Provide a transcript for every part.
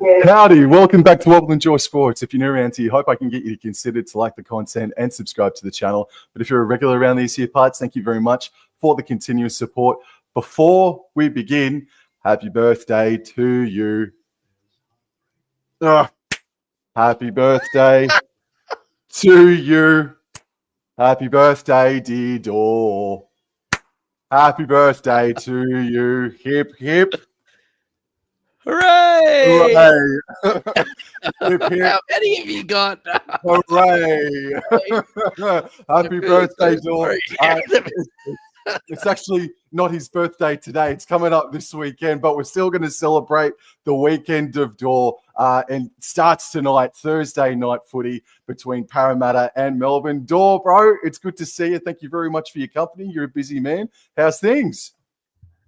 Howdy, welcome back to What Will Enjoy Sports. If you're new around here, hope I can get you to consider to like the content and subscribe to the channel. But if you're a regular around these here parts, thank you very much for the continuous support. Before we begin, happy birthday to you. Happy birthday to you. Happy birthday, dear Dor. Happy birthday to you. Hip, hip. Hooray! Hooray! Hip, hip. How many have you got? Hooray! Happy birthday, Dor. It's actually not his birthday today. It's coming up this weekend, but we're still going to celebrate the weekend of Dor. And starts tonight, Thursday night footy between Parramatta and Melbourne. Dor, bro, it's good to see you. Thank you very much for your company. You're a busy man. How's things?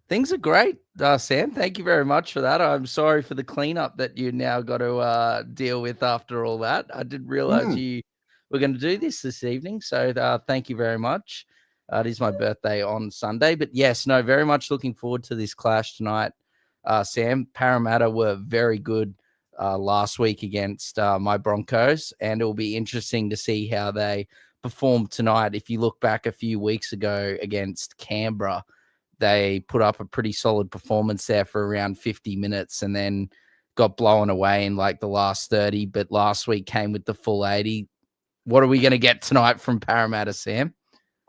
Things are great, Sam. Thank you very much for that. I'm sorry for the cleanup that you now got to deal with after all that. I didn't realize you were going to do this evening. So thank you very much. It is my birthday on Sunday. But yes, no, very much looking forward to this clash tonight, Sam. Parramatta were very good last week against my Broncos, and it will be interesting to see how they perform tonight. If you look back a few weeks ago against Canberra, they put up a pretty solid performance there for around 50 minutes and then got blown away in like the last 30. But last week came with the full 80. What are we going to get tonight from Parramatta, Sam?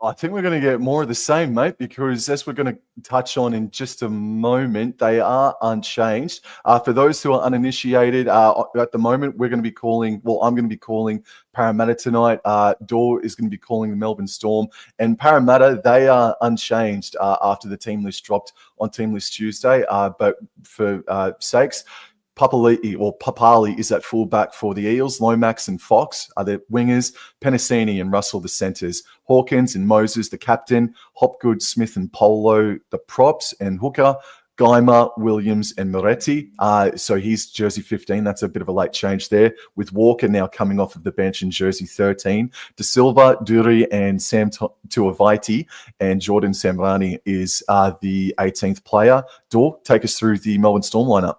I think we're going to get more of the same, mate, because as we're going to touch on in just a moment, they are unchanged. For those who are uninitiated, at the moment, we're going to be calling, I'm going to be calling Parramatta tonight. Dor is going to be calling the Melbourne Storm. And Parramatta, they are unchanged after the team list dropped on Team List Tuesday. But for sakes, Papali is at fullback for the Eels. Lomax and Fox are the wingers. Penasini and Russell the centres. Hawkins and Moses the captain. Hopgood, Smith and Polo the props and hooker. Geimer, Williams and Moretti. So he's jersey 15. That's a bit of a late change there. With Walker now coming off of the bench in jersey 13. De Silva, Dury and Sam Tuavaiti and Jordan Samrani is the 18th player. Dor, take us through the Melbourne Storm lineup.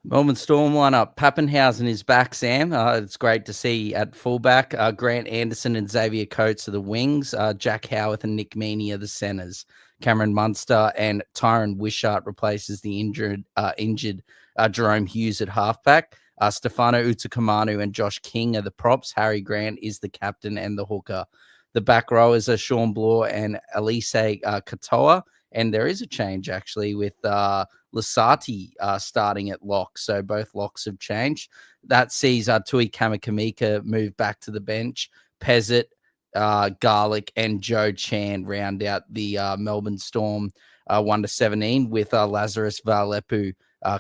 Melbourne Storm lineup. Pappenhausen is back, Sam. It's great to see at fullback. Grant Anderson and Xavier Coates are the wings. Jack Howarth and Nick Meaney are the centres. Cameron Munster and Tyron Wishart replaces the injured Jerome Hughes at halfback. Stefano Utakamanu and Josh King are the props. Harry Grant is the captain and the hooker. The back rowers are Sean Bloor and Elise Katoa. And there is a change, actually, with Lasati starting at lock. So both locks have changed. That sees Tui Kamakamika move back to the bench. Pezzett, Garlic, and Joe Chan round out the Melbourne Storm 1-17 with Lazarus Valepu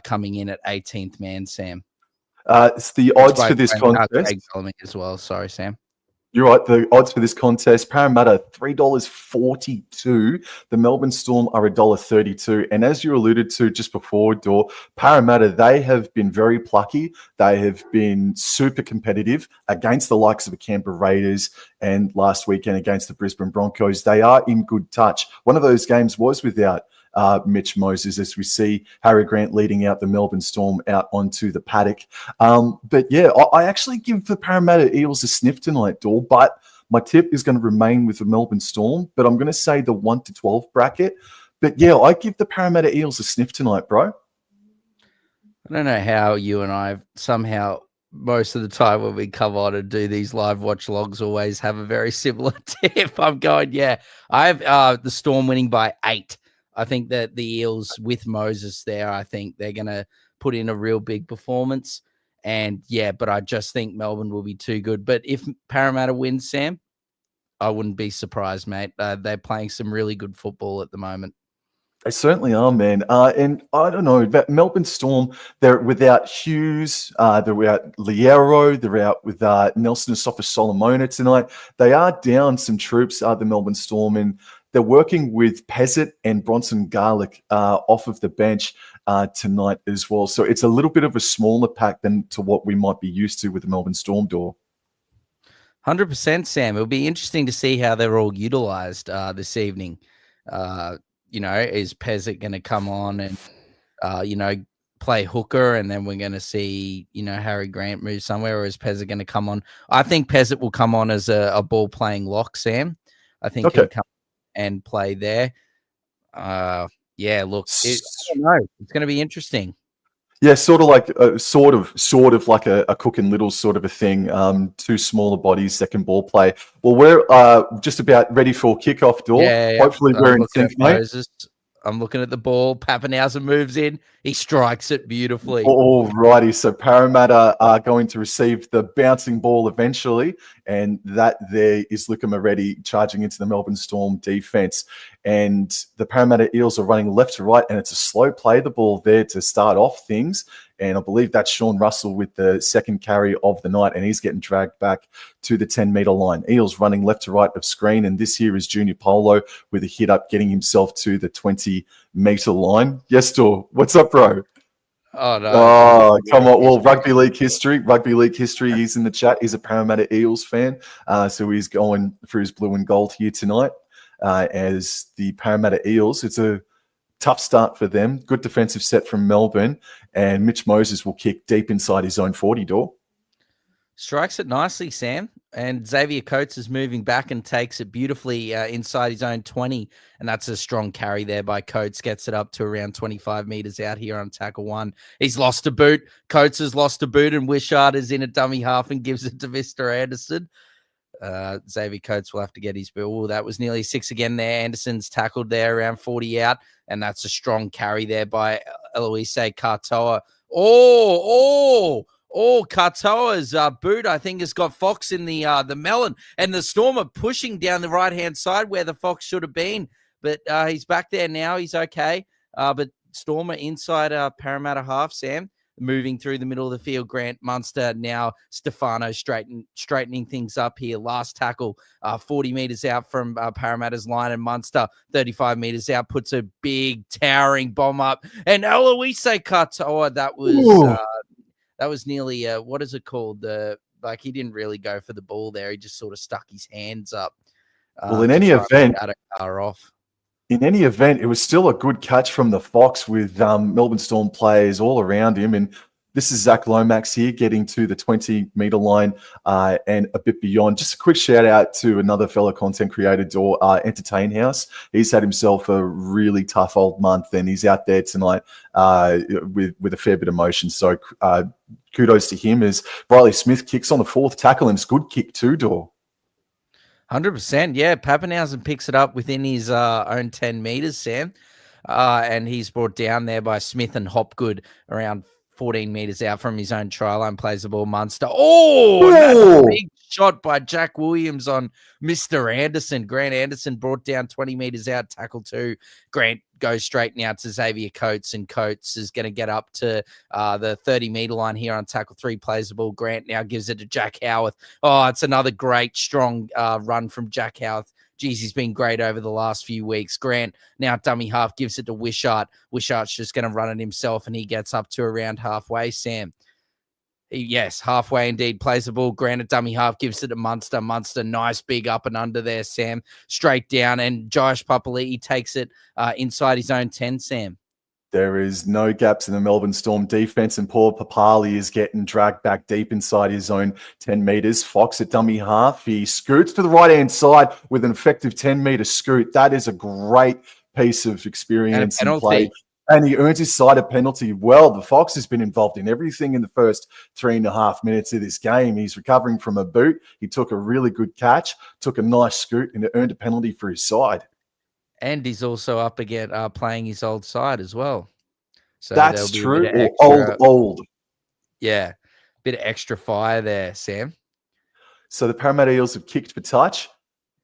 coming in at 18th man, Sam. It's the odds for this contest. As well. Sorry, Sam. You're right. The odds for this contest, Parramatta, $3.42. The Melbourne Storm are $1.32. And as you alluded to just before, Dor, Parramatta, they have been very plucky. They have been super competitive against the likes of the Canberra Raiders and last weekend against the Brisbane Broncos. They are in good touch. One of those games was without Mitch Moses, as we see Harry Grant leading out the Melbourne Storm out onto the paddock. But yeah, I actually give the Parramatta Eels a sniff tonight, Dor, but my tip is going to remain with the Melbourne Storm, but I'm going to say the 1-12 bracket. But yeah, I give the Parramatta Eels a sniff tonight, bro. I don't know how you and I somehow most of the time when we come on and do these live watch logs always have a very similar tip. I'm going, yeah, I have the Storm winning by 8. I think that the Eels with Moses there, I think they're going to put in a real big performance. And yeah, but I just think Melbourne will be too good. But if Parramatta wins, Sam, I wouldn't be surprised, mate. They're playing some really good football at the moment. They certainly are, man. And I don't know, but Melbourne Storm, they're without Hughes, they're without Liero, they're out with Nelson Asofa-Solomona tonight. They are down some troops, the Melbourne Storm, and they're working with Pezzett and Bronson Garlic off of the bench tonight as well. So it's a little bit of a smaller pack than to what we might be used to with the Melbourne Storm, Dor. 100%, Sam. It'll be interesting to see how they're all utilised this evening. Is Pezzett going to come on and, play hooker, and then we're going to see, Harry Grant move somewhere, or is Pezza going to come on? I think Pezza will come on as a ball playing lock, Sam. I think he'll come and play there. Yeah, look, I don't know. It's going to be interesting. Yeah, sort of like like a Cook and Little sort of a thing. Two smaller bodies that can ball play. Well, we're just about ready for kickoff, door. Yeah, hopefully we're in sync, mate. I'm looking at the ball. Pappenhausen moves in. He strikes it beautifully. All righty. So Parramatta are going to receive the bouncing ball eventually. And that there is Luca Moretti charging into the Melbourne Storm defense. And the Parramatta Eels are running left to right. And it's a slow play, the ball there to start off things. And I believe that's Sean Russell with the second carry of the night. And he's getting dragged back to the 10-meter line. Eels running left to right of screen. And this here is Junior Polo with a hit up, getting himself to the 20-meter line. Yes, Dor. What's up, bro? Oh, no. Oh, come on. Well, rugby league history. He's in the chat. He's a Parramatta Eels fan. So he's going for his blue and gold here tonight as the Parramatta Eels. It's a tough start for them. Good defensive set from Melbourne. And Mitch Moses will kick deep inside his own 40, door. Strikes it nicely, Sam. And Xavier Coates is moving back and takes it beautifully inside his own 20. And that's a strong carry there by Coates. Gets it up to around 25 meters out here on tackle one. He's lost a boot. Coates has lost a boot, and Wishart is in a dummy half and gives it to Mr. Anderson. Xavier Coates will have to get his bill. Oh, that was nearly 6 again there. Anderson's tackled there around 40 out. And that's a strong carry there by Eloise Katoa. Katoa's boot, I think, has got Fox in the melon, and the Storm are pushing down the right-hand side where the Fox should have been, but he's back there now. He's okay, but Storm are inside Parramatta half, Sam, moving through the middle of the field. Grant Munster now, Stefano straightening things up here. Last tackle, 40 meters out from Parramatta's line, and Munster 35 meters out puts a big towering bomb up, and Eloise Katoa, that was nearly what is it called? He didn't really go for the ball there. He just sort of stuck his hands up. Well, in any event, off. In any event, it was still a good catch from the Fox with Melbourne Storm players all around him. And this is Zach Lomax here getting to the 20-meter line and a bit beyond. Just a quick shout out to another fellow content creator, Entertain House. He's had himself a really tough old month, and he's out there tonight with a fair bit of motion. So kudos to him as Riley Smith kicks on the fourth tackle, and it's a good kick too, Dor. 100%. Yeah, Pappenhausen picks it up within his own 10 meters, Sam. And he's brought down there by Smith and Hopgood around 14 meters out from his own try line, plays the ball. Munster. Oh, that's a big shot by Jack Williams on Mr. Anderson. Grant Anderson brought down 20 meters out, tackle 2. Grant goes straight now to Xavier Coates, and Coates is going to get up to the 30-meter line here on tackle 3, plays the ball. Grant now gives it to Jack Howarth. Oh, it's another great, strong run from Jack Howarth. Geez, he's been great over the last few weeks. Grant, now dummy half, gives it to Wishart. Wishart's just going to run it himself, and he gets up to around halfway, Sam. Yes, halfway indeed, plays the ball. Grant at dummy half, gives it to Munster. Munster, nice big up and under there, Sam. Straight down, and Josh Papali'i takes it inside his own 10, Sam. There is no gaps in the Melbourne Storm defense, and Paul Papali is getting dragged back deep inside his own 10 meters. Fox at dummy half. He scoots to the right-hand side with an effective 10-meter scoot. That is a great piece of experience and play. And he earns his side a penalty. Well, the Fox has been involved in everything in the first 3.5 minutes of this game. He's recovering from a boot. He took a really good catch, took a nice scoot, and earned a penalty for his side. And he's also up again playing his old side as well. So that's true. Or old. Yeah. Bit of extra fire there, Sam. So the Parramatta Eels have kicked for touch,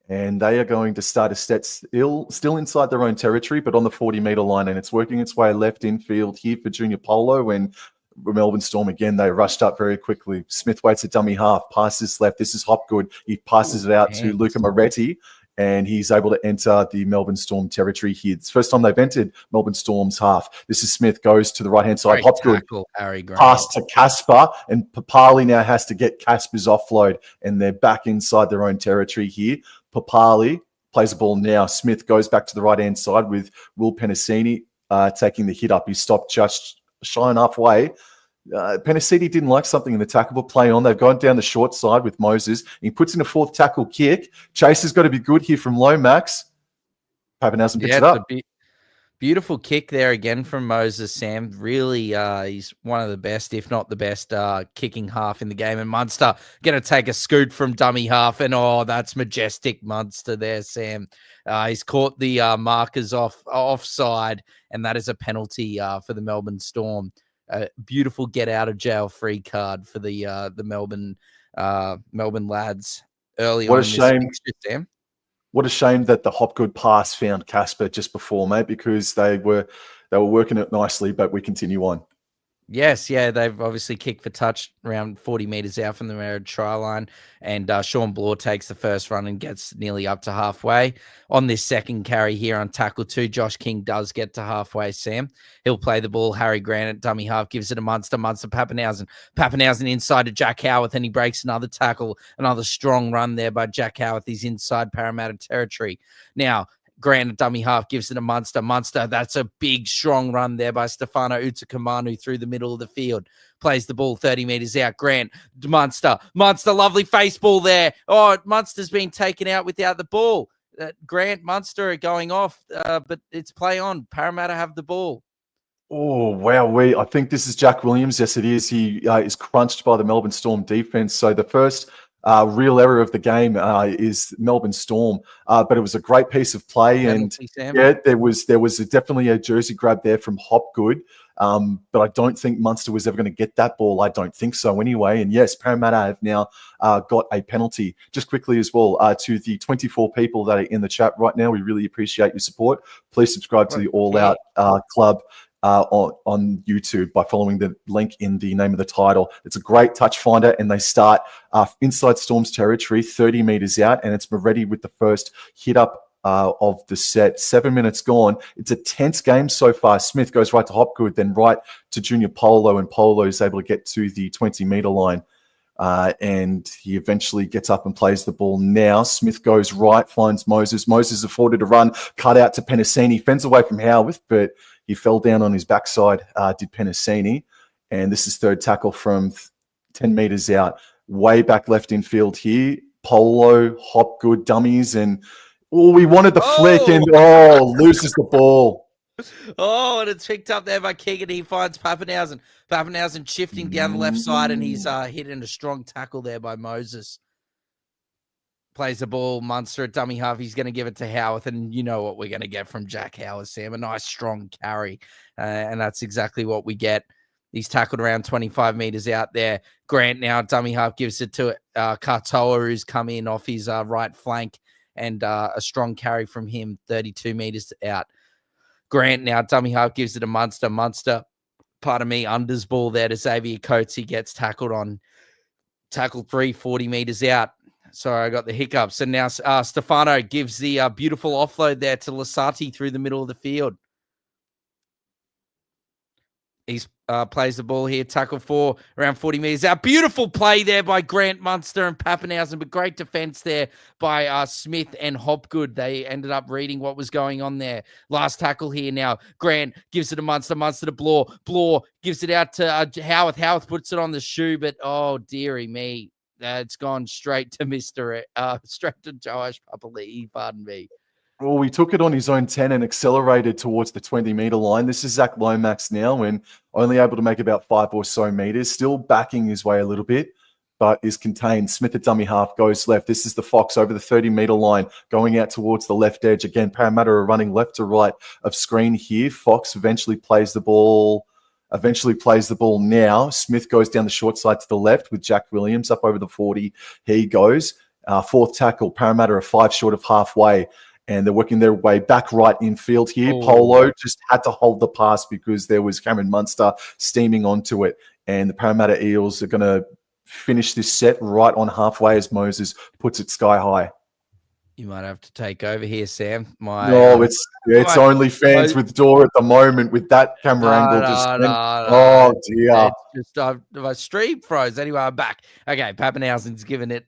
and they are going to start a set still inside their own territory, but on the 40-meter line, and it's working its way left infield here for Junior Polo. And Melbourne Storm, again, they rushed up very quickly. Smith waits at dummy half, passes left. This is Hopgood. He passes it out to Luca Moretti, and he's able to enter the Melbourne Storm territory here. It's the first time they've entered Melbourne Storm's half. This is Smith, goes to the right-hand side. Hopgood, pass to Casper, and Papali now has to get Casper's offload, and they're back inside their own territory here. Papali plays the ball now. Smith goes back to the right-hand side with Will Penasini taking the hit up. He stopped just shy and halfway. Penasiti didn't like something in the tackle, but play on. They've gone down the short side with Moses. He puts in a fourth tackle kick. Chase has got to be good here from Lomax. Pappenhausen picks it up. Beautiful kick there again from Moses, Sam. Really, he's one of the best, if not the best, kicking half in the game. And Munster going to take a scoot from dummy half. And, that's majestic Munster there, Sam. He's caught the markers offside, and that is a penalty for the Melbourne Storm. Beautiful get out of jail free card for the Melbourne lads early on in this fixture, Sam. What a shame that the Hopgood pass found Casper just before, mate, because they were working it nicely, but we continue on. Yes, yeah, they've obviously kicked for touch around 40 metres out from the Merritt try line, and Sean Bloor takes the first run and gets nearly up to halfway. On this second carry here on tackle 2, Josh King does get to halfway, Sam. He'll play the ball. Harry Grant at dummy half gives it to Munster. Pappenhausen inside to Jack Howarth, and he breaks another tackle. Another strong run there by Jack Howarth. He's inside Parramatta territory. Now, Grant at dummy half gives it to Munster. That's a big, strong run there by Stefano Utakamanu through the middle of the field. Plays the ball 30 metres out. Grant, Munster, lovely face ball there. Munster's been taken out without the ball. Grant, Munster are going off, but it's play on. Parramatta have the ball. Oh, wow. I think this is Jack Williams. Yes, it is. He is crunched by the Melbourne Storm defence. So the first real error of the game is Melbourne Storm, but it was a great piece of play, and there was definitely a jersey grab there from Hopgood, but I don't think Munster was ever going to get that ball. I don't think so anyway. And yes, Parramatta have now got a penalty. Just quickly as well, to the 24 people that are in the chat right now, we really appreciate your support. Please subscribe to the All Out Club on YouTube by following the link in the name of the title. It's a great touch finder, and they start inside Storm's territory, 30 metres out, and it's Moretti with the first hit up of the set. 7 minutes gone. It's a tense game so far. Smith goes right to Hopgood, then right to Junior Polo, and Polo is able to get to the 20-metre line. And he eventually gets up and plays the ball now. Smith goes right, finds Moses. Moses afforded a run, cut out to Penasini, fends away from Howarth, but he fell down on his backside, did Penasini. And this is third tackle from 10 metres out. Way back left in field here. Polo, Hopgood, dummies, and we wanted the flick, and loses the ball. And it's picked up there by King, and he finds Pappenhausen. Pappenhausen shifting down the left side, and he's hit in a strong tackle there by Moses. Plays the ball, Munster at dummy half. He's going to give it to Howarth, and you know what we're going to get from Jack Howarth, Sam. A nice, strong carry, and that's exactly what we get. He's tackled around 25 metres out there. Grant now, dummy half, gives it to Katoa, who's come in off his right flank, and a strong carry from him, 32 metres out. Grant now, dummy half, gives it to Munster. Unders ball there to Xavier Coates. He gets tackled on tackle 3, 40 metres out. Sorry, I got the hiccups. And now Stefano gives the beautiful offload there to Lasati through the middle of the field. He plays the ball here, tackle 4, around 40 metres out. Beautiful play there by Grant, Munster, and Pappenhausen, but great defence there by Smith and Hopgood. They ended up reading what was going on there. Last tackle here now. Grant gives it to Munster to Bloor. Bloor gives it out to Howarth. Howarth puts it on the shoe, but dearie me. It's gone straight to straight to Joash Papali'i, pardon me. Well, we took it on his own 10 and accelerated towards the 20-metre line. This is Zach Lomax now, and only able to make about 5 or so metres. Still backing his way a little bit, but is contained. Smith at dummy half goes left. This is the Fox over the 30-metre line, going out towards the left edge. Again, Parramatta are running left to right of screen here. Fox eventually plays the ball now. Smith goes down the short side to the left with Jack Williams up over the 40. He goes. Fourth tackle, Parramatta are 5 short of halfway, and they're working their way back right in field here. Polo just had to hold the pass because there was Cameron Munster steaming onto it, and the Parramatta Eels are going to finish this set right on halfway as Moses puts it sky high. You might have to take over here, Sam. It's only fans with door at the moment with that camera angle. Oh dear! It's just my stream froze. Anyway, I'm back. Okay, Pappenhausen's given it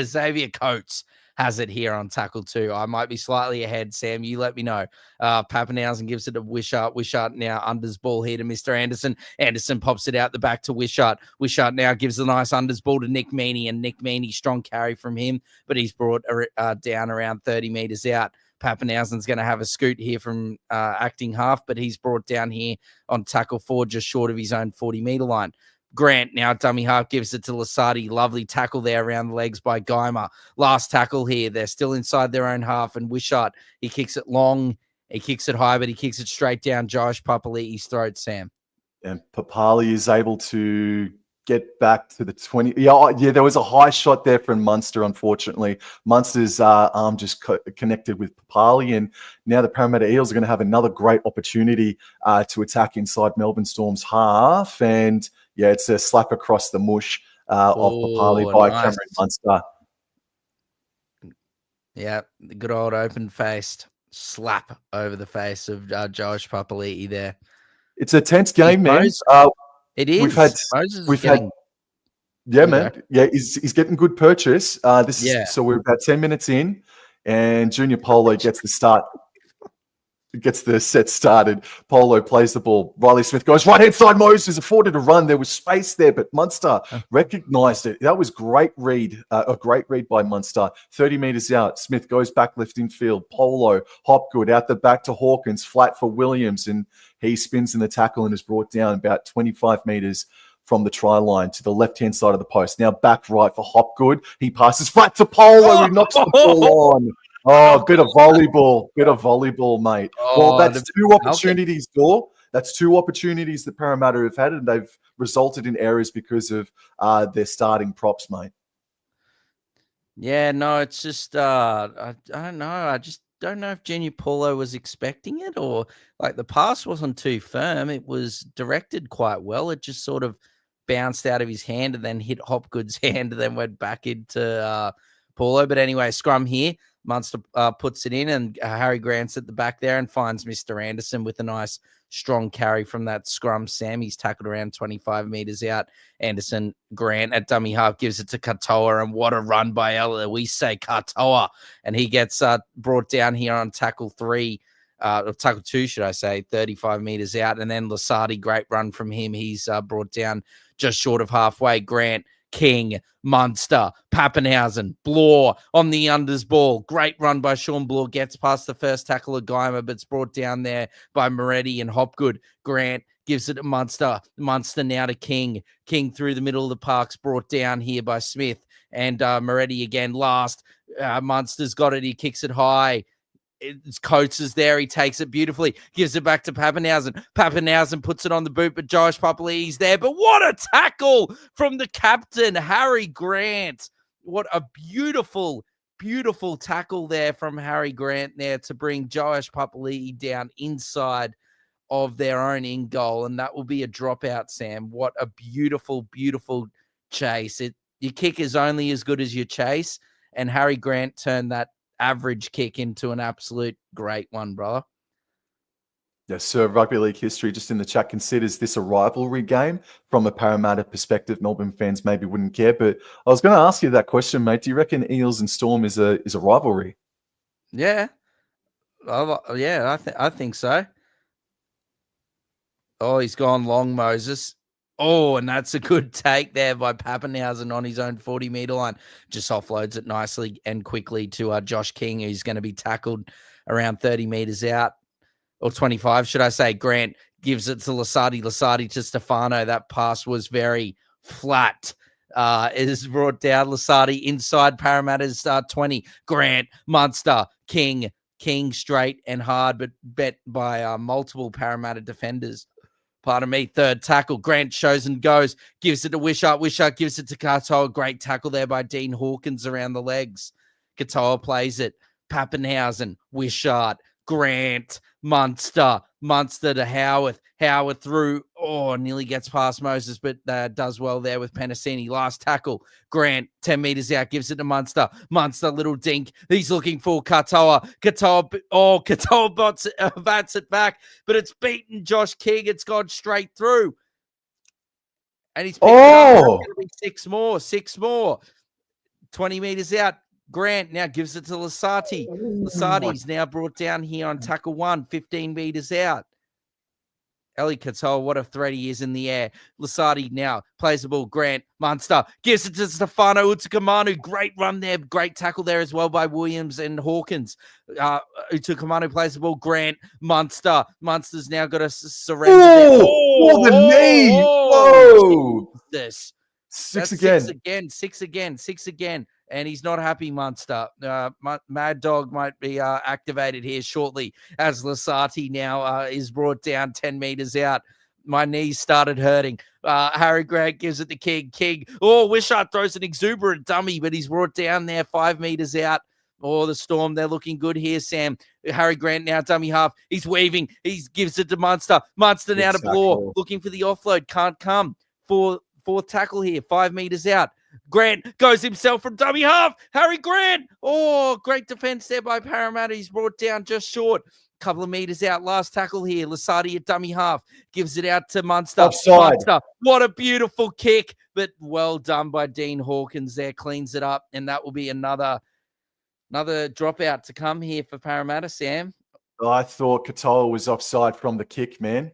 Xavier Coates. has it here on tackle 2. I might be slightly ahead, Sam. You let me know. Pappenhausen gives it to Wishart. Wishart now unders ball here to Mr. Anderson. Anderson pops it out the back to Wishart. Wishart now gives a nice unders ball to Nick Meaney, and Nick Meaney, strong carry from him, but he's brought down around 30 metres out. Pappenhausen's going to have a scoot here from acting half, but he's brought down here on tackle 4, just short of his own 40-metre line. Grant now dummy half gives it to Lasardi. Lovely tackle there around the legs by Geimer. Last tackle here. They're still inside their own half, and Wishart, he kicks it long, he kicks it high, but he kicks it straight down Josh Papali'i's throat, Sam. And Papali is able to get back to the 20. Yeah, there was a high shot there from Munster, unfortunately. Munster's arm just connected with Papali, and now the Parramatta Eels are going to have another great opportunity to attack inside Melbourne Storm's half. And yeah, it's a slap across the mush of Papali by Cameron Munster. Yeah, the good old open-faced slap over the face of Josh Papali'i there. It's a tense game, man. It is. He's getting good purchase. So we're about 10 minutes in, and Junior Polo gets the start. Gets the set started. Polo plays the ball. Riley Smith goes right-hand side. Moses afforded a run. There was space there, but Munster recognised it. That was great read. A great read by Munster. 30 metres out. Smith goes back left in field. Polo, Hopgood out the back to Hawkins. Flat for Williams, and he spins in the tackle and is brought down about 25 metres from the try line to the left-hand side of the post. Now back right for Hopgood. He passes flat to Polo, who knocks the ball on. Oh, bit of volleyball, mate. Well, that's two opportunities, Dor. That's two opportunities that Parramatta have had, and they've resulted in errors because of their starting props, mate. Yeah, no, it's just I don't know. I just don't know if Junior Paulo was expecting it, or like the pass wasn't too firm. It was directed quite well. It just sort of bounced out of his hand and then hit Hopgood's hand and then went back into Paulo. But anyway, scrum here. Munster puts it in, and Harry Grant's at the back there and finds Mr. Anderson with a nice strong carry from that scrum. Sam, he's tackled around 25 metres out. Anderson, Grant at dummy half gives it to Katoa, and what a run by Eloise Katoa. And he gets brought down here on tackle 3, or tackle 2, should I say, 35 metres out. And then Lasardi, great run from him. He's brought down just short of halfway. Grant, King, Munster, Pappenhausen, Bloor on the unders ball. Great run by Sean Bloor. Gets past the first tackle of Geimer, but it's brought down there by Moretti and Hopgood. Grant gives it to Munster. Munster now to King. King through the middle of the park's brought down here by Smith. And Moretti again last. Munster's got it. He kicks it high. Coates is there. He takes it beautifully. Gives it back to Pappenhausen. Pappenhausen puts it on the boot, but Josh Papali'i's there. But what a tackle from the captain, Harry Grant. What a beautiful, beautiful tackle there from Harry Grant there to bring Josh Papali'i down inside of their own in goal. And that will be a dropout, Sam. What a beautiful, beautiful chase. Your kick is only as good as your chase. And Harry Grant turned that average kick into an absolute great one, brother. Yes, sir. Rugby league history just in the chat considers this a rivalry game. From a Parramatta perspective, Melbourne fans maybe wouldn't care, but I was going to ask you that question, mate. Do you reckon Eels and Storm is a rivalry? Yeah. I think so. Oh, he's gone long, Moses. Oh, and that's a good take there by Pappenhausen on his own 40-metre line. Just offloads it nicely and quickly to Josh King, who's going to be tackled around 30 metres out, or 25, should I say. Grant gives it to Lasardi. Lasardi to Stefano. That pass was very flat. It is brought down. Lasardi inside Parramatta's 20. Grant, Munster, King straight and hard, but bet by multiple Parramatta defenders. Pardon me, third tackle. Grant shows and goes, gives it to Wishart. Wishart gives it to Katoa. Great tackle there by Dean Hawkins around the legs. Katoa plays it. Pappenhausen, Wishart, Grant, Munster to Howarth. Howarth through. Oh, nearly gets past Moses, but does well there with Penasini. Last tackle. Grant, 10 metres out, gives it to Munster. Munster, little dink. He's looking for Katoa. Katoa bats it back, but it's beaten Josh King. It's gone straight through. And he's picked it up. It's going to be six more. 20 metres out. Grant now gives it to Lasati. Lasati's now brought down here on tackle 1, 15 meters out. Eli Katoa, what a threat he is in the air. Lasati now plays the ball. Grant, Munster, gives it to Stefano Utukamanu. Great run there. Great tackle there as well by Williams and Hawkins. Utukamanu plays the ball. Grant, Munster. Munster's now got to surrender there. Oh, the knee. Whoa. Jesus. Six That's again. Six again. And he's not happy, Munster. Mad Dog might be activated here shortly as Lasati now is brought down 10 meters out. My knees started hurting. Harry Grant gives it to King. King, Wishart throws an exuberant dummy, but he's brought down there 5 meters out. The Storm, they're looking good here, Sam. Harry Grant now, dummy half. He's weaving. He gives it to Munster. Munster now to Bloor, looking for the offload. Can't come. Fourth tackle here, 5 meters out. Grant goes himself from dummy half. Harry Grant. Great defense there by Parramatta. He's brought down just short. Couple of meters out. Last tackle here. Lasati at dummy half. Gives it out to Munster. Offside. Munster. What a beautiful kick. But well done by Dean Hawkins there. Cleans it up. And that will be another dropout to come here for Parramatta, Sam. I thought Katoa was offside from the kick, man.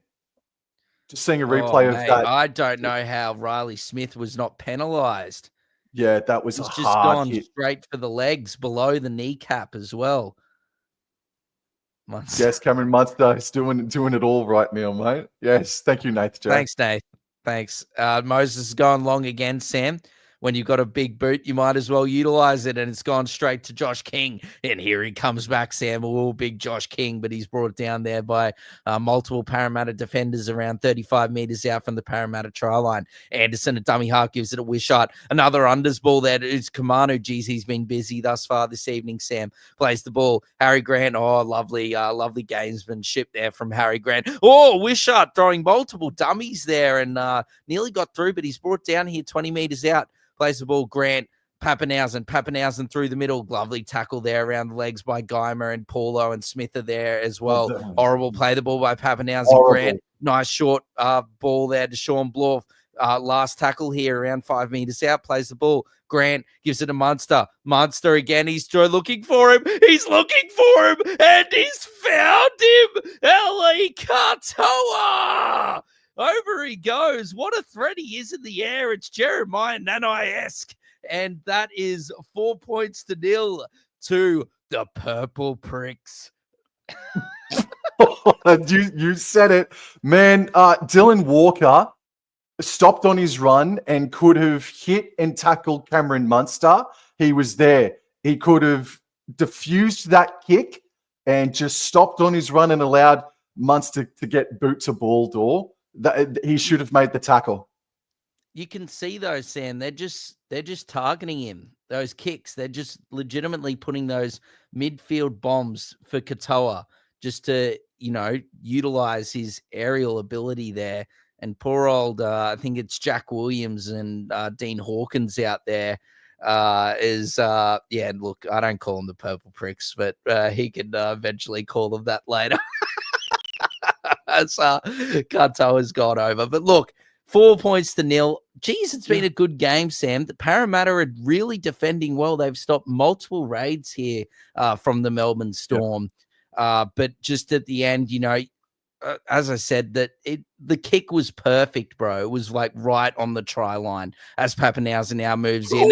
Just seeing a replay of that. I don't know how Riley Smith was not penalised. Yeah, that was He's a just hard gone hit. straight for the legs below the kneecap as well. Yes, Cameron Munster is doing it all right now, mate. Yes, thank you, Nath. Thanks, Nate. Thanks. Moses is going long again, Sam. When you've got a big boot, you might as well utilize it. And it's gone straight to Josh King. And here he comes back, Sam. Big Josh King, but he's brought down there by multiple Parramatta defenders around 35 meters out from the Parramatta try line. Anderson, a dummy half, gives it a Wishart. Another unders ball there. It's Kamanu. Geez, he's been busy thus far this evening, Sam. Plays the ball. Harry Grant. Lovely gamesmanship there from Harry Grant. Wishart throwing multiple dummies there and nearly got through, but he's brought down here 20 meters out. Plays the ball, Grant, Pappenhausen through the middle. Lovely tackle there around the legs by Geimer and Paulo and Smith are there as well. Horrible play the ball by Pappenhausen. Grant, nice short ball there to Sean Bloor. Last tackle here around 5 meters out. Plays the ball. Grant gives it to Munster. Munster again. He's looking for him. He's looking for him. And he's found him. Eli Katoa. Over he goes. What a threat he is in the air. It's Jeremiah Nanai-esque. And that is 4 points to 0 to the Purple Pricks. You said it. Man, Dylan Walker stopped on his run and could have hit and tackled Cameron Munster. He was there. He could have diffused that kick and just stopped on his run and allowed Munster to get boot to ball door. He should have made the tackle. You can see those, Sam. They're just targeting him. Those kicks. They're just legitimately putting those midfield bombs for Katoa just to, utilize his aerial ability there. And poor old, I think it's Jack Williams and Dean Hawkins out there look, I don't call them the Purple Pricks, but he can eventually call them that later. Katoa's gone over. But look, 4 points to 0. Geez, it's been a good game, Sam. The Parramatta are really defending well. They've stopped multiple raids here from the Melbourne Storm. But just at the end, as I said, the kick was perfect, bro. It was like right on the try line as Pappenhausen now moves in. And,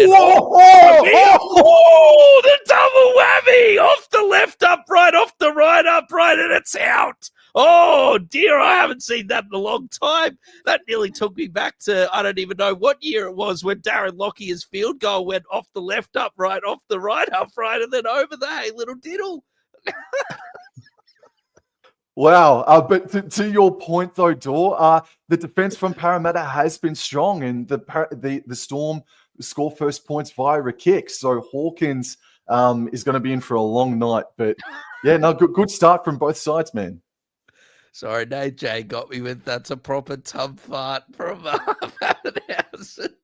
the double whammy off the left upright, off the right upright, and it's out. Oh, dear, I haven't seen that in a long time. That nearly took me back to, I don't even know what year it was when Darren Lockyer's field goal went off the left upright, off the right upright, and then over the hey, little diddle. Wow. But to your point, though, Dor, the defense from Parramatta has been strong, and the Storm score first points via a kick. So Hawkins is going to be in for a long night. But, good start from both sides, man. Sorry, Nate J got me with that's a proper tub fart from Pappenhausen.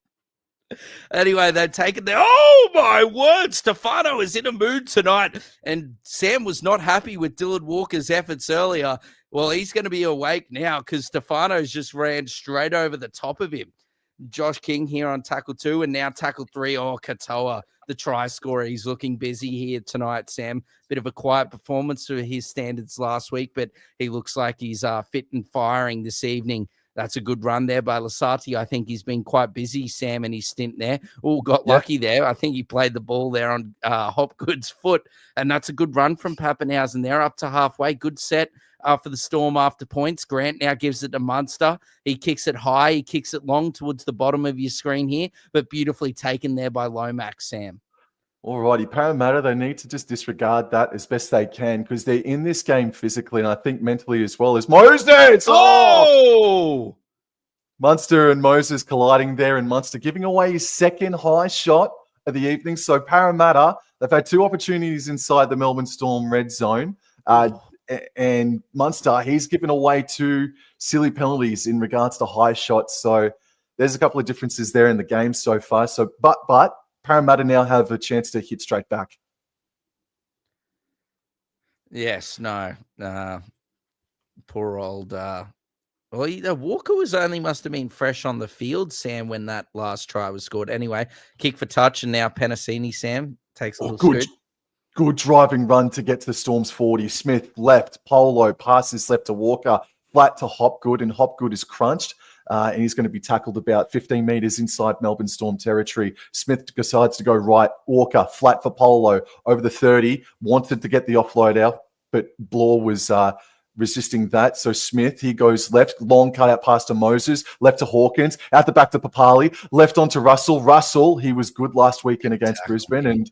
Anyway, they've taken their... Oh, my word! Stefano is in a mood tonight. And Sam was not happy with Dylan Walker's efforts earlier. Well, he's going to be awake now because Stefano's just ran straight over the top of him. Josh King here on tackle 2, and now tackle 3. Oh, Katoa, the try scorer. He's looking busy here tonight, Sam. Bit of a quiet performance to his standards last week, but he looks like he's fit and firing this evening. That's a good run there by Lasati. I think he's been quite busy, Sam, in his stint there. Oh, got lucky there. I think he played the ball there on Hopgood's foot, and that's a good run from Pappenhausen there up to halfway. Good set for the Storm after points. Grant now gives it to Munster. He kicks it high. He kicks it long towards the bottom of your screen here, but beautifully taken there by Lomax, Sam. Alrighty, Parramatta, they need to just disregard that as best they can because they're in this game physically and I think mentally as well as Moses. Oh! Munster and Moses colliding there, and Munster giving away his second high shot of the evening. So Parramatta, they've had 2 opportunities inside the Melbourne Storm red zone. And Munster, he's given away 2 silly penalties in regards to high shots. So there's a couple of differences there in the game so far. So, but Parramatta now have a chance to hit straight back. Yes, no. Poor old. Walker must have been fresh on the field, Sam, when that last try was scored. Anyway, kick for touch, and now Penasini, Sam, takes a little scoot. Good driving run to get to the Storm's 40. Smith left, Polo passes left to Walker, flat to Hopgood, and Hopgood is crunched. And he's going to be tackled about 15 metres inside Melbourne Storm territory. Smith decides to go right. Walker, flat for Polo, over the 30. Wanted to get the offload out, but Blore was resisting that. So Smith, he goes left, long cut out pass to Moses, left to Hawkins, out the back to Papali, left onto Russell. Russell, he was good last weekend against Brisbane, and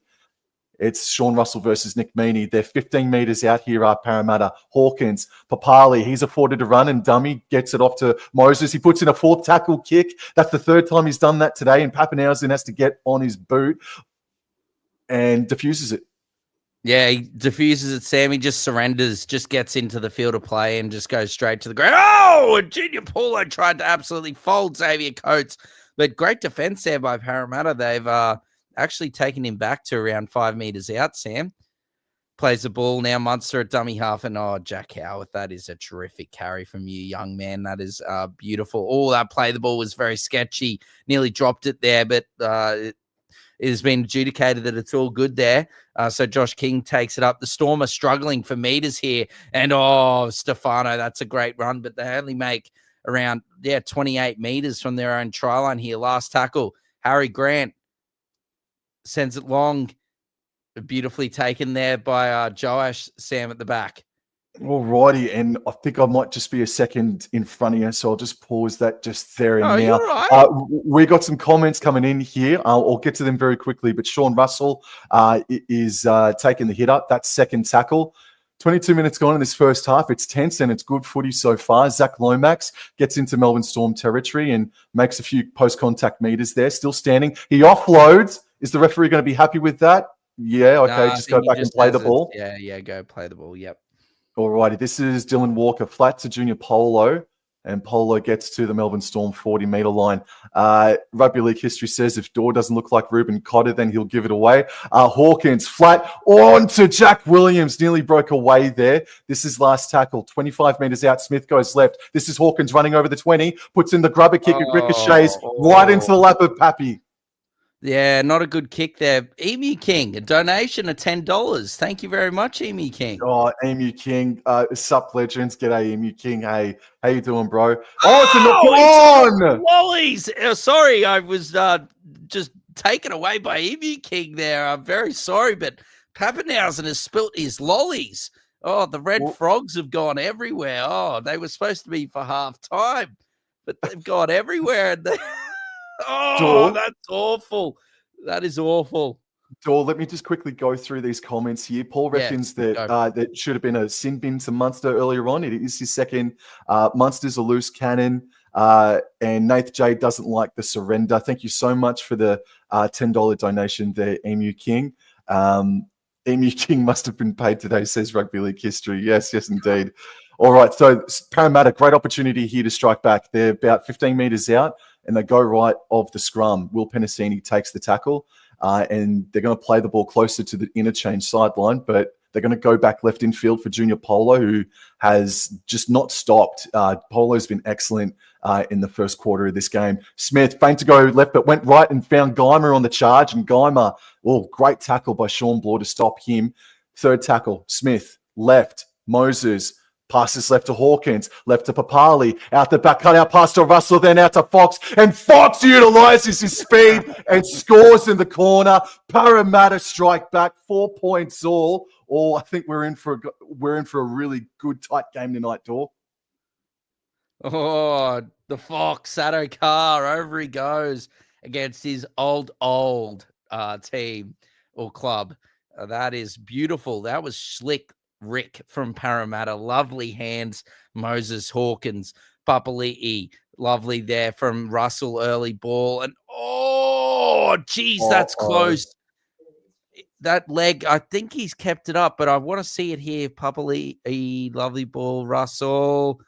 it's Sean Russell versus Nick Meaney. They're 15 metres out here are Parramatta. Hawkins, Papali, he's afforded to run and dummy, gets it off to Moses. He puts in a 4th tackle kick. That's the 3rd time he's done that today, and Pappenhausen has to get on his boot and diffuses it. Yeah, he diffuses it, Sam. He just surrenders, just gets into the field of play and just goes straight to the ground. Oh, and Junior Paulo tried to absolutely fold Xavier Coates. But great defense there by Parramatta. They've actually taken him back to around 5 metres out, Sam. Plays the ball now, Munster at dummy half. And, Jack Howarth, that is a terrific carry from you, young man. That is beautiful. Oh, that play, the ball was very sketchy. Nearly dropped it there, but it has been adjudicated that it's all good there. So Josh King takes it up. The Storm are struggling for meters here. And, Stefano, that's a great run. But they only make around, 28 meters from their own try line here. Last tackle, Harry Grant sends it long. Beautifully taken there by Joash, Sam, at the back. All righty, and I think I might just be a second in front of you, so I'll just pause that just there and now. You're right. We got some comments coming in here. I'll get to them very quickly, but Sean Russell is taking the hit up. That's second tackle. 22 minutes gone in this first half. It's tense and it's good footy so far. Zach Lomax gets into Melbourne Storm territory and makes a few post-contact meters there. Still standing. He offloads. Is the referee going to be happy with that? Yeah, okay, just go back and play the ball. Yeah, go play the ball, yep. All righty, this is Dylan Walker, flat to Junior Polo, and Polo gets to the Melbourne Storm 40-metre line. Rugby League history says if Dorr doesn't look like Ruben Cotter, then he'll give it away. Hawkins, flat on to Jack Williams, nearly broke away there. This is last tackle, 25 metres out, Smith goes left. This is Hawkins running over the 20, puts in the grubber kick, it ricochets right into the lap of Pappy. Yeah, not a good kick there. Emu King, a donation of $10. Thank you very much, Emu King. Oh, Emu King. Sup, legends. G'day, Emu King. Hey, how you doing, bro? Oh, it's a knock on! Lollies! Sorry, I was just taken away by Emu King there. I'm very sorry, but Pappenhausen has spilt his lollies. Oh, the red frogs have gone everywhere. Oh, they were supposed to be for half time, but they've gone everywhere. That's awful. That is awful. Dor, let me just quickly go through these comments here. Paul reckons that should have been a sin bin to Munster earlier on. It is his second. Munster's a loose cannon. And Nath J doesn't like the surrender. Thank you so much for the $10 donation there, Emu King. Emu King must have been paid today, says Rugby League history. Yes, indeed. All right, so Parramatta, great opportunity here to strike back. They're about 15 metres out, and they go right of the scrum. Will Penasini takes the tackle, and they're going to play the ball closer to the interchange sideline, but They're going to go back left infield for Junior Polo, who has just not stopped. Polo's been excellent in the first quarter of this game. Smith, faint to go left, but went right and found Geimer on the charge. And Geimer, great tackle by Sean Bloor to stop him. Third tackle, Smith, left, Moses, passes left to Hawkins, left to Papali, out the back, cut out past to Russell, then out to Fox, and Fox utilises his speed and scores in the corner. Parramatta strike back, 4 points all. I think we're in for a really good tight game tonight, Dor. Oh, the Fox, Sado Carr, over he goes against his old team or club. That is beautiful. That was slick. Rick from Parramatta, lovely hands. Moses, Hawkins, Papali'i, lovely there from Russell, early ball. And that's close. That leg, I think he's kept it up, but I want to see it here. Papali'i, lovely ball. Russell,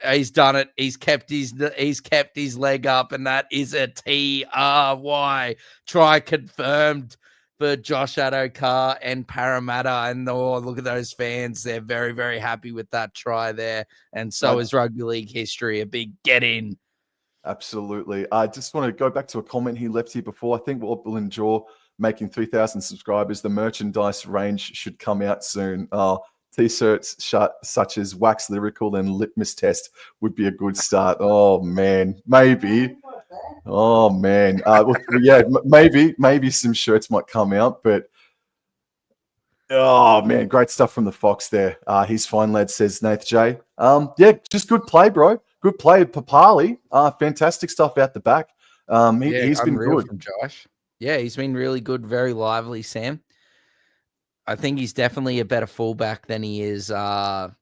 he's done it. He's kept his leg up, and that is a TRY. Try confirmed for Josh Addo-Carr and Parramatta. And look at those fans. They're very, very happy with that try there. And so is rugby league history. A big get in. Absolutely. I just want to go back to a comment he left here before. I think what will enjoy making 3,000 subscribers, the merchandise range should come out soon. T-shirts such as Wax Lyrical and Litmus Test would be a good start. Oh, man. Maybe. Oh, man. Maybe some shirts might come out, but oh, man, great stuff from the Fox there. He's fine, lad, says Nath J. Just good play, bro. Good play. Papali, fantastic stuff out the back. He's been good. From Josh. Yeah, he's been really good, very lively, Sam. I think he's definitely a better fullback than he is than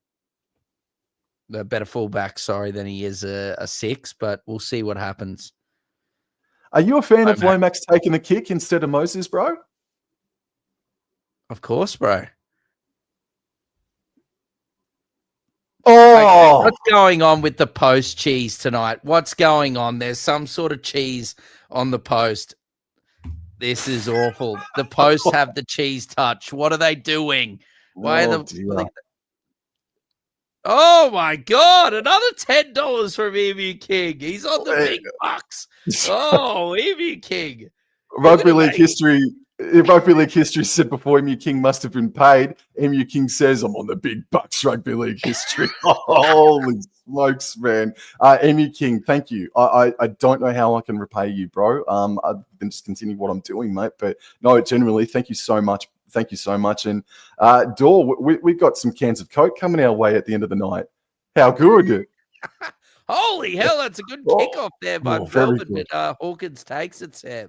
he is a six, but we'll see what happens. Are you a fan of Lomax taking the kick instead of Moses, bro? Of course, bro. Oh, okay, what's going on with the post cheese tonight? What's going on? There's some sort of cheese on the post. This is awful. The posts have the cheese touch. What are they doing? Why are Oh my God! Another $10 from Emu King. He's on the big bucks. Oh, Emu King. Rugby league history said before Emu King must have been paid. Emu King says, "I'm on the big bucks." Rugby league history. Holy smokes, man! Emu King, thank you. I don't know how I can repay you, bro. I can just continue what I'm doing, mate. But no, generally, thank you so much. Thank you so much. And Dor, we got some cans of Coke coming our way at the end of the night. How good! Holy hell, that's a good kickoff there by Melbourne. Hawkins takes it, Sam.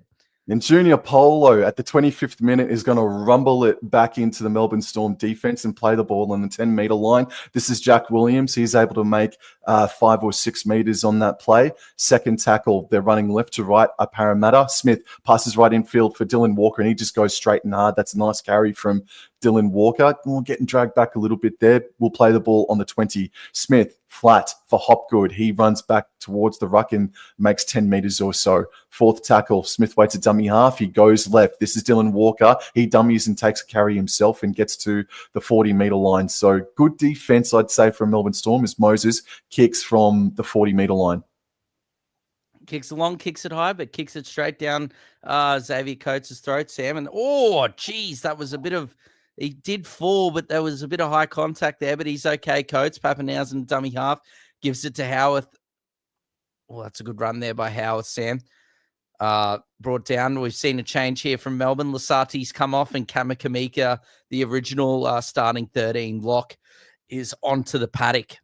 And Junior Polo at the 25th minute is going to rumble it back into the Melbourne Storm defense and play the ball on the 10-meter line. This is Jack Williams. He's able to make 5 or 6 meters on that play. Second tackle, they're running left to right, a Parramatta. Smith passes right infield for Dylan Walker, and he just goes straight and hard. That's a nice carry from Dylan Walker. Getting dragged back a little bit there. We'll play the ball on the 20. Smith, flat for Hopgood. He runs back towards the ruck and makes 10 meters or so. Fourth tackle, Smith waits a dummy half. He goes left. This is Dylan Walker. He dummies and takes a carry himself and gets to the 40-meter line. So good defense, I'd say, from Melbourne Storm as Moses kicks from the 40-meter line. Kicks along, kicks it high, but kicks it straight down Xavier Coates' throat, Sam. And that was a bit of... He did fall, but there was a bit of high contact there, but he's okay. Coates, Pappenhausen, dummy half, gives it to Howarth. Well, that's a good run there by Howarth, Sam. Brought down. We've seen a change here from Melbourne. Lasati's come off, and Kamakamika, the original starting 13 lock, is onto the paddock.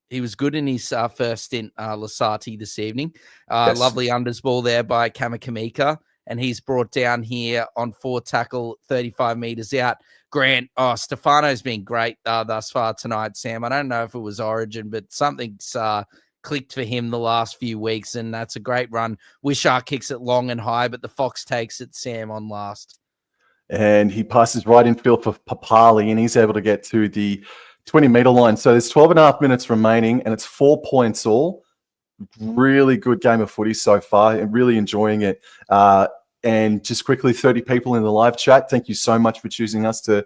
He was good in his first stint, Lasati, this evening. Yes. Lovely unders ball there by Kamakamika. And he's brought down here on 4 tackle, 35 meters out. Grant, Stefano's been great thus far tonight, Sam. I don't know if it was Origin, but something's clicked for him the last few weeks, and that's a great run. Wishart kicks it long and high, but the Fox takes it, Sam, on last. And he passes right infield for Papali, and he's able to get to the 20-meter line. So there's 12 and a half minutes remaining, and it's 4 points all. Really good game of footy so far and really enjoying it. And just quickly, 30 people in the live chat. Thank you so much for choosing us to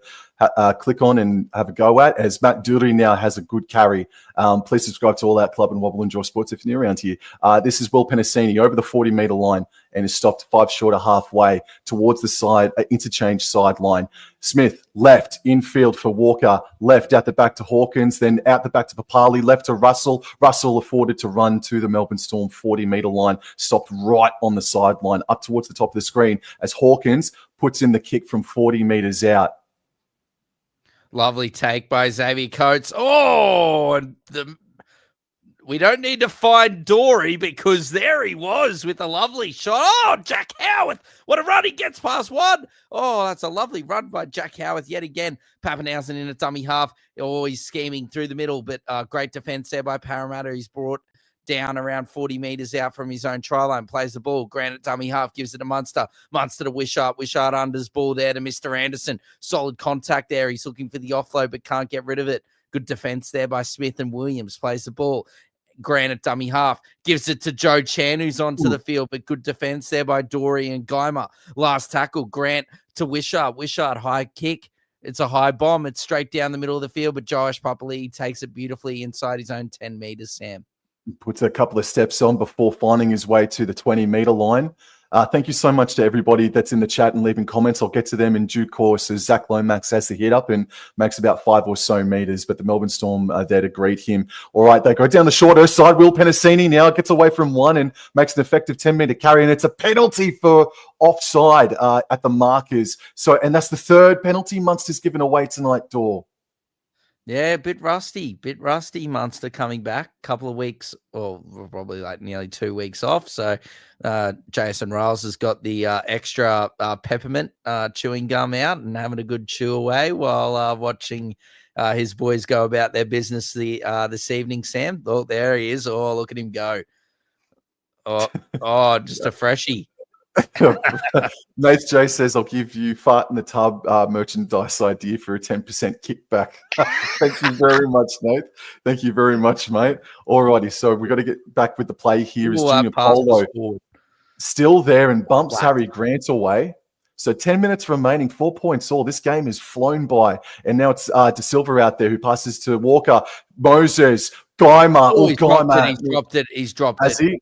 click on and have a go at. As Matt Dury now has a good carry. Please subscribe to All Out Club and Wobble Enjoy Sports if you're new around here. This is Will Penasini over the 40-metre line and is stopped 5 short of halfway towards the side, interchange sideline. Smith, left, infield for Walker, left out the back to Hawkins, then out the back to Papali, left to Russell. Russell afforded to run to the Melbourne Storm 40-metre line, stopped right on the sideline, up towards the top of the screen as Hawkins puts in the kick from 40 metres out. Lovely take by Xavier Coates. Oh, and we don't need to find Dory because there he was with a lovely shot. Oh, Jack Howarth. What a run. He gets past one. Oh, that's a lovely run by Jack Howarth yet again. Pappenhausen in a dummy half. Oh, he's scheming through the middle, but great defense there by Parramatta. He's brought down around 40 metres out from his own try line, plays the ball. Grant at dummy half, gives it to Munster. Munster to Wishart. Wishart unders ball there to Mr. Anderson. Solid contact there. He's looking for the offload, but can't get rid of it. Good defense there by Smith and Williams. Plays the ball. Grant at dummy half, gives it to Joe Chan, who's onto the field, but good defense there by Dory and Geimer. Last tackle, Grant to Wishart. Wishart, high kick. It's a high bomb. It's straight down the middle of the field, but Josh Papali takes it beautifully inside his own 10 metres, Sam. Puts a couple of steps on before finding his way to the 20-metre line. Thank you so much to everybody that's in the chat and leaving comments. I'll get to them in due course as Zach Lomax has the hit up and makes about 5 or so metres, but the Melbourne Storm are there to greet him. All right, they go down the shorter side. Will Penasini now gets away from one and makes an effective 10-metre carry, and it's a penalty for offside at the markers. So, and that's the third penalty Munster's given away tonight, Dor. Yeah, a bit rusty, Munster coming back. Couple of weeks, or probably like nearly 2 weeks off. So Jason Riles has got the extra peppermint chewing gum out and having a good chew away while watching his boys go about their business this evening, Sam. Oh, there he is. Oh, look at him go. Oh, just a freshie. Nate J says, I'll give you Fart in the Tub merchandise idea for a 10% kickback. Thank you very much, Nate. Thank you very much, mate. Alrighty, so we've got to get back with the play here. Is Junior Polo still there and bumps Harry Grant away. So 10 minutes remaining, 4 points all. This game has flown by. And now it's De Silva out there who passes to Walker. Moses, Geimer. Oh, he's dropped it. He's dropped Has it. He?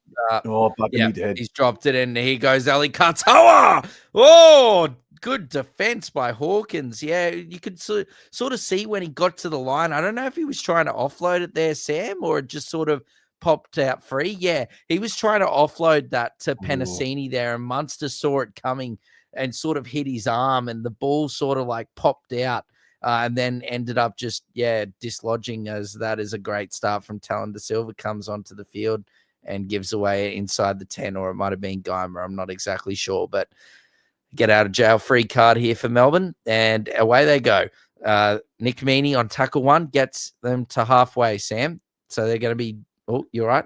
Yeah, dead. He's dropped it, and here goes Ali Katoa. Oh, good defense by Hawkins. Yeah, you could sort of see when he got to the line. I don't know if he was trying to offload it there, Sam, or it just sort of popped out free. Yeah, he was trying to offload that to Penasini there, and Munster saw it coming and sort of hit his arm, and the ball sort of like popped out. And then ended up just, dislodging, as that is a great start from Talon De Silva, comes onto the field and gives away inside the 10, or it might have been Geimer. I'm not exactly sure, but get out of jail free card here for Melbourne, and away they go. Nick Meaney on tackle one gets them to halfway, Sam. So they're going to be, you're right.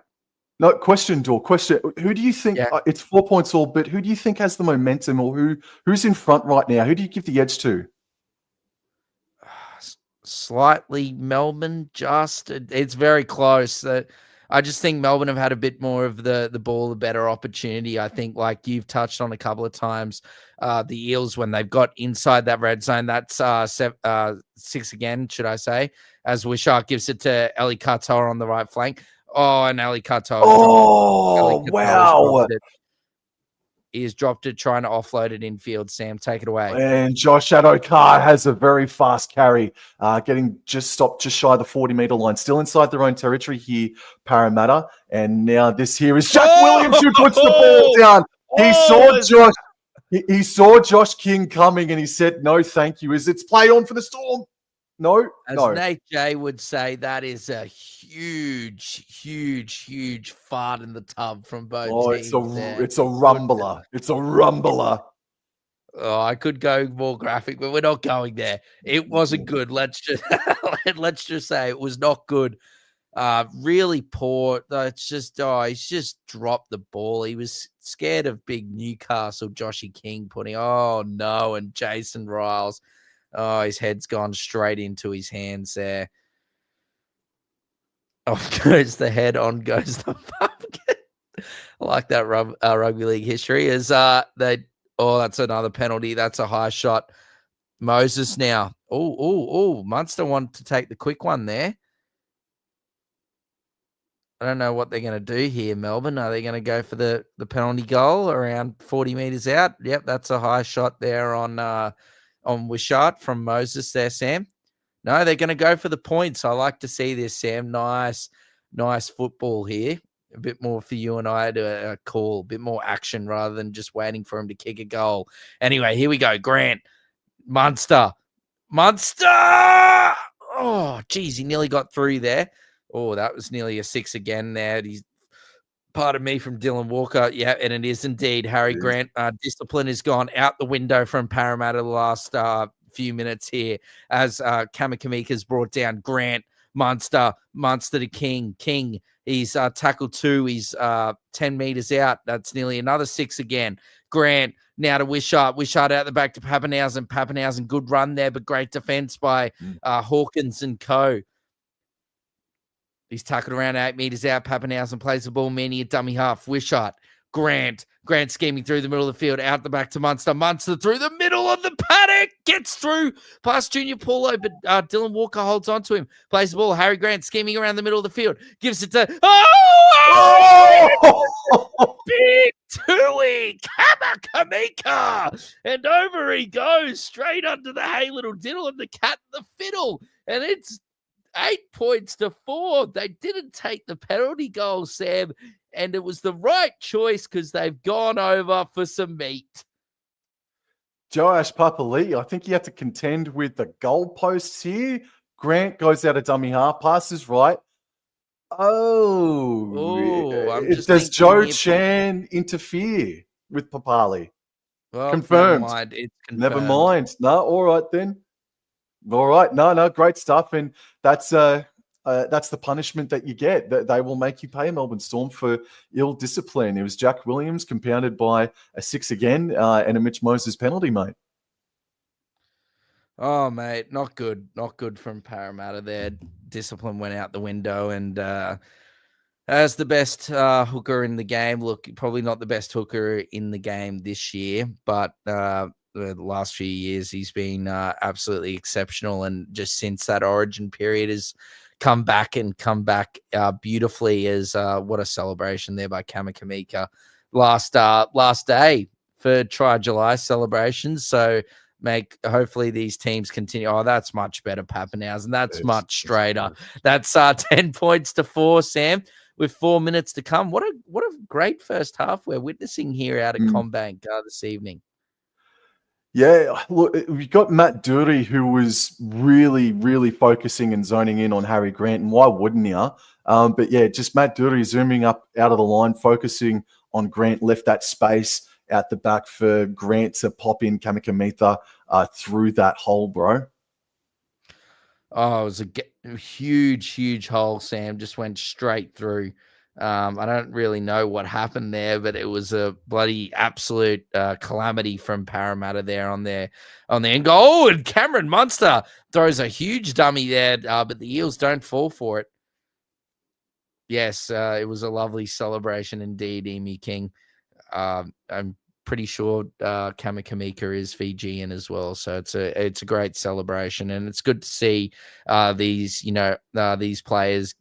No, question, Dor. Question. Who do you think, it's 4 points all, but who do you think has the momentum, or who's in front right now? Who do you give the edge to? Slightly Melbourne, it's very close. I just think Melbourne have had a bit more of the ball, a better opportunity. I think, like you've touched on a couple of times, the Eels, when they've got inside that red zone, that's 6 again, should I say, as Wishart gives it to Eli Katoa on the right flank. Oh, and Eli Katoa. Oh, wow. He has dropped it, trying to offload it infield. Sam, take it away. And Josh Adokar has a very fast carry, getting just stopped just shy of the 40-metre line. Still inside their own territory here, Parramatta. And now this here is Jack Williams who puts the ball down. He saw Josh King coming and he said, no, thank you. It's play on for the Storm. No. Nate J would say, that is a huge fart in the tub from both teams. It's a rumbler. It's a rumbler. Oh, I could go more graphic, but we're not going there. It wasn't good. Let's just say it was not good. Really poor. It's just he's just dropped the ball. He was scared of big Newcastle Joshy King putting. Oh no, and Jason Riles. Oh, his head's gone straight into his hands there. Off goes the head, on goes the pumpkin. I like that rugby league history. As they Oh, that's another penalty. That's a high shot. Moses now. Oh, Munster wanted to take the quick one there. I don't know what they're going to do here, Melbourne. Are they going to go for the penalty goal around 40 metres out? Yep, that's a high shot there on Wishart from Moses there, Sam. No, they're going to go for the points. I like to see this, Sam. Nice football here. A bit more for you and I to call, a bit more action rather than just waiting for him to kick a goal. Anyway, here we go. Grant, Munster. Oh, geez, he nearly got through there. Oh, that was nearly a 6 again there. He's pardon me from Dylan Walker. Yeah, and it is indeed Harry Grant. Discipline has gone out the window from Parramatta the last few minutes here as Kamakamika's brought down Grant. Munster to King. King, he's tackled 2. He's 10 metres out. That's nearly another 6 again. Grant now to Wishart. Wishart out the back to Pappenhausen. Pappenhausen, good run there, but great defence by Hawkins and co. He's tackled around 8 metres out. Pappenhausen plays the ball. Meany at dummy half. Wishart. Grant scheming through the middle of the field. Out the back to Munster. Munster through the middle of the paddock. Gets through past Junior Paulo, but Dylan Walker holds on to him. Plays the ball. Harry Grant scheming around the middle of the field. Gives it to... Big Tui Kamakamika. And over he goes. Straight under the hey little diddle and the cat and the fiddle. And it's 8-4. They didn't take the penalty goal, Sam, and it was the right choice because they've gone over for some meat. Joash Papali'i, I think he had to contend with the goalposts here. Grant goes out of dummy half, passes right. Does Joe Chan interfere with Papali? Well, confirmed. Never mind. It's confirmed. Never mind. No, all right then. All right. No, great stuff. And that's the punishment that you get. They will make you pay, Melbourne Storm, for ill discipline. It was Jack Williams compounded by a 6 again and a Mitch Moses penalty, mate. Oh, mate, not good. Not good from Parramatta there. Discipline went out the window, and as the best hooker in the game, look, probably not the best hooker in the game this year, but the last few years he's been absolutely exceptional, and just since that Origin period has come back beautifully. As what a celebration there by Kamakamika last day for Try July celebrations. So hopefully these teams continue. Oh, that's much better, Pappenhausen. That's much straighter. That's 10 points to 4, Sam, with 4 minutes to come. What a great first half we're witnessing here out at Combank this evening. Yeah, look, we've got Matt Dury, who was really, really focusing and zoning in on Harry Grant, and why wouldn't you? But yeah, just Matt Dury zooming up out of the line, focusing on Grant, left that space out the back for Grant to pop in Kamakamika through that hole, bro. Oh, it was a huge hole, Sam. Just went straight through. I don't really know what happened there, but it was a bloody absolute calamity from Parramatta there on their end goal. Oh, and Cameron Munster throws a huge dummy there, but the Eels don't fall for it. Yes, it was a lovely celebration indeed, Emu King. I'm pretty sure Kamakamika is Fijian as well, so it's a great celebration, and it's good to see these players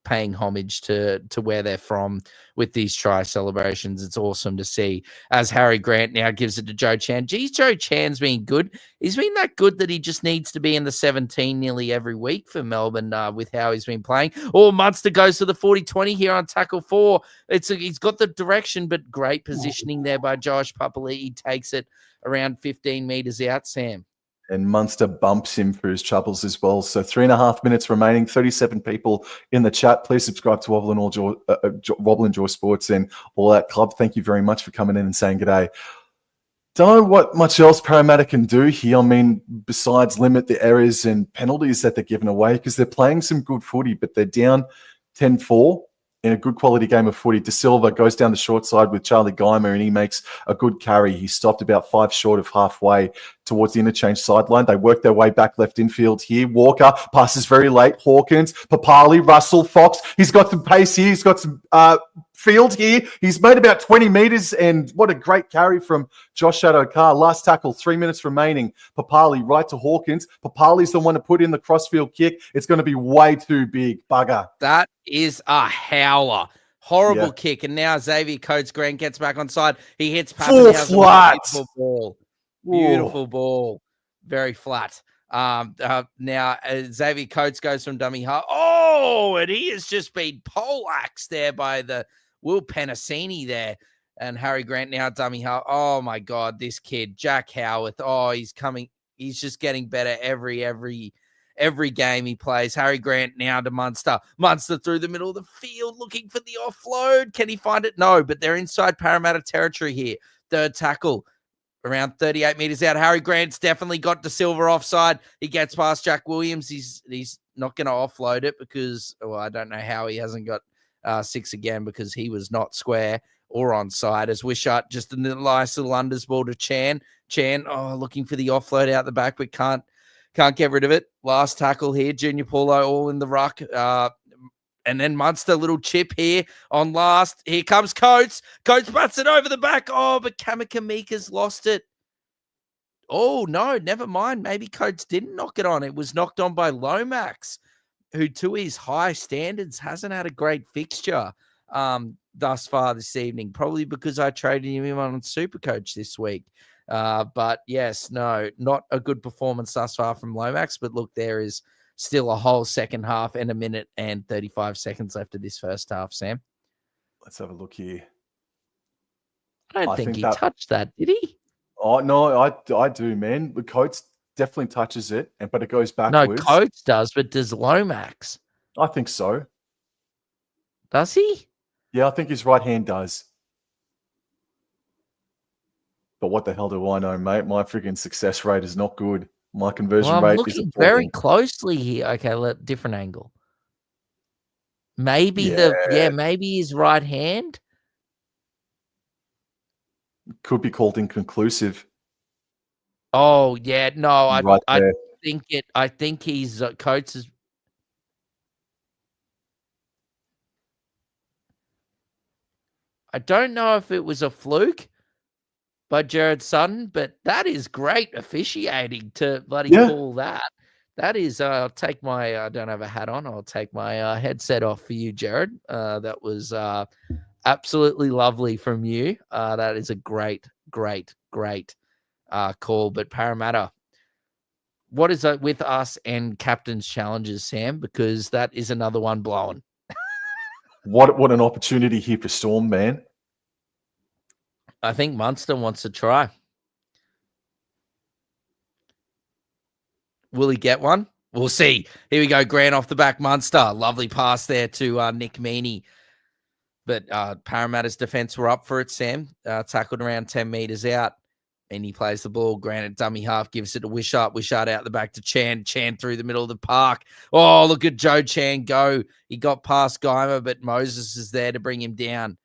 paying homage to where they're from with these try celebrations. It's awesome to see as Harry Grant now gives it to Joe Chan. Geez, Joe Chan's been good. He's been that good that he just needs to be in the 17 nearly every week for Melbourne with how he's been playing. Oh, Munster goes to the 40-20 here on tackle 4. He's got the direction, but great positioning there by Josh Papali'i. He takes it around 15 metres out, Sam. And Munster bumps him for his troubles as well. So 3.5 minutes remaining, 37 people in the chat. Please subscribe to Wobble and Jaw Sports and all that club. Thank you very much for coming in and saying g'day. Don't know what much else Parramatta can do here. I mean, besides limit the errors and penalties that they're giving away, because they're playing some good footy, but they're down 10-4 in a good quality game of footy. De Silva goes down the short side with Charlie Geimer, and he makes a good carry. He stopped about 5 short of halfway towards the interchange sideline. They work their way back left infield here. Walker passes very late. Hawkins, Papali, Russell, Fox. He's got some pace here. He's got some field here. He's made about 20 metres, and what a great carry from Josh Adokar. Last tackle, 3 minutes remaining. Papali right to Hawkins. Papali's the one to put in the crossfield kick. It's going to be way too big. Bugger. That is a howler. Horrible kick. And now Xavier Coates-Grant gets back on side. He hits Pappenhausen. Flat. Beautiful ball. Beautiful ball. Very flat. Now Xavier Coates goes from dummy half. Oh, and he has just been poleaxed there by the Will Penasini there. And Harry Grant now dummy half. Oh my God, this kid, Jack Howarth. Oh, he's coming. He's just getting better every game he plays. Harry Grant now to Munster. Munster through the middle of the field looking for the offload. Can he find it? No, but they're inside Parramatta territory here. Third tackle. Around 38 metres out. Harry Grant's definitely got De Silva offside. He gets past Jack Williams. He's not going to offload it because, well, I don't know how he hasn't got 6 again because he was not square or onside. As Wishart just a nice little unders ball to Chan. Chan, looking for the offload out the back, but can't get rid of it. Last tackle here. Junior Paulo all in the ruck. And then Munster, little chip here on last. Here comes Coates. Coates butts it over the back. Oh, but Kamakamika's lost it. Oh, no, never mind. Maybe Coates didn't knock it on. It was knocked on by Lomax, who, to his high standards, hasn't had a great fixture thus far this evening. Probably because I traded him on Supercoach this week. But yes, no, not a good performance thus far from Lomax. But look, there is still a whole second half and 1 minute and 35 seconds left of this first half, Sam. Let's have a look here. I don't think he touched that, did he? Oh, no, I do, man. The Coates definitely touches it, but it goes backwards. No, Coates does, but does Lomax? I think so. Does he? Yeah, I think his right hand does. But what the hell do I know, mate? My freaking success rate is not good. My conversion rate is looking very closely here. Okay, different angle. Maybe maybe his right hand could be called inconclusive. Oh yeah, no, I think he's Coates is. I don't know if it was a fluke by Jared Sutton, but that is great officiating to bloody call that. That is, I'll take my, I don't have a hat on. I'll take my headset off for you, Jared. That was absolutely lovely from you. That is a great call. But Parramatta, what is it with us and captain's challenges, Sam? Because that is another one blowing. What an opportunity here for Storm, man. I think Munster wants to try. Will he get one? We'll see. Here we go. Grant off the back. Munster. Lovely pass there to Nick Meaney. But Parramatta's defense were up for it, Sam. Tackled around 10 meters out. And he plays the ball. Grant at dummy half gives it to Wishart. Wishart out the back to Chan. Chan through the middle of the park. Oh, look at Joe Chan go. He got past Geimer, but Moses is there to bring him down.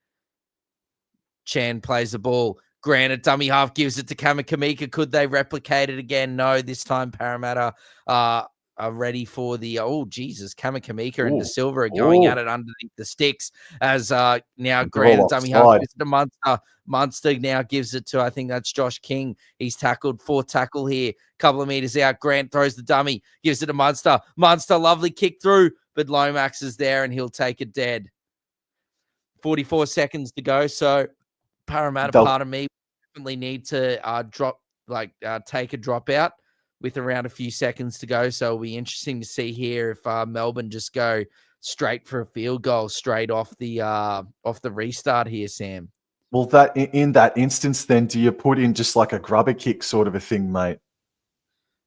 Chan plays the ball. Grant at dummy half gives it to Kamakamika. Could they replicate it again? No, this time Parramatta are ready for the, Kamakamika and De Silva are going at it underneath the sticks as now Grant at dummy half gives it to Munster. Munster now gives it to, I think that's Josh King. He's tackled, fourth tackle here, couple of meters out. Grant throws the dummy, gives it to Munster. Munster, lovely kick through, but Lomax is there and he'll take it dead. 44 seconds to go, so Parramatta, part of me, definitely need to take a drop out with around a few seconds to go. So it'll be interesting to see here if Melbourne just go straight for a field goal straight off the restart here, Sam. Well, that in that instance, then do you put in just like a grubber kick sort of a thing, mate,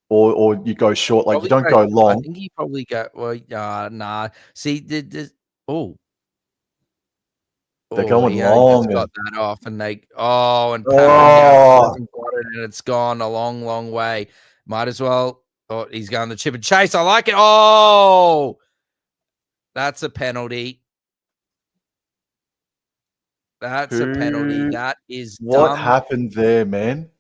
or you go short, like you don't go long? I think you probably go nah. See, they're going long. Got that off, and hasn't got it, and it's gone a long, long way. Might as well. Oh, he's going the chip and chase. I like it. Oh, that's a penalty. That's a penalty. That is what dumb. happened there, man?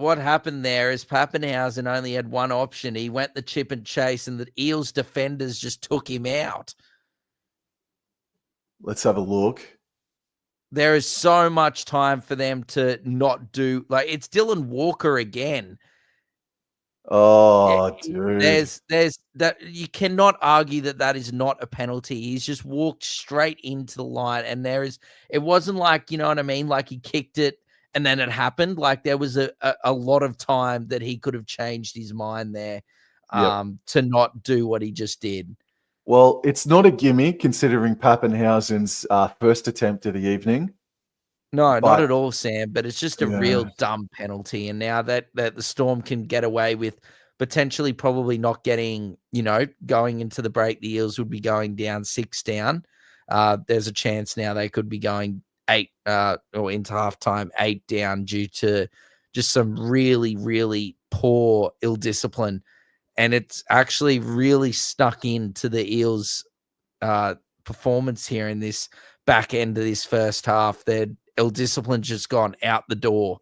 what happened there is Pappenhausen only had one option. He went the chip and chase, and the Eels defenders just took him out. Let's have a look. There is so much time for them to not do, like, it's Dylan Walker again. Oh, dude. There's that, you cannot argue that is not a penalty. He's just walked straight into the line, and it wasn't like, you know what I mean? Like, he kicked it and then it happened. Like, there was a lot of time that he could have changed his mind there, Yep. to not do what he just did. Well, it's not a gimme considering Pappenhausen's first attempt of the evening. No, not But at all, Sam, but it's just a real dumb penalty. And now that the Storm can get away with potentially probably not getting, going into the break, the Eels would be going down 6 down. There's a chance now they could be going 8 or into halftime 8 down due to just some really, really poor ill discipline. And it's actually really stuck into the Eels performance here in this back end of this first half. Their ill discipline just gone out the door.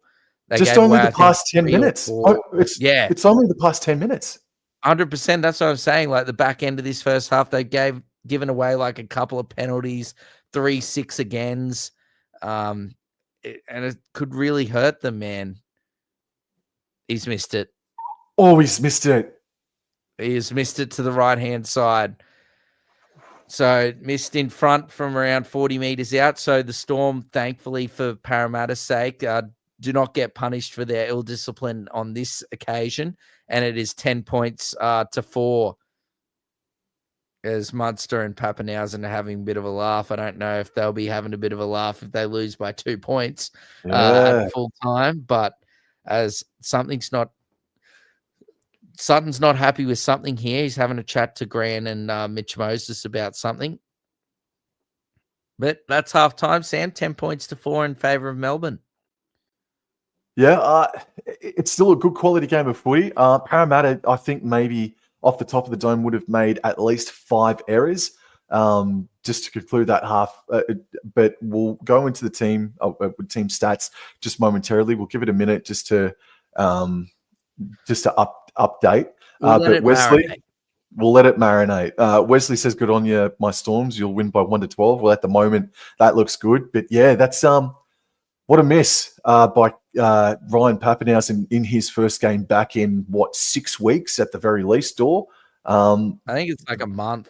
They just gave only away, the past 10 minutes. It's only the past 10 minutes. 100%. That's what I'm saying. Like, the back end of this first half, they given away like a couple of penalties, 3 6 agains. And it could really hurt them, man. He's missed it. Oh, he's missed it. He has missed it to the right-hand side. So missed in front from around 40 meters out. So the Storm, thankfully for Parramatta's sake, do not get punished for their ill discipline on this occasion. And it is 10 points to 4 as Munster and Pappenhausen are having a bit of a laugh. I don't know if they'll be having a bit of a laugh if they lose by 2 points at full time. But as Sutton's not happy with something here. He's having a chat to Grant and Mitch Moses about something. But that's half time, Sam. 10 points to 4 in favour of Melbourne. Yeah, it's still a good quality game of footy. Parramatta, I think maybe off the top of the dome would have made at least 5 errors just to conclude that half. But we'll go into the team stats just momentarily. We'll give it a minute just to update. But Wesley, we'll let it marinate. Wesley says, "Good on you, my Storms. You'll win by 1-12." Well, at the moment, that looks good. But yeah, that's what a miss by Ryan Pappenhausen in his first game back in 6 weeks at the very least. Door. I think it's like a month,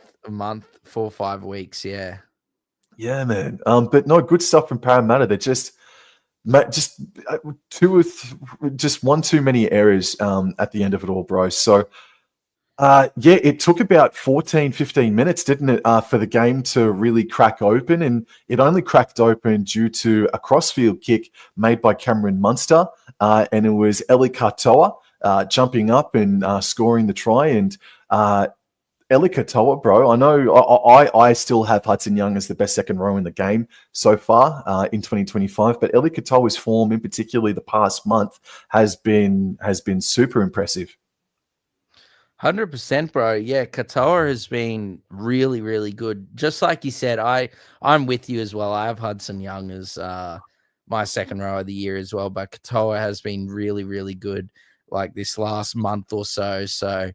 4 or 5 weeks. Yeah. Yeah, man. But no, good stuff from Parramatta. They're just one too many errors at the end of it all, bro. So it took about 14, 15 minutes, didn't it, for the game to really crack open, and it only cracked open due to a crossfield kick made by Cameron Munster, and it was Eli Katoa jumping up and scoring the try. And Eli Katoa, bro, I know I still have Hudson Young as the best second row in the game so far in 2025, but Eli Katoa's form, in particularly the past month, has been super impressive. 100%, bro. Yeah, Katoa has been really, really good. Just like you said, I'm with you as well. I have Hudson Young as my second row of the year as well, but Katoa has been really, really good like this last month or so. So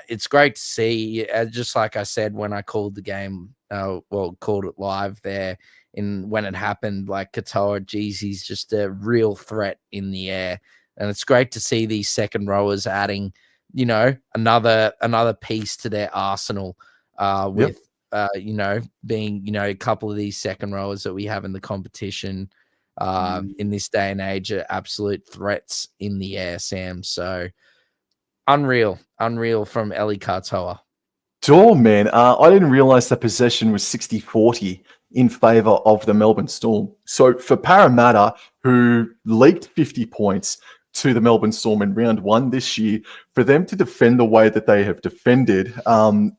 it's great to see. Just like I said when I called the game, called it live there when it happened, like Katoa, geez, he's just a real threat in the air. And it's great to see these second rowers adding, another piece to their arsenal with, being, a couple of these second rowers that we have in the competition in this day and age are absolute threats in the air, Sam. So unreal from Eli Katoa. Sure, man. I didn't realize that possession was 60-40 in favor of the Melbourne Storm. So for Parramatta, who leaked 50 points to the Melbourne Storm in round 1 this year, for them to defend the way that they have defended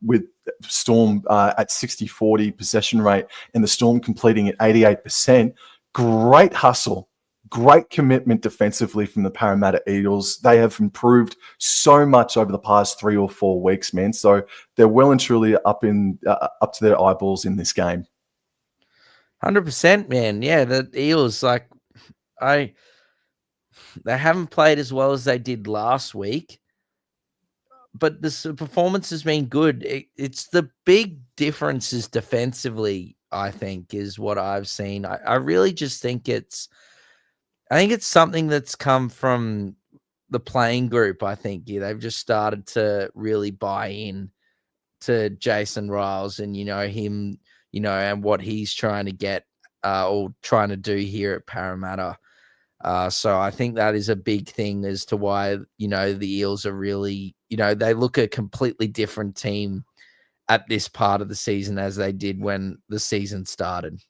with Storm at 60-40 possession rate and the Storm completing at 88%, great hustle. Great commitment defensively from the Parramatta Eels. They have improved so much over the past 3 or 4 weeks, man. So they're well and truly up to their eyeballs in this game. 100%, man. Yeah, the Eels, they haven't played as well as they did last week, but the performance has been good. It's the big differences defensively, I think, is what I've seen. I really just think I think it's something that's come from the playing group. I think they've just started to really buy in to Jason Riles and him, and what he's trying to get or trying to do here at Parramatta. So I think that is a big thing as to why the Eels are really they look a completely different team at this part of the season as they did when the season started.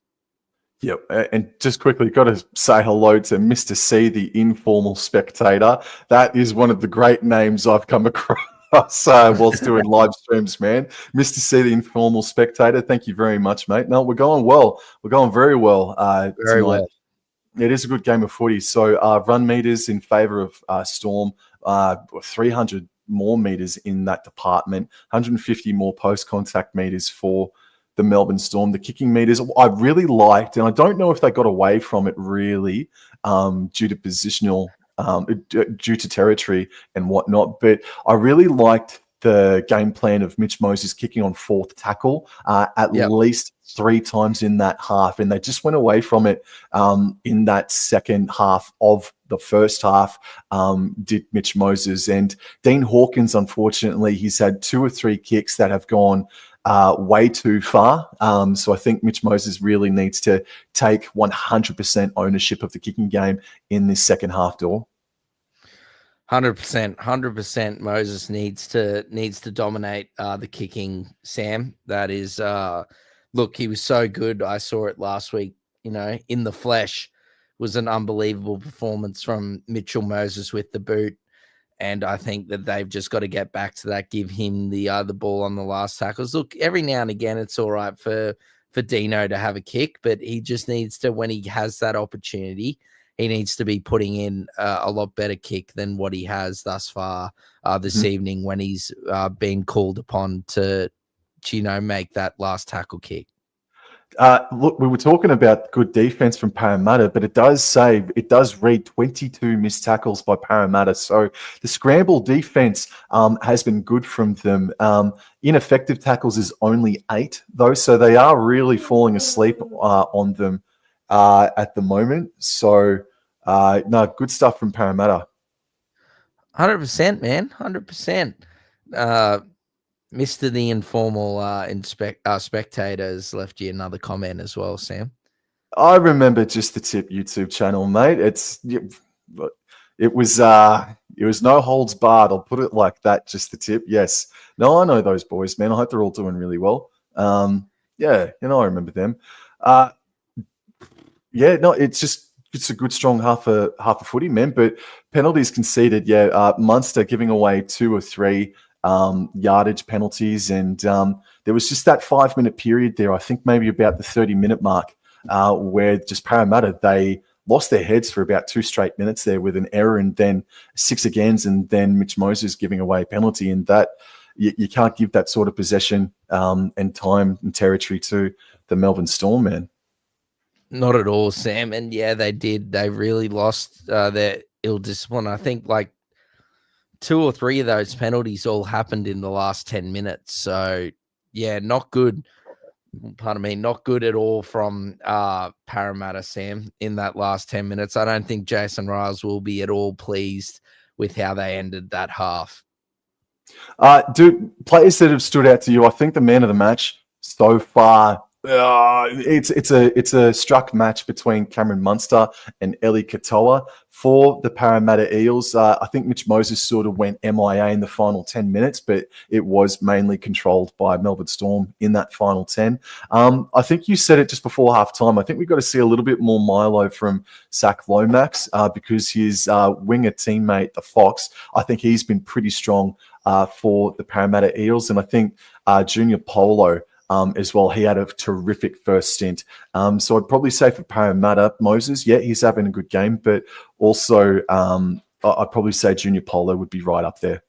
Yep, and just quickly, got to say hello to Mr. C, the informal spectator. That is one of the great names I've come across whilst doing live streams, man. Mr. C, the informal spectator. Thank you very much, mate. No, we're going well. We're going very well Very tonight. well. It is a good game of footy. So run meters in favour of Storm, 300 more meters in that department, 150 more post-contact meters for the Melbourne Storm. The kicking meters I really liked, and I don't know if they got away from it really due to positional, due to territory and whatnot, but I really liked the game plan of Mitch Moses kicking on fourth tackle at least 3 times in that half, and they just went away from it in that second half of the first half, did Mitch Moses. And Dean Hawkins, unfortunately, he's had 2 or 3 kicks that have gone way too far. So I think Mitch Moses really needs to take 100% ownership of the kicking game in this second half, door. 100%. Moses needs to dominate the kicking, Sam. That is, look, he was so good. I saw it last week, in the flesh. Was an unbelievable performance from Mitchell Moses with the boot. And I think that they've just got to get back to that, give him the ball on the last tackles. Look, every now and again, it's all right for Dino to have a kick, but he just needs to, when he has that opportunity, he needs to be putting in a lot better kick than what he has thus far this evening when he's been called upon to make that last tackle kick. Look, we were talking about good defense from Parramatta, but it does read 22 missed tackles by Parramatta. So the scramble defense has been good from them. Ineffective tackles is only 8, though, so they are really falling asleep on them at the moment. So, no, good stuff from Parramatta. 100%, man, 100%. Mr. The Informal Spectators left you another comment as well, Sam. I remember Just the Tip YouTube channel, mate. It was no holds barred. I'll put it like that. Just the Tip. Yes. No, I know those boys, man. I hope they're all doing really well. Yeah, I remember them. Yeah, no, it's a good strong half of footy, man. But penalties conceded, Munster giving away 2 or 3 yardage penalties, and there was just that 5-minute period there, I think maybe about the 30-minute mark, where just Parramatta, they lost their heads for about 2 straight minutes there with an error and then 6 agains, and then Mitch Moses giving away a penalty. And that you can't give that sort of possession and time and territory to the Melbourne Storm, man. Not at all, Sam. And yeah, they did. They really lost their ill discipline. I think like 2 or 3 of those penalties all happened in the last 10 minutes. So yeah, not good. Pardon me, not good at all from Parramatta, Sam, in that last 10 minutes. I don't think Jason Riles will be at all pleased with how they ended that half. Dude, players that have stood out to you, I think the man of the match so far, it's a struck match between Cameron Munster and Eli Katoa for the Parramatta Eels. I think Mitch Moses sort of went MIA in the final 10 minutes, but it was mainly controlled by Melbourne Storm in that final 10. I think you said it just before halftime. I think we've got to see a little bit more Milo from Zach Lomax because his winger teammate, the Fox, I think he's been pretty strong for the Parramatta Eels. And I think Junior Polo as well, he had a terrific first stint. So I'd probably say for Parramatta, Moses, yeah, he's having a good game, but also I'd probably say Junior Polo would be right up there.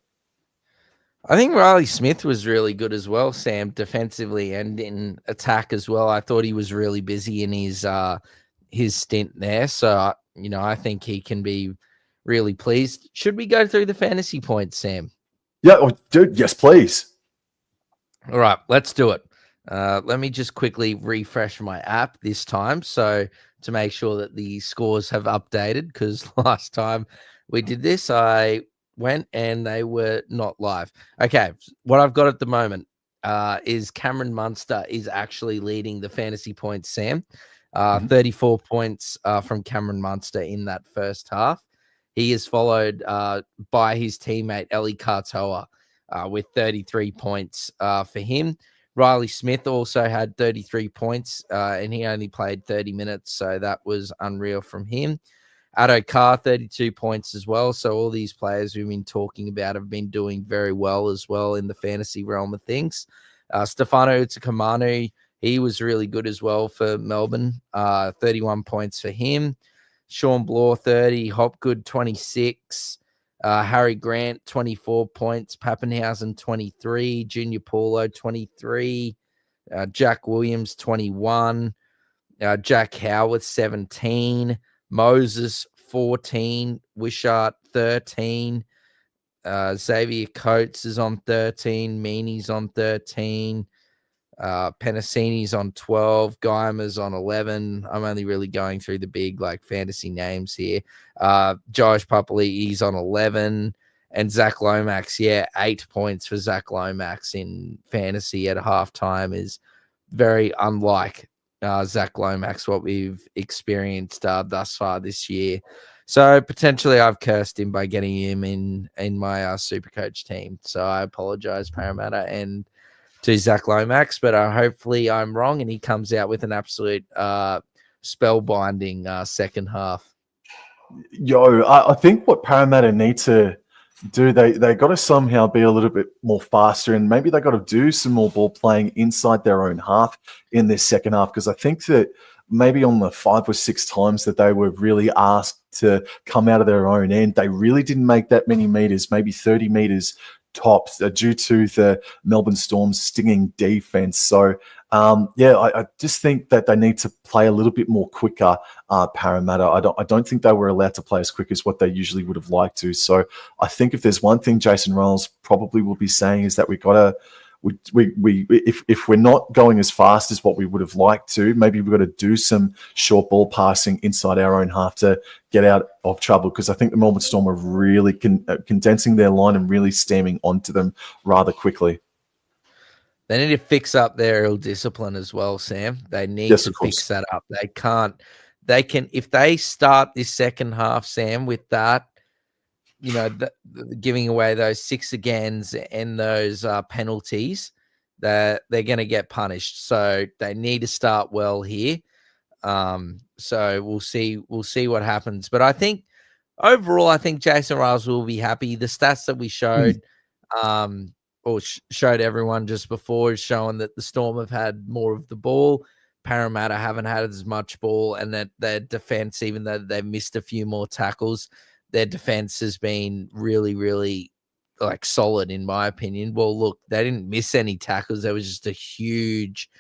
I think Riley Smith was really good as well, Sam, defensively and in attack as well. I thought he was really busy in his stint there. So, I think he can be really pleased. Should we go through the fantasy points, Sam? Yeah, dude, yes, please. All right, let's do it. Let me just quickly refresh my app this time, so to make sure that the scores have updated, because last time we did this, I went and they were not live. Okay, what I've got at the moment is Cameron Munster is actually leading the fantasy points, Sam. 34 points from Cameron Munster in that first half. He is followed by his teammate Ellie Cartoa with 33 points for him. Riley Smith also had 33 points, and he only played 30 minutes, so that was unreal from him. Addo Carr, 32 points as well. So all these players we've been talking about have been doing very well as well in the fantasy realm of things. Stefano Utakamanu, he was really good as well for Melbourne, 31 points for him. Sean Bloor, 30. Hopgood, 26. Harry Grant, 24 points. Pappenhausen, 23. Junior Paulo, 23. Jack Williams, 21. Jack Howard, 17. Moses, 14. Wishart, 13. Xavier Coates is on 13. Meany's on 13. Penasini's on 12. Guymer's on 11. I'm only really going through the big fantasy names here. Josh Pupley, he's on 11. And Zach Lomax, 8 points for Zach Lomax in fantasy at halftime is very unlike Zach Lomax, what we've experienced thus far this year. So potentially I've cursed him by getting him in my Supercoach team. So I apologize, Parramatta, and to Zach Lomax, but hopefully I'm wrong and he comes out with an absolute spellbinding second half. I think what Parramatta need to do, they got to somehow be a little bit more faster, and maybe they got to do some more ball playing inside their own half in this second half, because I think that maybe on the 5 or 6 times that they were really asked to come out of their own end, they really didn't make that many meters, maybe 30 meters tops, due to the Melbourne Storm's stinging defense. So, I just think that they need to play a little bit more quicker, Parramatta. I don't think they were allowed to play as quick as what they usually would have liked to. So I think if there's one thing Jason Ryles probably will be saying is that if we're not going as fast as what we would have liked to, maybe we've got to do some short ball passing inside our own half to get out of trouble, because I think the Melbourne Storm are really condensing their line and really stamming onto them rather quickly. They need to fix up their aerial discipline as well, Sam. They need to fix that up. They can, if they start this second half, Sam, with that, giving away those 6 agains and those penalties, that they're going to get punished. So they need to start well here. So we'll see what happens. But I think overall, Jason Ryles will be happy. The stats that we showed, showed everyone just before, is showing that the Storm have had more of the ball. Parramatta haven't had as much ball, and that their defense, even though they've missed a few more tackles, their defense has been really, really solid in my opinion. Well, look, they didn't miss any tackles. There was just a huge,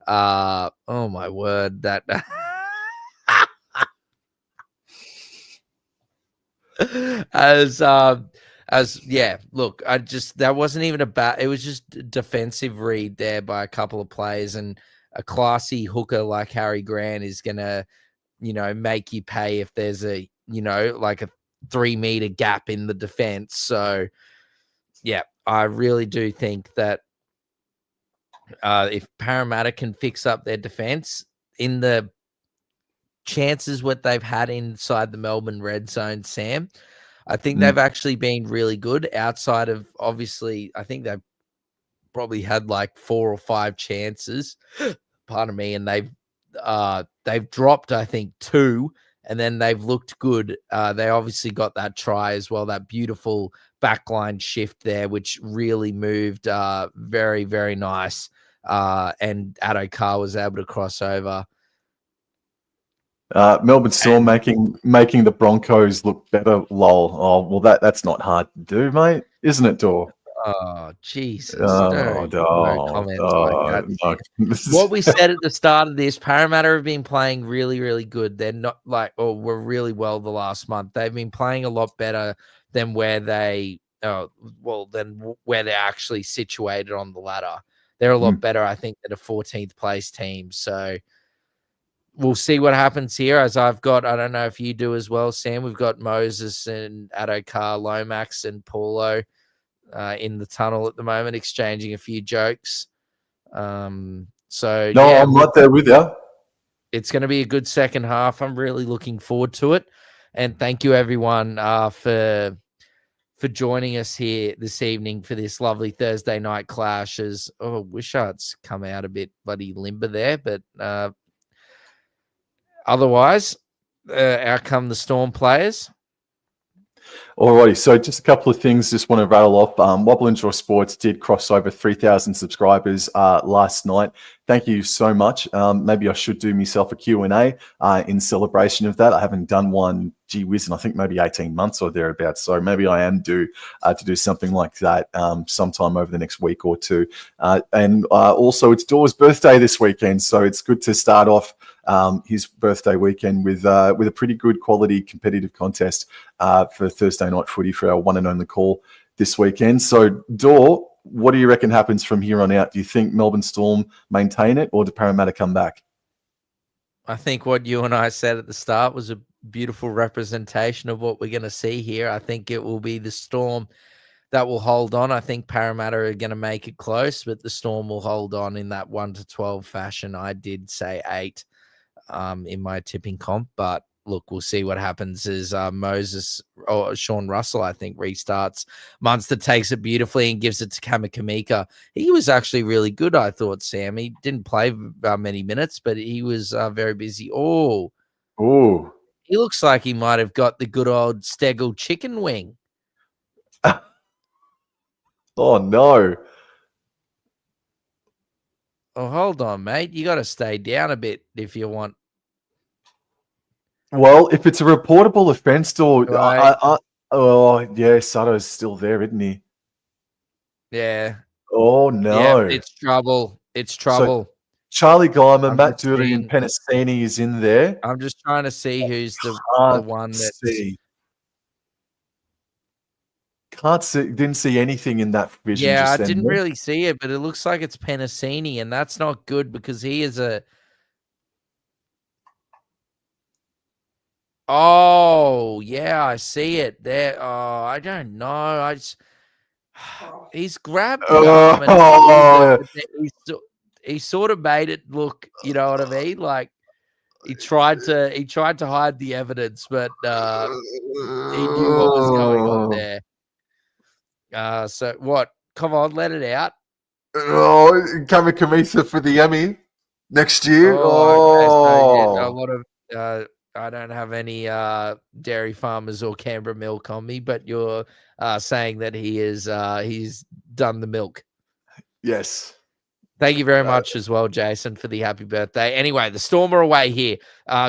oh my word, that look, that wasn't even it was just a defensive read there by a couple of players, and a classy hooker like Harry Grant is gonna, make you pay if there's a 3-meter gap in the defense. So I really do think that if Parramatta can fix up their defense in the chances what they've had inside the Melbourne red zone, Sam, I think they've actually been really good. Outside of, obviously, I think they've probably had 4 or 5 chances, pardon me, and they've dropped, I think, 2, and then they've looked good. They obviously got that try as well, that beautiful backline shift there, which really moved very, very nice. And Addo Carr was able to cross over. Melbourne Storm making the Broncos look better. Lol. Oh well, that's not hard to do, mate, isn't it, Dor? Oh, Jesus. Oh, No no, comments like no, that, no. Sam. What we said at the start of this, Parramatta have been playing really, really good. They're not were really well the last month. They've been playing a lot better than where they're actually situated on the ladder. They're a lot better, I think, than a 14th place team. So we'll see what happens here. As I don't know if you do as well, Sam. We've got Moses and Adokar, Lomax and Paulo in the tunnel at the moment, exchanging a few jokes. So No, yeah, I'm right there with you. it's going to be a good second half. I'm really looking forward to it, and thank you everyone for joining us here this evening for this lovely Thursday night clash. As Wishart's come out a bit bloody limber there, but otherwise, out come the Storm players. Alrighty, so just a couple of things just want to rattle off. Wobble and Draw Sports did cross over 3,000 subscribers last night. Thank you so much. Maybe I should do myself a Q&A in celebration of that. I haven't done one, gee whiz, in I think maybe 18 months or thereabouts. So maybe I am due to do something like that sometime over the next week or two. And also it's Daw's birthday this weekend, so it's good to start off his birthday weekend with a pretty good quality competitive contest for Thursday night footy for our one and only call this weekend. So Daw, what do you reckon happens from here on out? Do you think Melbourne Storm maintain it, or do Parramatta come back? I think what you and I said at the start was a beautiful representation of what we're going to see here. I think it will be the Storm that will hold on. I think Parramatta are going to make it close, but the Storm will hold on in that 1-12 fashion. I did say 8 in my tipping comp, but look, we'll see what happens as Moses or Sean Russell, I think, restarts. Munster takes it beautifully and gives it to Kamika. He was actually really good, I thought, Sam. He didn't play many minutes, but he was very busy. Oh, he looks like he might have got the good old Stegel chicken wing. Oh, no. Oh, hold on, mate. You got to stay down a bit if you want. Well, if it's a reportable offence, or Right. yeah, Sutto's still there, isn't he? Yeah. Oh no, Yeah, it's trouble. It's trouble. So Charlie Guyman, I'm Matt just Doherty, and Penasini is in there. I'm just trying to see who's the one that's Can't see, didn't see anything in that vision. Yeah, just I then. didn't really see it, but it looks like it's Penasini, and that's not good because he is a. Oh yeah, I see it there. Oh, I don't know. He's grabbed the arm and he sort of made it look. You know what I mean? Like he tried to hide the evidence, but he knew what was going on there. So what? Come on, let it out. Oh, Kamika for the Emmy next year. Okay, so a lot of I don't have any dairy farmers or Canberra milk on me, but you're saying that he's done the milk. Yes. Thank you very much as well, Jason, for the happy birthday. Anyway, the Storm are away here.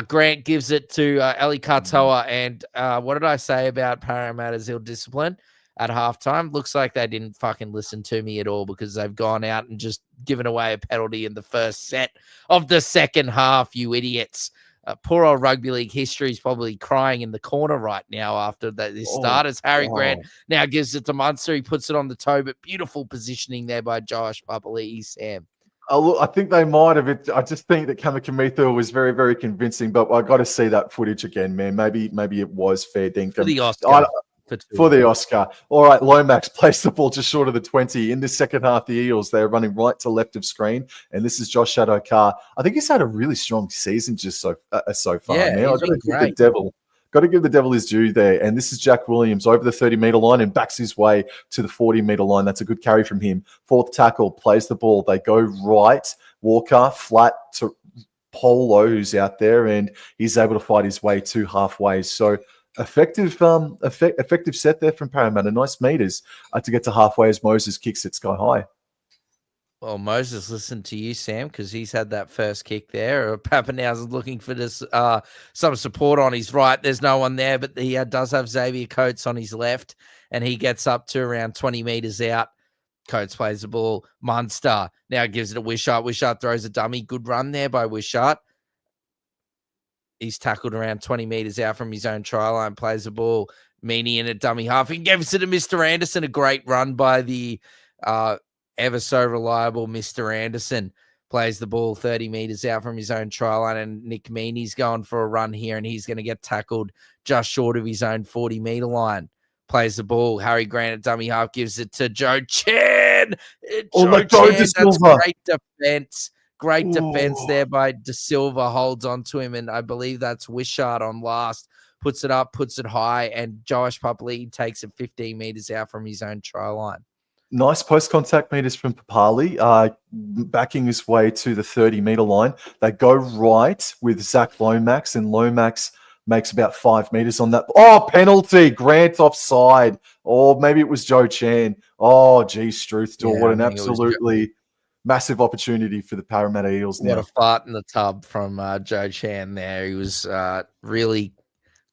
Grant gives it to Eli Katoa. And what did I say about Parramatta's ill discipline at halftime? Looks like they didn't fucking listen to me at all because they've gone out and just given away a penalty in the first set of the second half, you idiots. Poor old rugby league history is probably crying in the corner right now after this start. As Harry Grant now gives it to Munster. He puts it on the toe, but beautiful positioning there by Josh Papali'i, Sam. Look, I think they might have. I just think that Kamika was very, very convincing, but I got to see that footage again, man. Maybe it was fair dinkum. For the Oscar. For the Oscar. All right, Lomax plays the ball just short of the 20. In the second half, the Eels, they're running right to left of screen, and this is Josh Adokar. I think he's had a really strong season just so far. Yeah, now. Got to give the devil his due there. And this is Jack Williams over the 30-meter line and backs his way to the 40-meter line. That's a good carry from him. Fourth tackle, plays the ball. They go right. Walker, flat to Polo, who's out there, and he's able to fight his way to halfway. So effective set there from Parramatta. Nice meters to get to halfway as Moses kicks it sky high. Well, Moses listened to you, Sam, because he's had that first kick there. Pappenhausen's looking for this some support on his right. There's no one there, but he does have Xavier Coates on his left, and he gets up to around 20 meters out Coates plays the ball. Munster now gives it to Wishart. Wishart throws a dummy. Good run there by Wishart. He's tackled around 20 meters out from his own try line. Plays the ball. Meany in a dummy half. He gives it to Mr. Anderson. A great run by the ever so reliable Mr. Anderson. Plays the ball 30 meters out from his own try line, and Nick Meany's going for a run here, and he's going to get tackled just short of his own 40-meter line. Plays the ball. Harry Grant at dummy half gives it to Joe Chan. Joe Chan, that's great defense. Great defense there by De Silva. Holds on to him, and I believe that's Wishart on last. Puts it up, puts it high, and Josh Papali takes it 15 meters out from his own try line. Nice post-contact meters from Papali, backing his way to the 30-meter line. They go right with Zach Lomax, and Lomax makes about 5 meters on that. Oh, penalty. Grant offside. Or maybe it was Joe Chan. Oh, geez, Struth. What an absolutely massive opportunity for the Parramatta Eels now. What a fart in the tub from Joe Chan there. He was really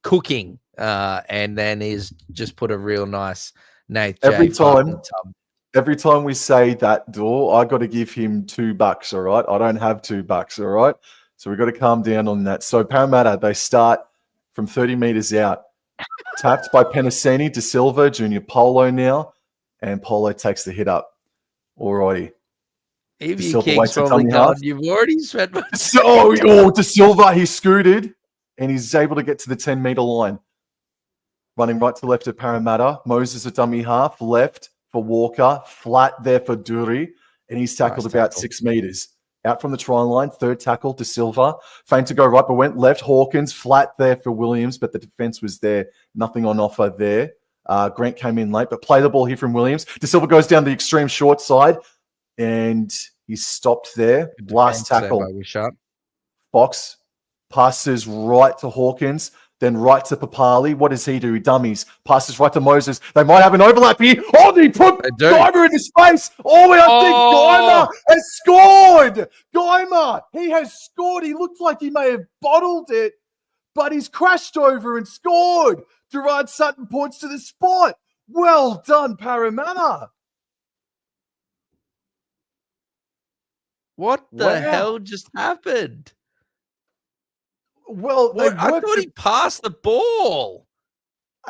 cooking, and then he's just put a real nice Nath every J fart in the time. tub. Every time we say that, I got to give him $2, all right? I don't have $2, all right? So we've got to calm down on that. So Parramatta, they start from 30 meters out. Tapped by Penasini, De Silva, Junior Polo now, and Polo takes the hit up. All righty. Evie King's probably gone. You've already spent much. De Silva, he scooted, and he's able to get to the 10-meter line. Running right to left of Parramatta. Moses a dummy half, left for Walker, flat there for Dury, and he's tackled about 6 meters. Out from the try line, third tackle to Silva. Faint to go right, but went left. Hawkins, flat there for Williams, but the defense was there. Nothing on offer there. Grant came in late, but play the ball here from Williams. De Silva goes down the extreme short side, and he's stopped there. Last tackle. Fox passes right to Hawkins. Then right to Papali. What does he do? He dummies. Passes right to Moses. They might have an overlap here. Oh, he put Guymer in his face. Oh, and I think Guymer has scored. Guymer, he has scored. He looked like he may have bottled it, but he's crashed over and scored. Gerard Sutton points to the spot. Well done, Parramatta. What the hell just happened? Well, I thought he passed the ball.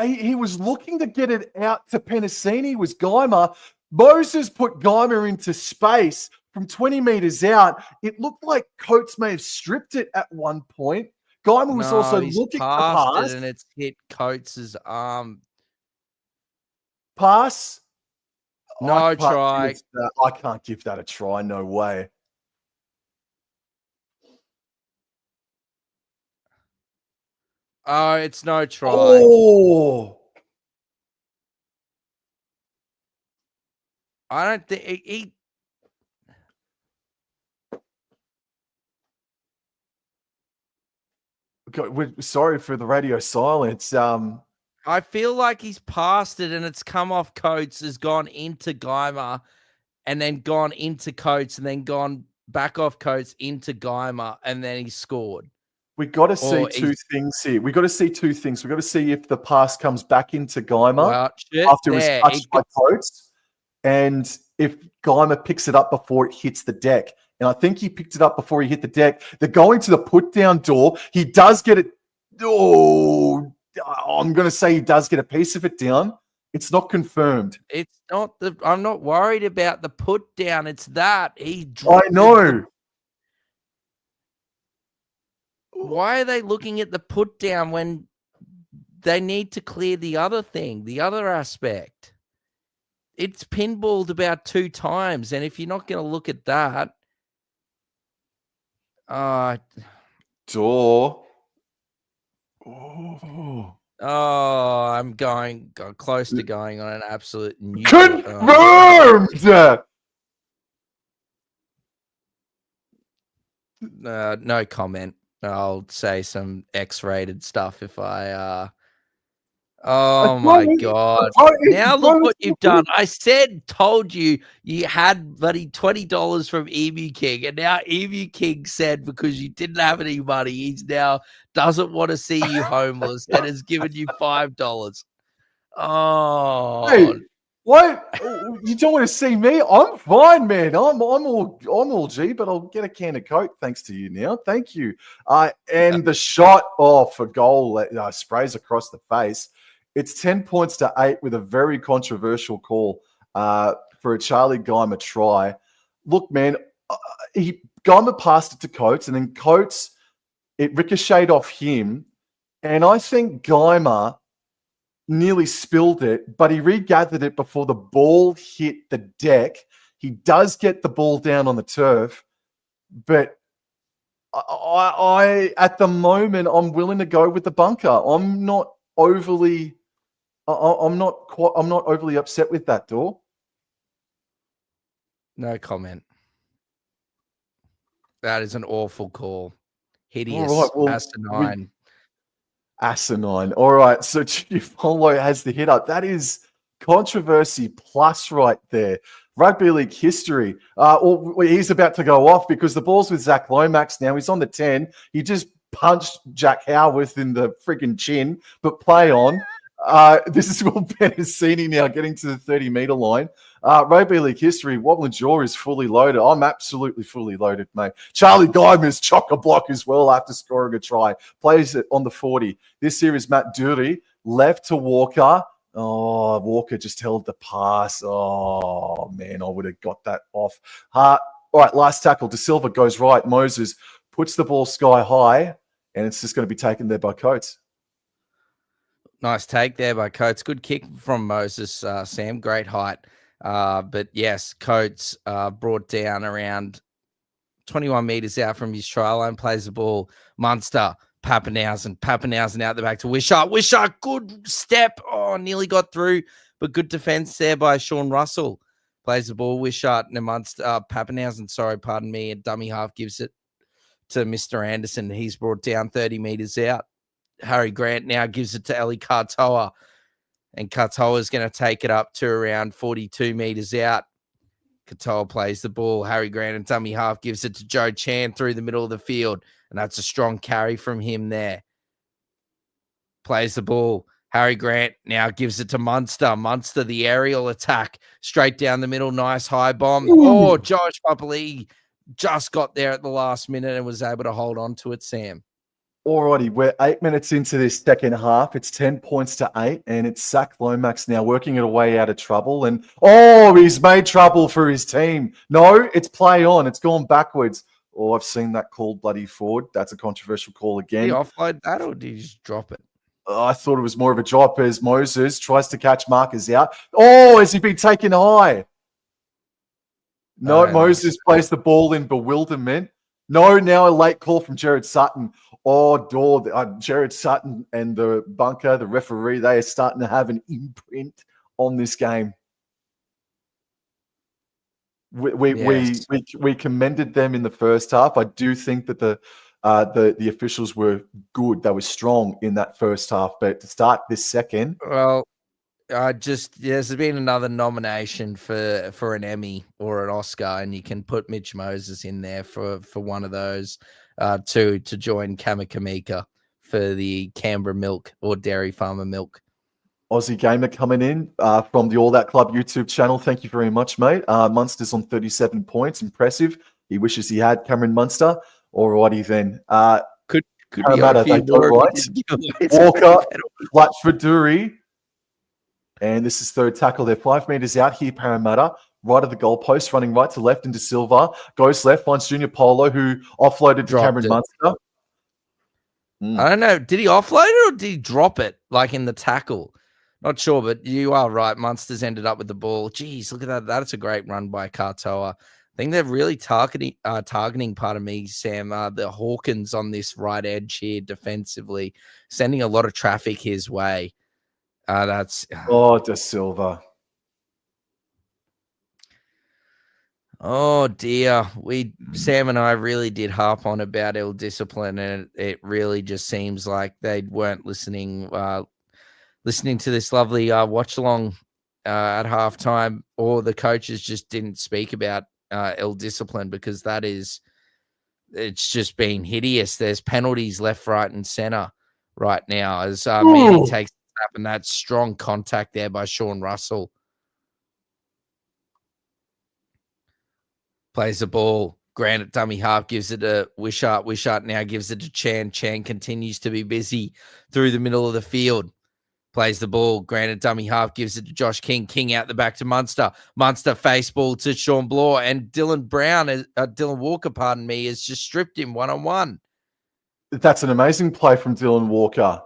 He was looking to get it out to Penasini, was Guymer. Moses put Guymer into space from 20 meters out. It looked like Coates may have stripped it at one point. Guymer was also looking to pass. And it's hit Coates' arm. Pass? No try. I can't give that a try. No way. Oh, it's no try. Oh. I don't think he. We're sorry for the radio silence. I feel like he's passed it and it's come off Coates, has gone into Guymer, and then gone into Coates, and then gone back off Coates into Guymer, and then he scored. We got to see two things here. We got to see two things. We got to see if the pass comes back into Guymer after it was touched by Coates, and if Guymer picks it up before it hits the deck. And I think he picked it up before he hit the deck. They're going to the put down door. He does get it. Oh, I'm going to say he does get a piece of it down. It's not confirmed. It's not I'm not worried about the put down. It's that he. I know. Why are they looking at the put down when they need to clear the other thing, the other aspect? It's pinballed about 2 times, and if you're not going to look at that, door. I'm going close to going on an absolute confirmed. No comment. I'll say some X-rated stuff if I. Oh my God! Now look what you've done. I told you had bloody $20 from Emu King, and now Emu King said because you didn't have any money, he's now doesn't want to see you homeless and has given you $5. Oh, hey, What? Oh, you don't want to see me? I'm fine, man. I'm all G, but I'll get a can of Coke thanks to you now. Thank you. And the shot for goal sprays across the face. It's 10 points to 8 with a very controversial call for a Charlie Geimer try. Look, man, Geimer passed it to Coates, and then Coates, it ricocheted off him. And I think Geimer nearly spilled it, but he regathered it before the ball hit the deck. He does get the ball down on the turf, but I at the moment I'm willing to go with the bunker. I'm not overly upset with that, Door. No comment. That is an awful call. Hideous. All right, well, asinine. All right, so Chiefolo has the hit up. That is controversy plus right there. Rugby league history. He's about to go off because the ball's with Zach Lomax now. He's on the 10. He just punched Jack Howarth in the freaking chin, but play on. This is Will Benassini now getting to the 30-meter line. Rugby league history, Wobbling Jaw is fully loaded. I'm absolutely fully loaded, mate. Charlie Geimer's chock-a-block as well after scoring a try. Plays it on the 40. This here is Matt Dury, left to Walker. Oh, Walker just held the pass. Oh, man, I would have got that off. All right, last tackle. De Silva goes right. Moses puts the ball sky high, and it's just going to be taken there by Coates. Nice take there by Coates. Good kick from Moses, Sam. Great height. But yes, Coates brought down around 21 meters out from his try line, plays the ball. Munster, Pappenhausen out the back to Wishart, good step. Oh, nearly got through, but good defense there by Sean Russell. Plays the ball, Wishart and Munster, Pappenhausen, a dummy half gives it to Mr. Anderson. He's brought down 30 meters out. Harry Grant now gives it to Eli Katoa, and Katoa is going to take it up to around 42 meters out. Katoa plays the ball. Harry Grant and dummy half gives it to Joe Chan through the middle of the field, and that's a strong carry from him there. Plays the ball. Harry Grant now gives it to Munster. Munster, the aerial attack, straight down the middle. Nice high bomb. Ooh. Oh, Josh Papali just got there at the last minute and was able to hold on to it, Sam. Alrighty, we're 8 minutes into this second half. It's 10 points to 8, and it's Zach Lomax now working it away out of trouble. And he's made trouble for his team. No, it's play on. It's gone backwards. Oh, I've seen that called bloody forward. That's a controversial call again. Did he offload that, or did he just drop it? I thought it was more of a drop as Moses tries to catch Marcus out. Oh, has he been taken high? No, Moses plays the ball in bewilderment. No, now a late call from Jared Sutton. Jared Sutton and the bunker, the referee, they are starting to have an imprint on this game. We commended them in the first half. I do think that the officials were good. They were strong in that first half. But to start this second, well, there's been another nomination for an Emmy or an Oscar, and you can put Mitch Moses in there for one of those. To join Kamakamika for the Canberra Milk or Dairy Farmer Milk. Aussie Gamer coming in from the All That Club YouTube channel. Thank you very much, mate. Munster's on 37 points. Impressive. He wishes he had Cameron Munster. Alrighty then. Could Parramatta, they go right. Walker, clutch for Dury. And this is third tackle. They're 5 meters out here, Parramatta. Right of the goalpost, running right to left into Silva. Goes left, finds Junior Polo, who offloaded to Cameron Munster. I don't know. Did he offload it or did he drop it, like in the tackle? Not sure, but you are right. Munster's ended up with the ball. Jeez, look at that. That's a great run by Katoa. I think they're really targeting, pardon me, Sam, the Hawkins on this right edge here defensively, sending a lot of traffic his way. De Silva. Oh dear, Sam and I really did harp on about ill discipline, and it really just seems like they weren't listening to this lovely watch-along at halftime, or the coaches just didn't speak about ill discipline, because it's just been hideous. There's penalties left, right, and center right now as Meany takes a tap, and that strong contact there by Sean Russell. Plays the ball. Grant at dummy half gives it to Wishart. Wishart now gives it to Chan. Chan continues to be busy through the middle of the field. Plays the ball. Grant at dummy half gives it to Josh King. King out the back to Munster. Munster face ball to Sean Bloor. And Dylan Walker, pardon me, has just stripped him one-on-one. That's an amazing play from Dylan Walker.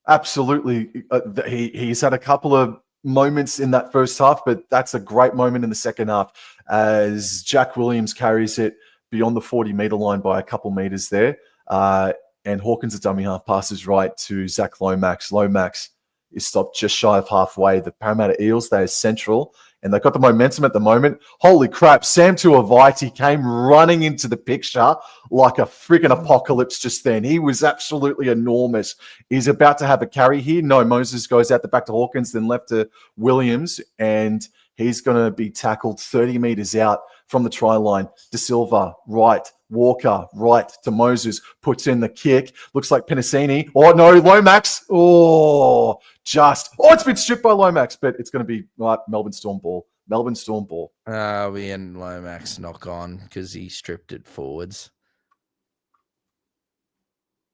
Absolutely. He's had a couple of moments in that first half, but that's a great moment in the second half as Jack Williams carries it beyond the 40-metre line by a couple meters there. And Hawkins, a dummy half, passes right to Zach Lomax. Lomax is stopped just shy of halfway. The Parramatta Eels, they are central, and they've got the momentum at the moment. Holy crap, Sam Tuivasa came running into the picture like a friggin' apocalypse just then. He was absolutely enormous. He's about to have a carry here. No, Moses goes out the back to Hawkins, then left to Williams, and he's going to be tackled 30 metres out from the try line. De Silva, right. Walker, right to Moses, puts in the kick. Looks like Penasini. Oh, no, Lomax. Oh, it's been stripped by Lomax, but it's going to be right, Melbourne Storm ball. Melbourne Storm ball. We end Lomax knock on because he stripped it forwards.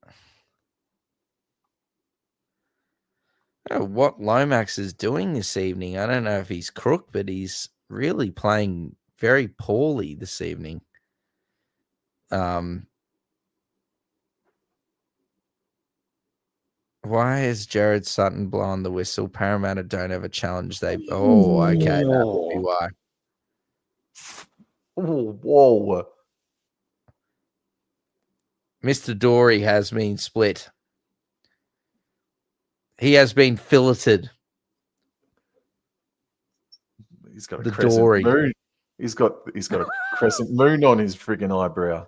I don't know what Lomax is doing this evening. I don't know if he's crook, but he's really playing very poorly this evening. Why is Jared Sutton blowing the whistle? Parramatta don't have a challenge. Okay, that would be why. Whoa. Mr. Dory has been split. He has been filleted. He's got a crescent moon. He's got a crescent moon on his friggin' eyebrow.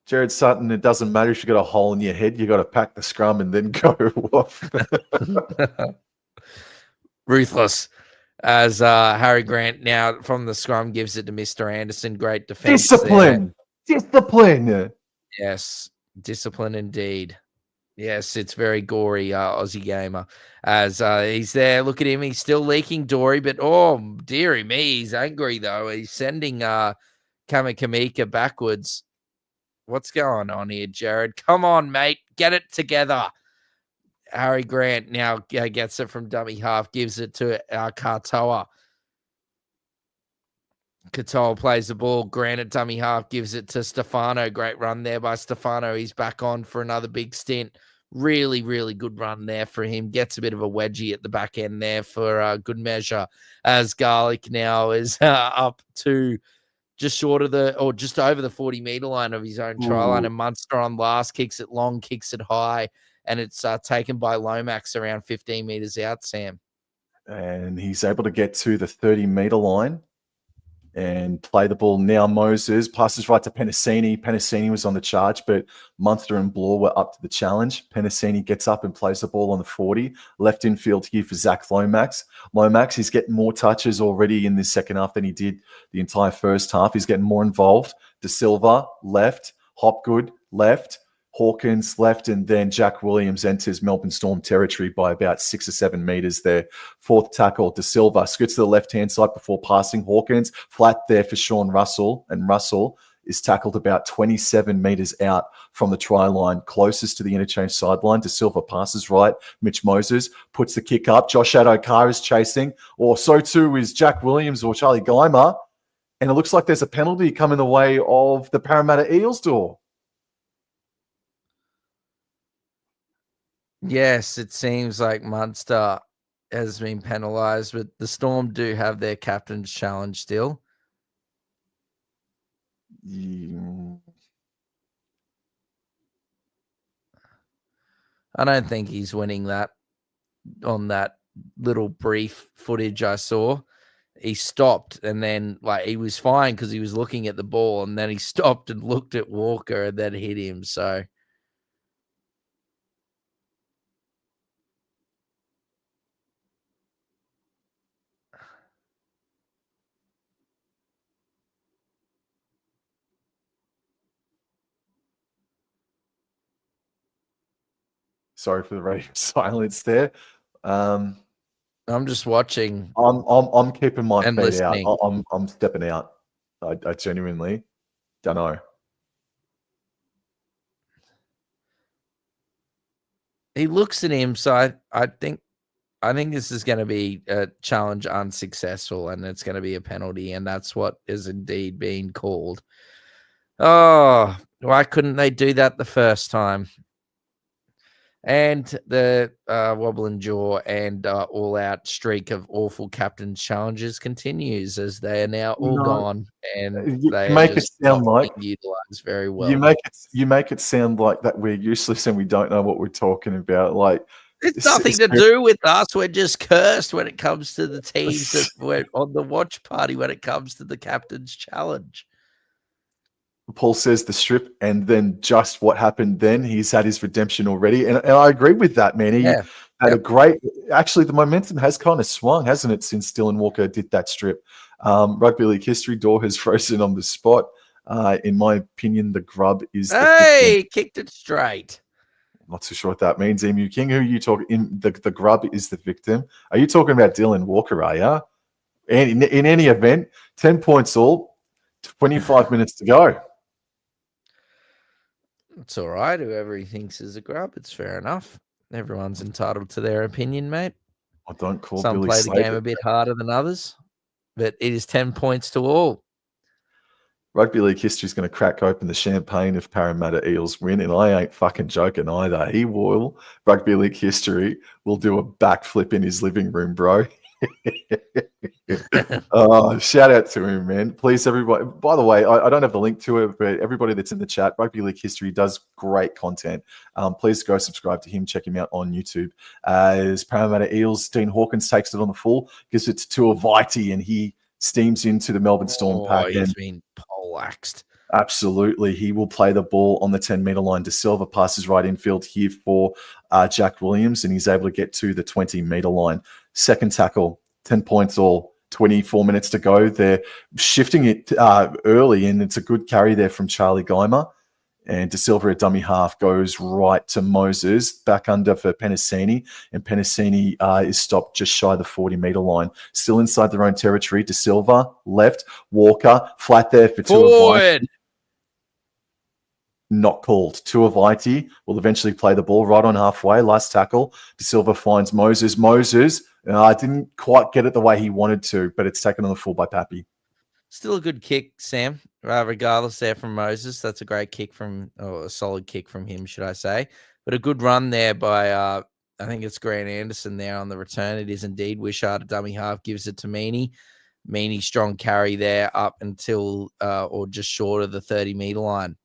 Jared Sutton, it doesn't matter if you got a hole in your head, you got to pack the scrum and then go off. Ruthless. As Harry Grant now from the scrum gives it to Mr. Anderson. Great defense. Discipline. Yes, discipline indeed. Yes, it's very gory, Aussie gamer. As he's there, look at him. He's still leaking, Dory, but oh, dearie me, he's angry though. He's sending Kamakamika backwards. What's going on here, Jared? Come on, mate. Get it together. Harry Grant now gets it from dummy half, gives it to Katoa. Katoa plays the ball. Grant at dummy half gives it to Stefano. Great run there by Stefano. He's back on for another big stint. Really, really good run there for him. Gets a bit of a wedgie at the back end there for good measure. As Garlic now is up to just short of just over the 40-metre line of his own try line. And Munster on last, kicks it long, kicks it high, and it's taken by Lomax around 15 metres out, Sam. And he's able to get to the 30-metre line and play the ball. Now Moses passes right to Penasini. Penasini was on the charge, but Munster and Bloor were up to the challenge. Penasini gets up and plays the ball on the 40. Left infield here for Zach Lomax. Lomax, he's getting more touches already in this second half than he did the entire first half. He's getting more involved. De Silva, left. Hopgood, left. Hawkins left, and then Jack Williams enters Melbourne Storm territory by about 6 or 7 meters there. Fourth tackle, De Silva scoots to the left-hand side before passing. Hawkins flat there for Sean Russell, and Russell is tackled about 27 meters out from the try line, closest to the interchange sideline. De Silva passes right. Mitch Moses puts the kick up. Josh Adokar is chasing, or so too is Jack Williams or Charlie Geimer, and it looks like there's a penalty coming the way of the Parramatta Eels door. Yes, it seems like Munster has been penalised, but the Storm do have their captain's challenge still. I don't think he's winning that on that little brief footage I saw. He stopped and then he was fine because he was looking at the ball, and then he stopped and looked at Walker and then hit him. So sorry for the radio silence there. I'm just watching I'm keeping my and feet out. listening. I'm stepping out. I genuinely don't know. He looks at him, so I think this is going to be a challenge unsuccessful, and it's going to be a penalty, and that's what is indeed being called. Oh, why couldn't they do that the first time? And the wobbling jaw and all-out streak of awful captain's challenges continues as they are now all No, gone, and you they are make it just not sound like being utilised very you well. make it sound like that we're useless and we don't know what we're talking about. Like It's nothing to do with us. We're just cursed when it comes to the teams that were on the watch party when it comes to the captain's challenge. Paul says the strip, and then just what happened then. He's had his redemption already, and I agree with that, man. He had a great. Actually, the momentum has kind of swung, hasn't it, since Dylan Walker did that strip? Rugby league history door has frozen on the spot. In my opinion, the grub is the victim. Kicked it straight. I'm not too sure what that means. Emu King, who are you talking? In the grub is the victim. Are you talking about Dylan Walker? Are you? And in any event, 10 points all, 25 minutes to go. It's all right. Whoever he thinks is a grub, it's fair enough. Everyone's entitled to their opinion, mate. I don't call Some Billy play the Slater. game a bit harder than others, but it is 10 points to all. Rugby league history is going to crack open the champagne if Parramatta Eels win, and I ain't fucking joking either. He will. Rugby league history will do a backflip in his living room, bro. Shout out to him, man. Please, everybody. By the way, I don't have the link to it, but everybody that's in the chat, Rugby League History does great content. Please go subscribe to him. Check him out on YouTube. As Parramatta Eels, Dean Hawkins takes it on the full, gives it to Tuivasa, and he steams into the Melbourne Storm pack. He's been poleaxed. Absolutely. He will play the ball on the 10-metre line. De Silva passes right infield here for Jack Williams, and he's able to get to the 20-metre line. Second tackle, 10 points all, 24 minutes to go. They're shifting it early, and it's a good carry there from Charlie Geimer. And De Silva at dummy half goes right to Moses, back under for Penasini, and Penasini is stopped just shy of the 40-metre line. Still inside their own territory. De Silva, left. Walker, flat there for Forward. Not called. Tuivasa will eventually play the ball right on halfway. Last tackle. De Silva finds Moses. Moses didn't quite get it the way he wanted to, but it's taken on the full by Pappy. Still a good kick, Sam. Regardless there from Moses. That's a great kick a solid kick from him, should I say. But a good run there by, I think it's Grant Anderson there on the return. It is indeed. Wishart, a dummy half, gives it to Meaney. Meaney, strong carry there up until or just short of the 30-metre line.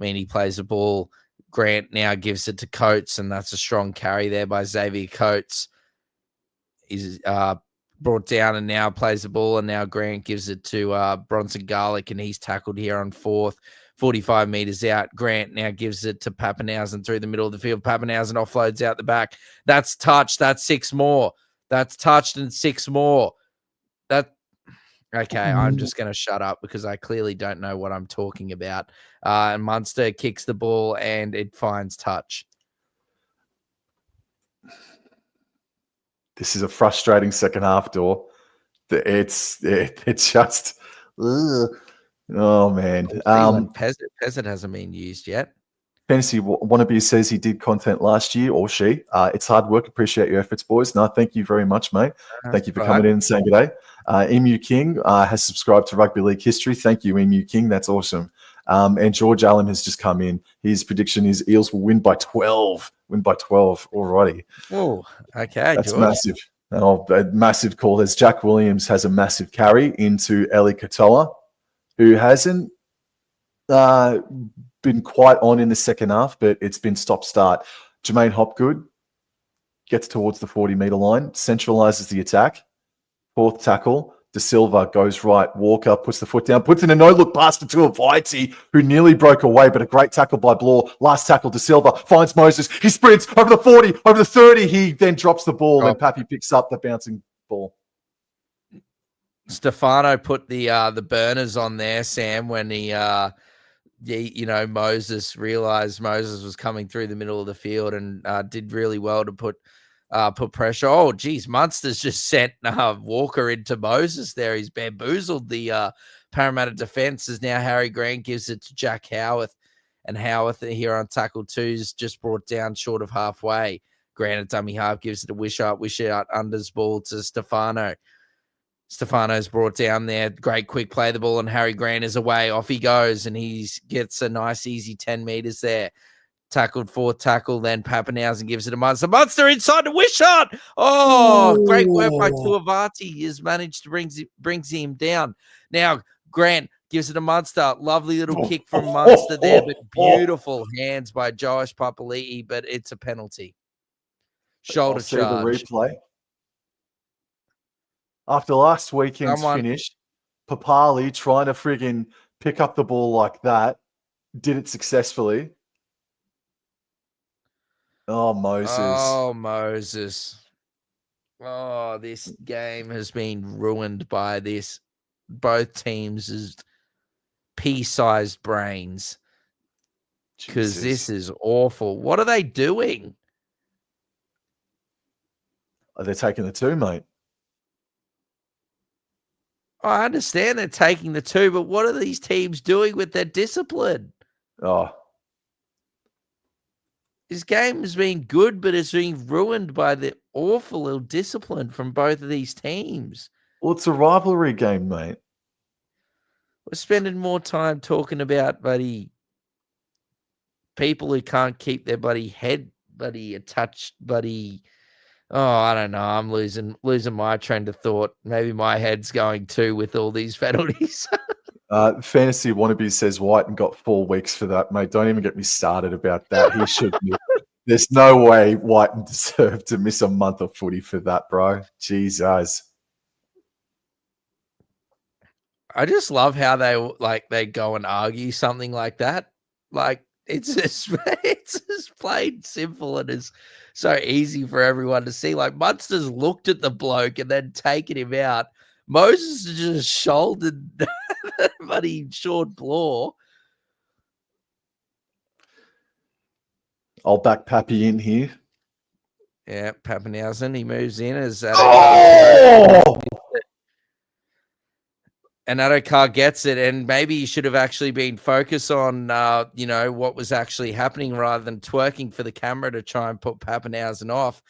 Meaney plays the ball. Grant now gives it to Coates, and that's a strong carry there by Xavier Coates. He's brought down and now plays the ball, and now Grant gives it to Bronson Garlick, and he's tackled here on fourth. 45 metres out. Grant now gives it to Pappenhausen through the middle of the field. Pappenhausen offloads out the back. That's touched. That's 6 more. That's touched and 6 more. Okay, I'm just going to shut up because I clearly don't know what I'm talking about. And Munster kicks the ball and it finds touch. This is a frustrating second half, door. It's just, oh man. Peasant hasn't been used yet. Fantasy Wannabe says he did content last year, or she. It's hard work. Appreciate your efforts, boys. No, thank you very much, mate. Thank you for coming in and saying good day. Emu King has subscribed to Rugby League History. Thank you, Emu King. That's awesome. And George Allen has just come in. His prediction is Eels will win by 12. Win by 12 already. Oh, okay. That's George. massive. A massive call. As Jack Williams has a massive carry into Eli Katoa, who hasn't been quite on in the second half, but it's been stop-start. Jermaine Hopgood gets towards the 40-metre line, centralises the attack. Fourth tackle, De Silva goes right. Walker puts the foot down, puts in a no-look pass to Tuivasa, who nearly broke away, but a great tackle by Blore. Last tackle, De Silva finds Moses. He sprints over the 40, over the 30. He then drops the ball, and Pappy picks up the bouncing ball. Stefano put the burners on there, Sam, when Moses realized Moses was coming through the middle of the field and did really well to put put pressure. Oh, geez, Munster's just sent Walker into Moses there. He's bamboozled the Parramatta defense as now Harry Grant gives it to Jack Howarth. And Howarth here on tackle 2's just brought down short of halfway. Grant at dummy half gives it a Wishart unders ball to Stefano. Stefano's brought down there. Great quick play the ball, and Harry Grant is away. Off he goes, and he gets a nice, easy 10 meters there. Tackled, fourth tackle, then Pappenhausen gives it to Munster. Munster inside to Wishart. Oh, great work by Tuivati. He has managed to brings him down. Now, Grant gives it to Munster. Lovely little kick from Munster there, but beautiful hands by Josh Papali'i, but it's a penalty. Shoulder charge. The replay. After last weekend's finish, Papali trying to friggin' pick up the ball like that, did it successfully. Oh, Moses. Oh, Moses. Oh, this game has been ruined by this. Both teams' pea-sized brains. Because this is awful. What are they doing? They're taking the 2, mate. I understand they're taking the 2, but what are these teams doing with their discipline? Oh. This game has been good, but it's been ruined by the awful ill discipline from both of these teams. Well, it's a rivalry game, mate. We're spending more time talking about people who can't keep their head attached, Oh, I don't know. I'm losing my train of thought. Maybe my head's going too with all these penalties. Fantasy Wannabe says Whiten got 4 weeks for that, mate. Don't even get me started about that. He should be. There's no way Whiten deserved to miss a month of footy for that, bro. Jesus. I just love how they go and argue something like that. Like it's just plain simple and it's so easy for everyone to see. Like Munster's looked at the bloke and then taken him out. Moses just shouldered buddy Sean Blaw. I'll back Pappy in here. Yeah, Pappenhausen. He moves in as and Adokar gets it, and maybe he should have actually been focused on, what was actually happening rather than twerking for the camera to try and put Pappenhausen off.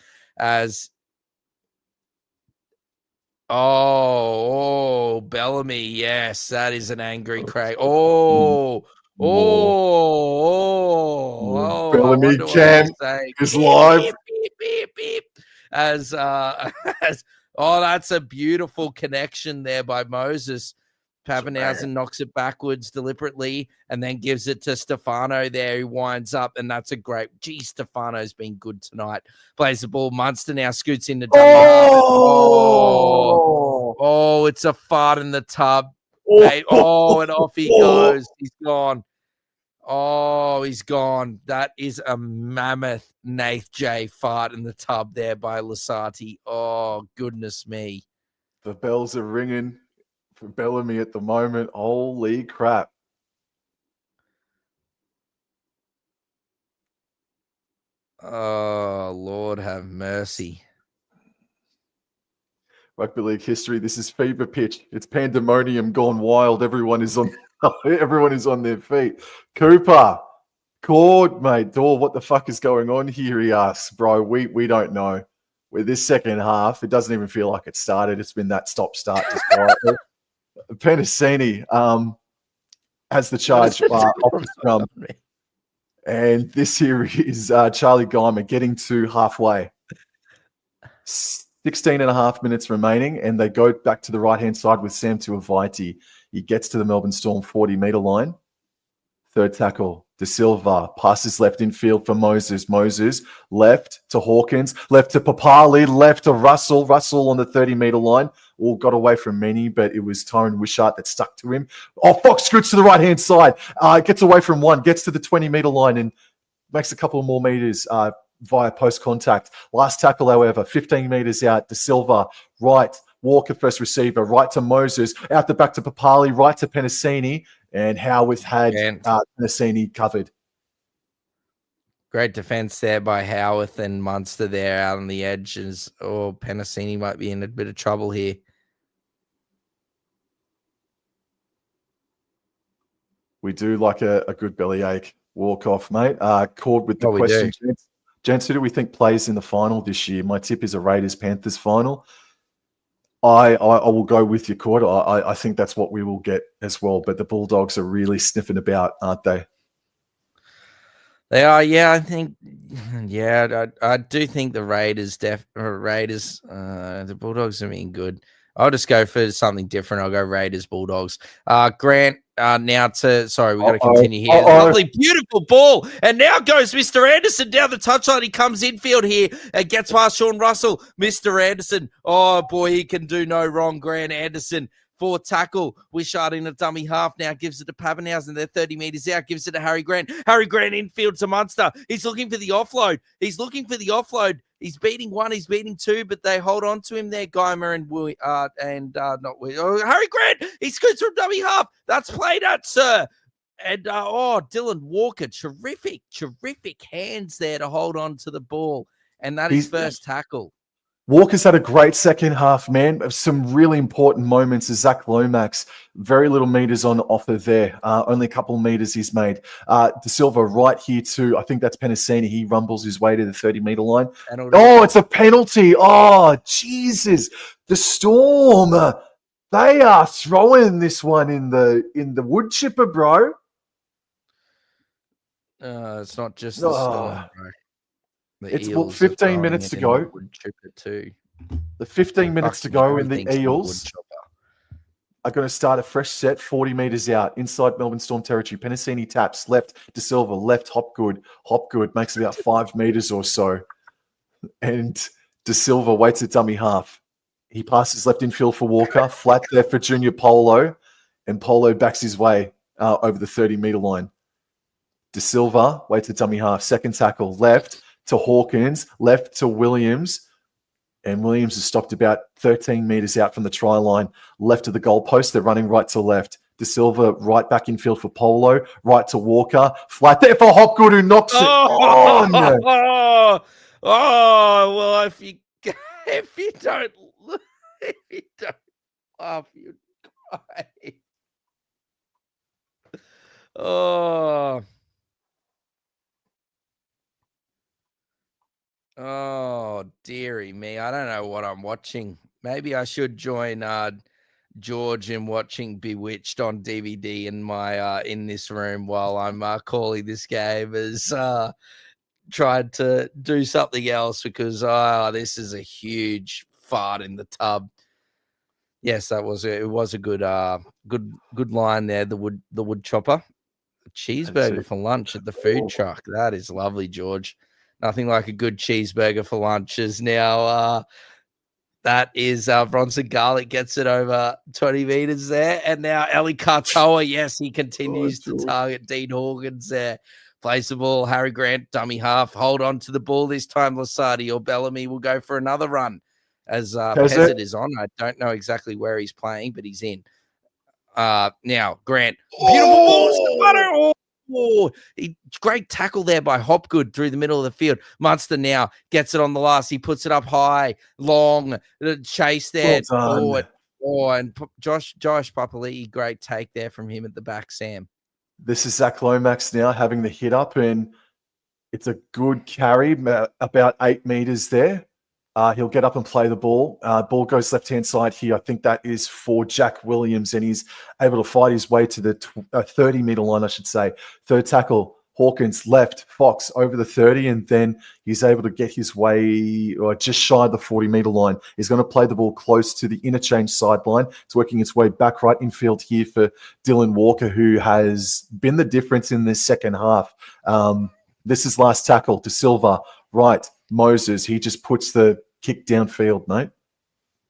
Bellamy, yes, that is an angry Craig. Bellamy Cam is live. Beep. That's a beautiful connection there by Moses. Pappenhausen knocks it backwards deliberately and then gives it to Stefano there, who winds up, and that's a great. Stefano's been good tonight. Plays the ball. Munster now scoots into it's a fart in the tub. And off he goes. He's gone. He's gone. That is a mammoth Nath J fart in the tub there by Lasati. Oh, goodness me. The bells are ringing for Bellamy at the moment. Holy crap. Oh, Lord have mercy. Rugby league history. This is fever pitch. It's pandemonium gone wild. Everyone is on their feet. Cooper, Cord, mate, Dor, what the fuck is going on here? He asks, bro. We don't know. With this second half, it doesn't even feel like it started. It's been that stop-start just quietly. Penasini has the charge off the scrum. And this here is Charlie Geimer getting to halfway. 16 and a half minutes remaining, and they go back to the right-hand side with Sam Tuivati. He gets to the Melbourne Storm 40-metre line. Third tackle, De Silva. Passes left in field for Moses. Moses left to Hawkins. Left to Papali. Left to Russell. Russell on the 30-metre line. All got away from many, but it was Tyrone Wishart that stuck to him. Fox scoots to the right-hand side. Gets away from one. Gets to the 20-metre line and makes a couple more metres via post-contact. Last tackle, however, 15 metres out. De Silva, right. Walker, first receiver, right to Moses. Out the back to Papali, right to Penasini. And Howarth had Penasini covered. Great defense there by Howarth and Munster there out on the edges. Oh, Penasini might be in a bit of trouble here. We do like a good bellyache walk-off, mate. Called with the Oh, we do. question, gents. Gents, who do we think plays in the final this year? My tip is a Raiders-Panthers final. I will go with your court. I think that's what we will get as well. But the Bulldogs are really sniffing about, aren't they? They are, yeah. I think, yeah, I do think the Raiders, the Bulldogs are being good. I'll just go for something different. I'll go Raiders, Bulldogs. Grant, now to, sorry, we've got to continue here. Lovely, beautiful ball. And now goes Mr. Anderson down the touchline. He comes infield here and gets past Sean Russell. Mr. Anderson, oh boy, he can do no wrong. Grant Anderson. For tackle, Wishart in a dummy half now, gives it to Pappenhausen. They're 30 metres out, gives it to Harry Grant. Harry Grant infield to Munster. He's looking for the offload. He's He's beating one, he's beating two, but they hold on to him there. Geimer and Harry Grant. He scoots from dummy half. That's played at, sir. And Dylan Walker, terrific hands there to hold on to the ball. And that is first tackle. Walker's had a great second half, man. Some really important moments. Zach Lomax, very little meters on offer there. Only a couple of meters he's made. De Silva right here too. I think that's Penasini. He rumbles his way to the 30-meter line. Oh, it's a penalty. Oh, Jesus. The Storm. They are throwing this one in the wood chipper, bro. It's not just the Storm, bro. It's 15 minutes to go. The 15 minutes to go in the Eels are going to start a fresh set 40 metres out inside Melbourne Storm territory. Penasini taps left, De Silva left, Hopgood. Hopgood makes about 5 metres or so. And De Silva waits at dummy half. He passes left infield for Walker, flat there for Junior Polo, and Polo backs his way over the 30-metre line. De Silva waits at dummy half. Second tackle left to Hawkins, left to Williams, and Williams is stopped about 13 metres out from the try line, left of the goalpost. They're running right to left. De Silva right back infield for Polo, right to Walker, flat there for Hopgood who knocks it on. Well, if you don't laugh, you'd cry. Oh, dearie me. I don't know what I'm watching. Maybe I should join George in watching Bewitched on DVD in my in this room while I'm calling this game as tried to do something else because this is a huge fart in the tub. Yes, it was a good line there. The wood chopper. A cheeseburger for lunch at the food truck. That is lovely, George. Nothing like a good cheeseburger for lunches. Now, that is Bronson Garlic gets it over 20 meters there. And now Eli Katoa, yes, he continues to target Dean Hawkins there. Plays the ball. Harry Grant, dummy half. Hold on to the ball this time. Lasardi or Bellamy will go for another run as Pezzett is on. I don't know exactly where he's playing, but he's in. Now, Grant. Beautiful ball. Great tackle there by Hopgood through the middle of the field. Munster now gets it on the last. He puts it up high, long, chase there. And Josh Papali'i, great take there from him at the back, Sam. This is Zach Lomax now having the hit up, and it's a good carry, about 8 meters there. He'll get up and play the ball. Ball goes left-hand side here. I think that is for Jack Williams, and he's able to fight his way to the 30-meter line, I should say. Third tackle, Hawkins left, Fox over the 30, and then he's able to get his way just shy of the 40-meter line. He's going to play the ball close to the interchange sideline. It's working its way back right infield here for Dylan Walker, who has been the difference in this second half. This is last tackle to Silva, right. Moses, he just puts the kick downfield, mate.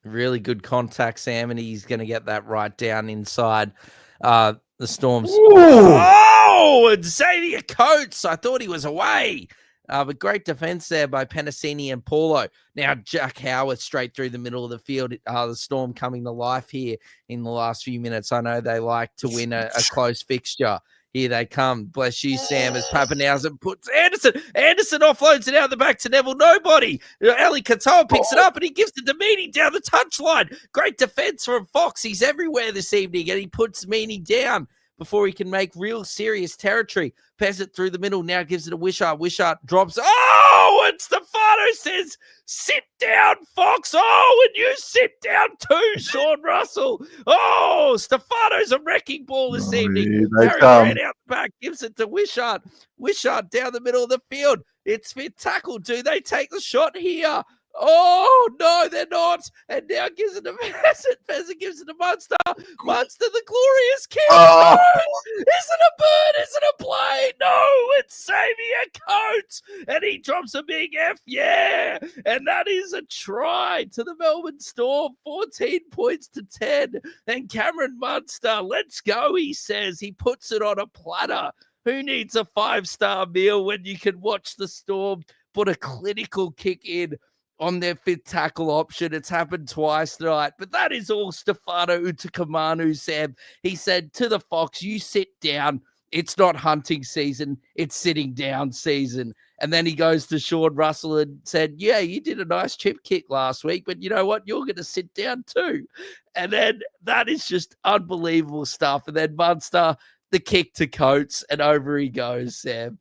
Really good contact, Sam, and he's going to get that right down inside the Storm's. And Xavier Coates, I thought he was away. But great defense there by Penasini and Paulo. Now Jack Howard straight through the middle of the field. The Storm coming to life here in the last few minutes. I know they like to win a close fixture. Here they come. Bless you, Sam, as Pappenhausen puts Anderson. Anderson offloads it out the back to Neville. Nobody. Ali Katoa picks it up and he gives it to Meany down the touchline. Great defense from Fox. He's everywhere this evening and he puts Meany down before he can make real serious territory. Pass it through the middle. Now gives it to Wishart. Wishart drops. Oh, and Stefano says, sit down, Fox. Oh, and you sit down too, Sean Russell. Oh, Stefano's a wrecking ball this evening. Harry Grant out the back gives it to Wishart. Wishart down the middle of the field. It's fit tackle. Do they take the shot here? Oh, no, they're not. And now gives it to Pheasant. Pheasant gives it to Munster. Munster, the glorious kick. Oh! No! Is it a bird? Is it a play? No, it's Xavier Coates. And he drops a big F. Yeah. And that is a try to the Melbourne Storm. 14 points to 10. And Cameron Munster, let's go, he says. He puts it on a platter. Who needs a 5-star meal when you can watch the Storm put a clinical kick in on their fifth tackle option? It's happened twice tonight, but that is all Stefano Utakamanu, Sam. He said to the Fox, you sit down. It's not hunting season. It's sitting down season. And then he goes to Sean Russell and said, yeah, you did a nice chip kick last week, but you know what? You're going to sit down too. And then that is just unbelievable stuff. And then Munster, the kick to Coates, and over he goes, Sam.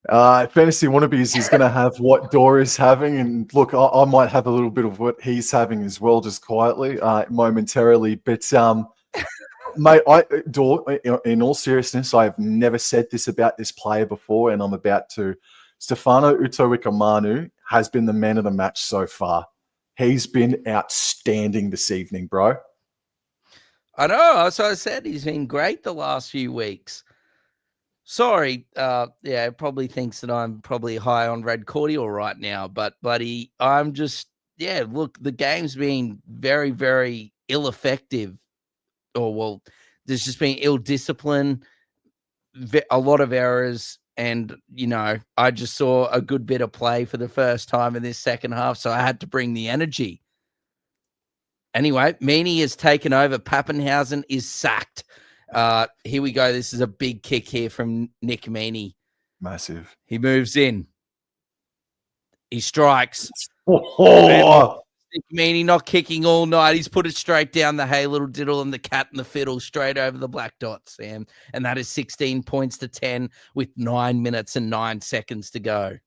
Fantasy Wannabes is going to have what Dor is having. And look, I might have a little bit of what he's having as well, just quietly, momentarily. But, mate, Dor, in all seriousness, I have never said this about this player before, and I'm about to. Stefano Utoikamanu has been the man of the match so far. He's been outstanding this evening, bro. I know. So I said he's been great the last few weeks. Sorry, yeah, probably thinks that I'm probably high on red cordial right now, but buddy, I'm just, yeah, look, the game's been very, very ill-effective. Or, well, there's just been ill discipline, a lot of errors, and, you know, I just saw a good bit of play for the first time in this second half, so I had to bring the energy. Anyway, Meany has taken over. Pappenhausen is sacked. Here we go. This is a big kick here from Nick Meany. Massive. He moves in. He strikes. Nick Meany not kicking all night. He's put it straight down the hey little diddle and the cat and the fiddle straight over the black dot, Sam. And that is 16 points to 10 with 9 minutes and 9 seconds to go.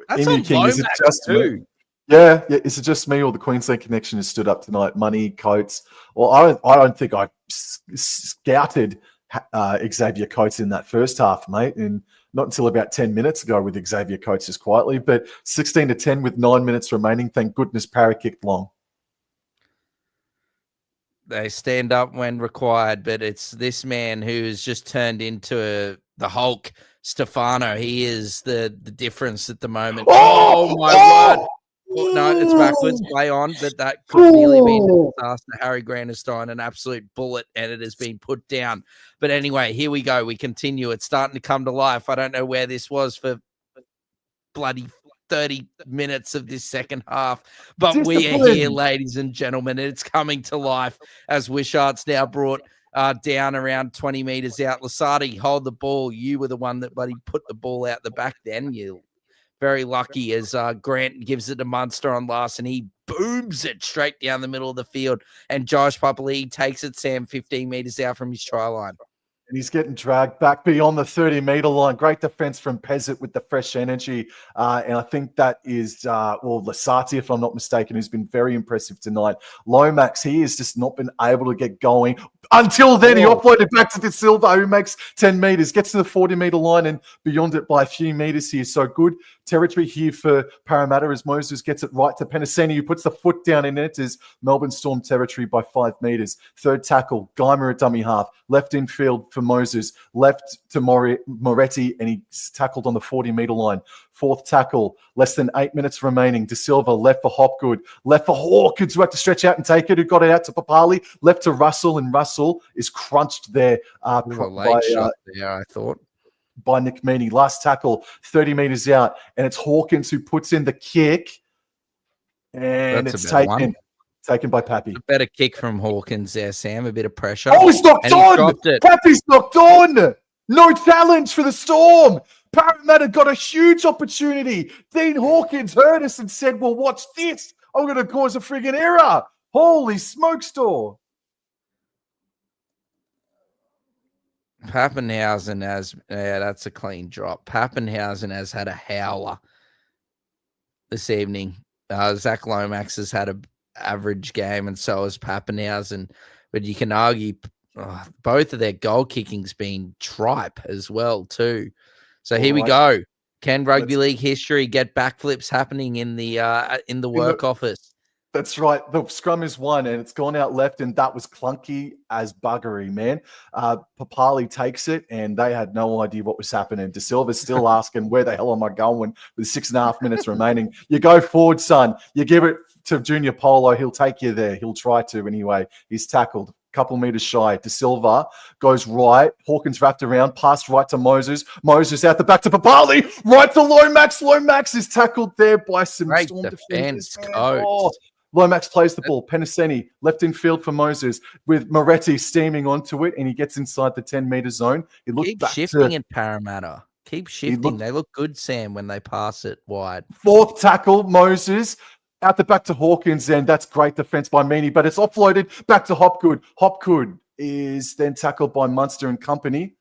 That's on King. Is it just too. Yeah. Is it just me or the Queensland connection has stood up tonight? Money, Coates. Well, I don't think I scouted Xavier Coates in that first half, mate, and not until about 10 minutes ago with Xavier Coates just quietly. But 16 to 10 with 9 minutes remaining. Thank goodness Parra kicked long. They stand up when required, but it's this man who has just turned into the Hulk, Stefano. He is the difference at the moment. Oh my word. No, it's backwards. Play on, but that could nearly be a disaster. Harry Grant has thrown an absolute bullet and it has been put down. But anyway, here we go. We continue. It's starting to come to life. I don't know where this was for bloody 30 minutes of this second half, but we are here, ladies and gentlemen, and it's coming to life as Wishart's now brought down around 20 meters out. Lasardi, hold the ball. You were the one that bloody put the ball out the back then. You very lucky as Grant gives it to Munster on last, and he booms it straight down the middle of the field. And Josh Papali takes it, Sam, 15 meters out from his try line. And he's getting dragged back beyond the 30-meter line. Great defense from Pezzett with the fresh energy. And I think that is, Lasati, if I'm not mistaken, who's been very impressive tonight. Lomax, he has just not been able to get going. Until then, he offloaded back to De Silva, who makes 10 meters, gets to the 40-meter line and beyond it by a few meters here. So good territory here for Parramatta as Moses gets it right to Penasini, who puts the foot down and enters Melbourne Storm territory by 5 meters. Third tackle, Geimer at dummy half. Left infield for Moses. Left to Moretti, and he's tackled on the 40-meter line. Fourth tackle, less than 8 minutes remaining. De Silva left for Hopgood. Left for Hawkins, who had to stretch out and take it, who got it out to Papali. Left to Russell, and Russell is crunched there. Shot there, I thought. By Nick Meany. Last tackle, 30 meters out, and it's Hawkins who puts in the kick. And That's a it's better one. taken by Pappy. A better kick from Hawkins there, Sam. A bit of pressure. Oh, he's knocked And he on! dropped it. Pappy's knocked on! No challenge for the Storm. Parramatta got a huge opportunity. Dean Hawkins heard us and said, well, watch this. I'm going to cause a friggin' error. Holy smoke store. Pappenhausen that's a clean drop. Pappenhausen has had a howler this evening. Zach Lomax has had an average game, and so has Pappenhausen. But you can argue both of their goal kicking's been tripe as well too. So here we go. Can rugby league history get backflips happening in the work office? That's right. The scrum is won, and it's gone out left, and that was clunky as buggery, man. Papali takes it, and they had no idea what was happening. De Silva's still asking, where the hell am I going with 6.5 minutes remaining? You go forward, son. You give it to Junior Polo. He'll take you there. He'll try to anyway. He's tackled. Couple meters shy. De Silva goes right. Hawkins wrapped around, passed right to Moses. Moses out the back to Papali. Right to Lomax. Lomax is tackled there by some Great Storm defense, defenders. coach. Lomax plays the ball. Penaseni left in field for Moses with Moretti steaming onto it, and he gets inside the 10-meter zone. He looked Keep back shifting in Parramatta. Keep shifting. They look good, Sam, when they pass it wide. Fourth tackle, Moses. Out the back to Hawkins, and that's great defense by Meany, but it's offloaded back to Hopgood. Hopgood is then tackled by Munster and company,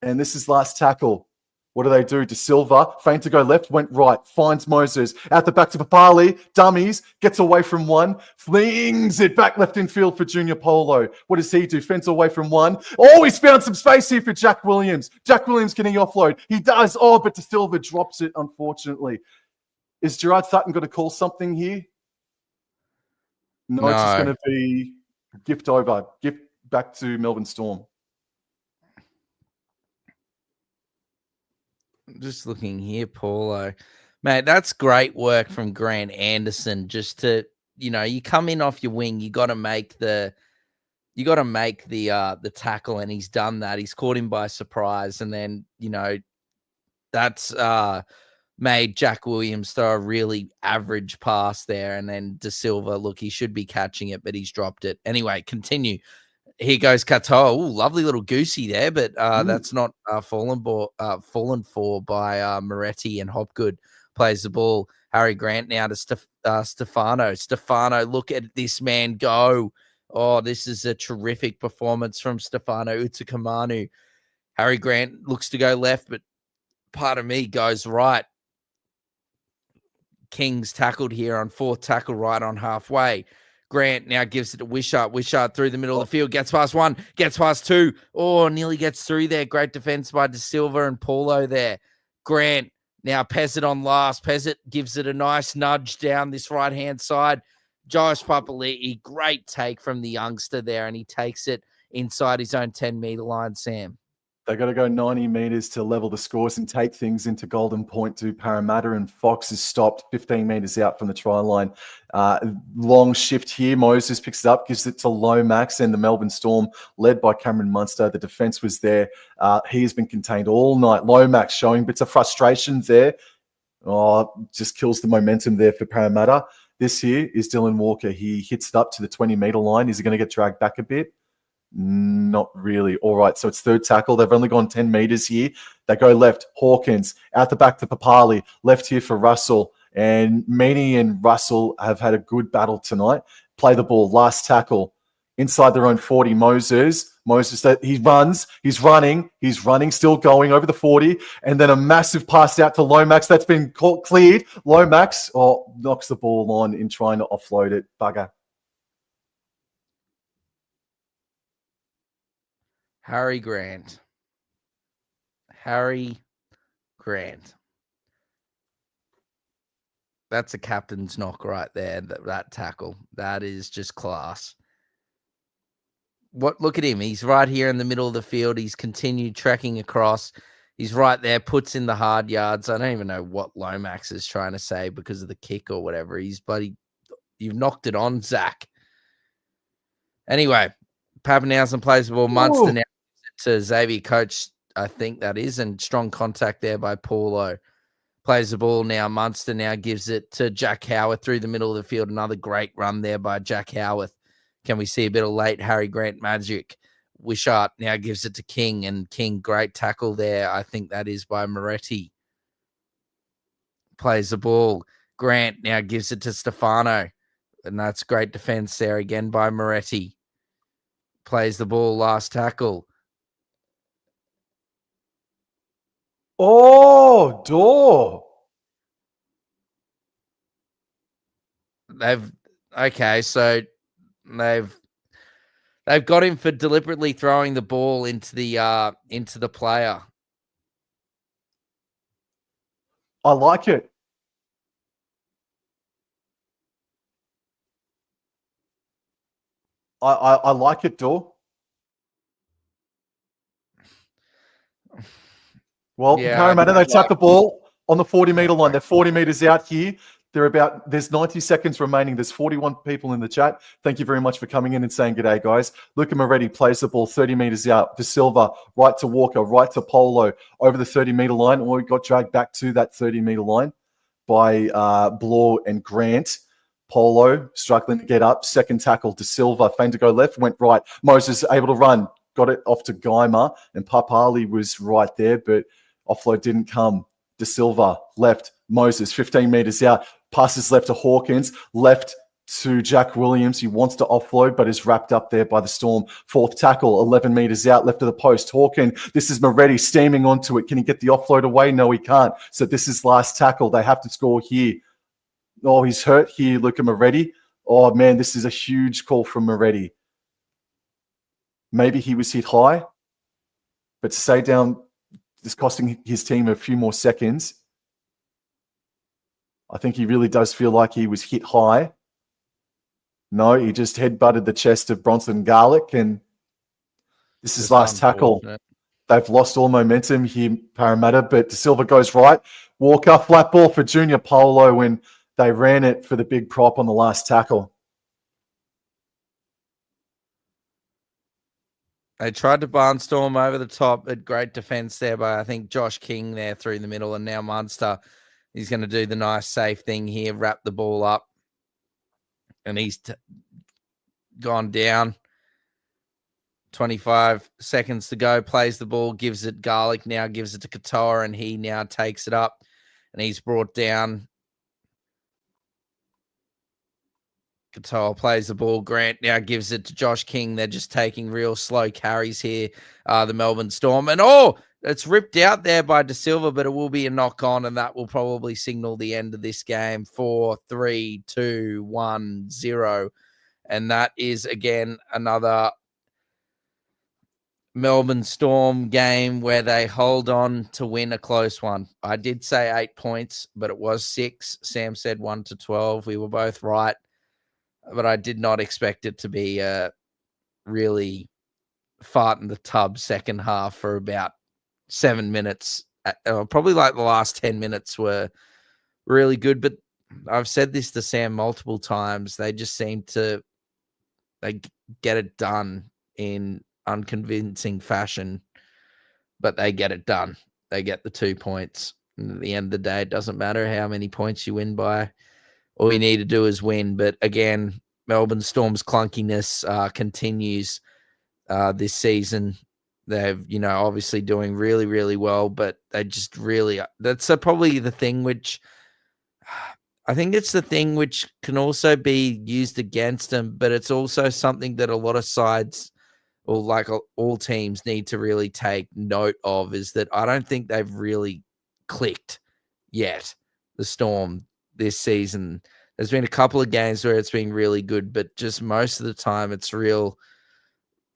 and this is last tackle. What do? De Silva, feint to go left, went right, finds Moses. Out the back to Papali, dummies, gets away from one, flings it back left in field for Junior Polo. What does he do? Fends away from one. Oh, he's found some space here for Jack Williams. Jack Williams getting offload. He does. Oh, but De Silva drops it, unfortunately. Is Gerard Sutton going to call something here? No, it's just going to be gift back to Melbourne Storm. Just looking here, Paulo. Mate, that's great work from Grant Anderson. Just to, you come in off your wing, you got to make the tackle, and he's done that. He's caught him by surprise, and then that's made Jack Williams throw a really average pass there, and then De Silva, look, he should be catching it, but he's dropped it. Anyway, continue. Here goes Katoa. Ooh, lovely little goosey there, but that's not fallen for by Moretti, and Hopgood plays the ball. Harry Grant now to Stefano. Stefano, look at this man go. Oh, this is a terrific performance from Stefano Utakamanu. Harry Grant looks to go left, but part of me goes right. King's tackled here on fourth tackle right on halfway. Grant now gives it to Wishart. Wishart through the middle of the field. Gets past one. Gets past two. Oh, nearly gets through there. Great defense by De Silva and Paulo there. Grant now Pezzett on last. Pezzett gives it a nice nudge down this right-hand side. Josh Papali'i, great take from the youngster there, and he takes it inside his own 10-meter line, Sam. They got to go 90 meters to level the scores and take things into Golden Point to Parramatta, and Fox is stopped 15 meters out from the try line. Long shift here. Moses picks it up, gives it to Lomax, and the Melbourne Storm, led by Cameron Munster. The defense was there. He has been contained all night. Lomax showing bits of frustration there. Oh, just kills the momentum there for Parramatta. This here is Dylan Walker. He hits it up to the 20-meter line. Is he going to get dragged back a bit? Not really. All right, so it's third tackle. They've only gone 10 meters here. They go left. Hawkins out the back to Papali. Left here for Russell. And Meany and Russell have had a good battle tonight. Play the ball. Last tackle. Inside their own 40, Moses, that he runs. He's running, still going over the 40. And then a massive pass out to Lomax. That's been cleared. Lomax knocks the ball on in trying to offload it. Bugger. Harry Grant. That's a captain's knock right there, that tackle. That is just class. Look at him. He's right here in the middle of the field. He's continued trekking across. He's right there, puts in the hard yards. I don't even know what Lomax is trying to say because of the kick or whatever. You've knocked it on, Zach. Anyway, Pappenhausen plays the ball. Munster now to Xavier Coach, I think that is, and strong contact there by Paulo. Plays the ball now. Munster now gives it to Jack Howarth through the middle of the field. Another great run there by Jack Howarth. Can we see a bit of late Harry Grant magic? Wishart now gives it to King, and King, great tackle there. I think that is by Moretti. Plays the ball. Grant now gives it to Stefano, and that's great defense there again by Moretti. Plays the ball, last tackle. Oh, door. They've got him for deliberately throwing the ball into the player. I like it. I like it, door. Well, Yeah, Parramatta, they tap the ball on the 40-meter line. They're 40 meters out here. There's 90 seconds remaining. There's 41 people in the chat. Thank you very much for coming in and saying good day, guys. Luca Moretti plays the ball 30 meters out. De Silva, right to Walker, right to Polo, over the 30-meter line. Or he got dragged back to that 30-meter line by Bloor and Grant. Polo struggling to get up. Second tackle, De Silva, feigned to go left, went right. Moses able to run. Got it off to Geimer, and Papali was right there, but offload didn't come. De Silva, left. Moses, 15 meters out. Passes left to Hawkins. Left to Jack Williams. He wants to offload, but is wrapped up there by the Storm. Fourth tackle, 11 meters out. Left of the post. Hawkins, this is Moretti steaming onto it. Can he get the offload away? No, he can't. So this is last tackle. They have to score here. Oh, he's hurt here. Look at Moretti. Oh, man, this is a huge call from Moretti. Maybe he was hit high, but to stay down is costing his team a few more seconds. I think he really does feel like he was hit high. No, he just headbutted the chest of Bronson Garlick, and this is last tackle. They've lost all momentum here, Parramatta, but De Silva goes right. Walker, flat ball for Junior Polo when they ran it for the big prop on the last tackle. They tried to barnstorm over the top, but great defense there by, I think, Josh King there through the middle. And now Munster is going to do the nice, safe thing here, wrap the ball up. And he's gone down. 25 seconds to go. Plays the ball, gives it Garlic, now gives it to Katoa, and he now takes it up. And he's brought down. Katoa plays the ball. Grant now gives it to Josh King. They're just taking real slow carries here, the Melbourne Storm. And, it's ripped out there by De Silva, but it will be a knock-on, and that will probably signal the end of this game. 4, 3, 2, 1, 0. And that is, again, another Melbourne Storm game where they hold on to win a close one. I did say 8 points, but it was 6. Sam said 1 to 12. We were both right. But I did not expect it to be a really fart in the tub second half for about 7 minutes. Probably like the last 10 minutes were really good. But I've said this to Sam multiple times. They just seem to get it done in unconvincing fashion, but they get it done. They get the 2 points. And at the end of the day, it doesn't matter how many points you win by. All you need to do is win. But again, Melbourne Storm's clunkiness continues this season. They've, obviously doing really, really well, but they just really, that's probably the thing which, I think it's the thing which can also be used against them, but it's also something that a lot of sides, or like all teams, need to really take note of, is that I don't think they've really clicked yet, the Storm, this season. There's been a couple of games where it's been really good, but just most of the time it's real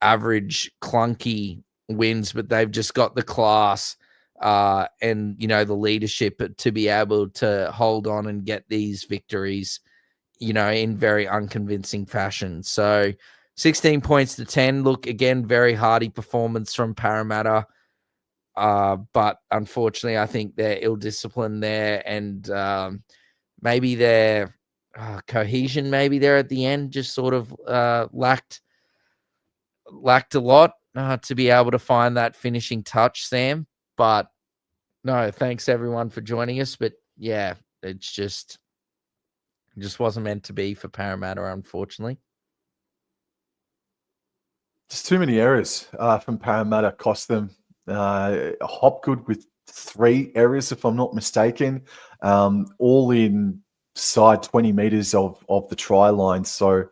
average, clunky wins, but they've just got the class and, the leadership to be able to hold on and get these victories, in very unconvincing fashion. So 16 points to 10. Look, again, very hardy performance from Parramatta. But unfortunately, I think they're ill-disciplined there, and maybe their cohesion, maybe there at the end, just sort of lacked a lot to be able to find that finishing touch, Sam. But No, thanks everyone for joining us. But yeah, it just wasn't meant to be for Parramatta, unfortunately. Just too many errors from Parramatta cost them. Hopgood with 3 errors, if I'm not mistaken, all inside 20 meters of the try line. So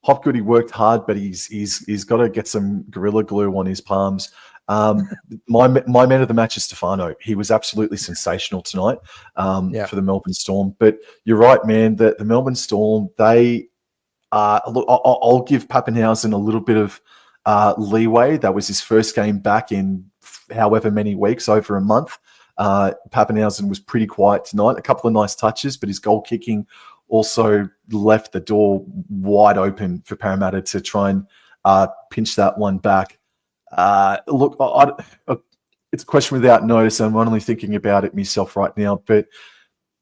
Hopgood, he worked hard, but he's got to get some Gorilla Glue on his palms. My man of the match is Stefano. He was absolutely sensational tonight for the Melbourne Storm. But you're right, man. The Melbourne Storm, they look, I'll give Pappenhausen a little bit of leeway. That was his first game back in however many weeks, over a month. Pappenhausen was pretty quiet tonight. A couple of nice touches, but his goal kicking also left the door wide open for Parramatta to try and pinch that one back. Look, it's a question without notice. I'm only thinking about it myself right now. But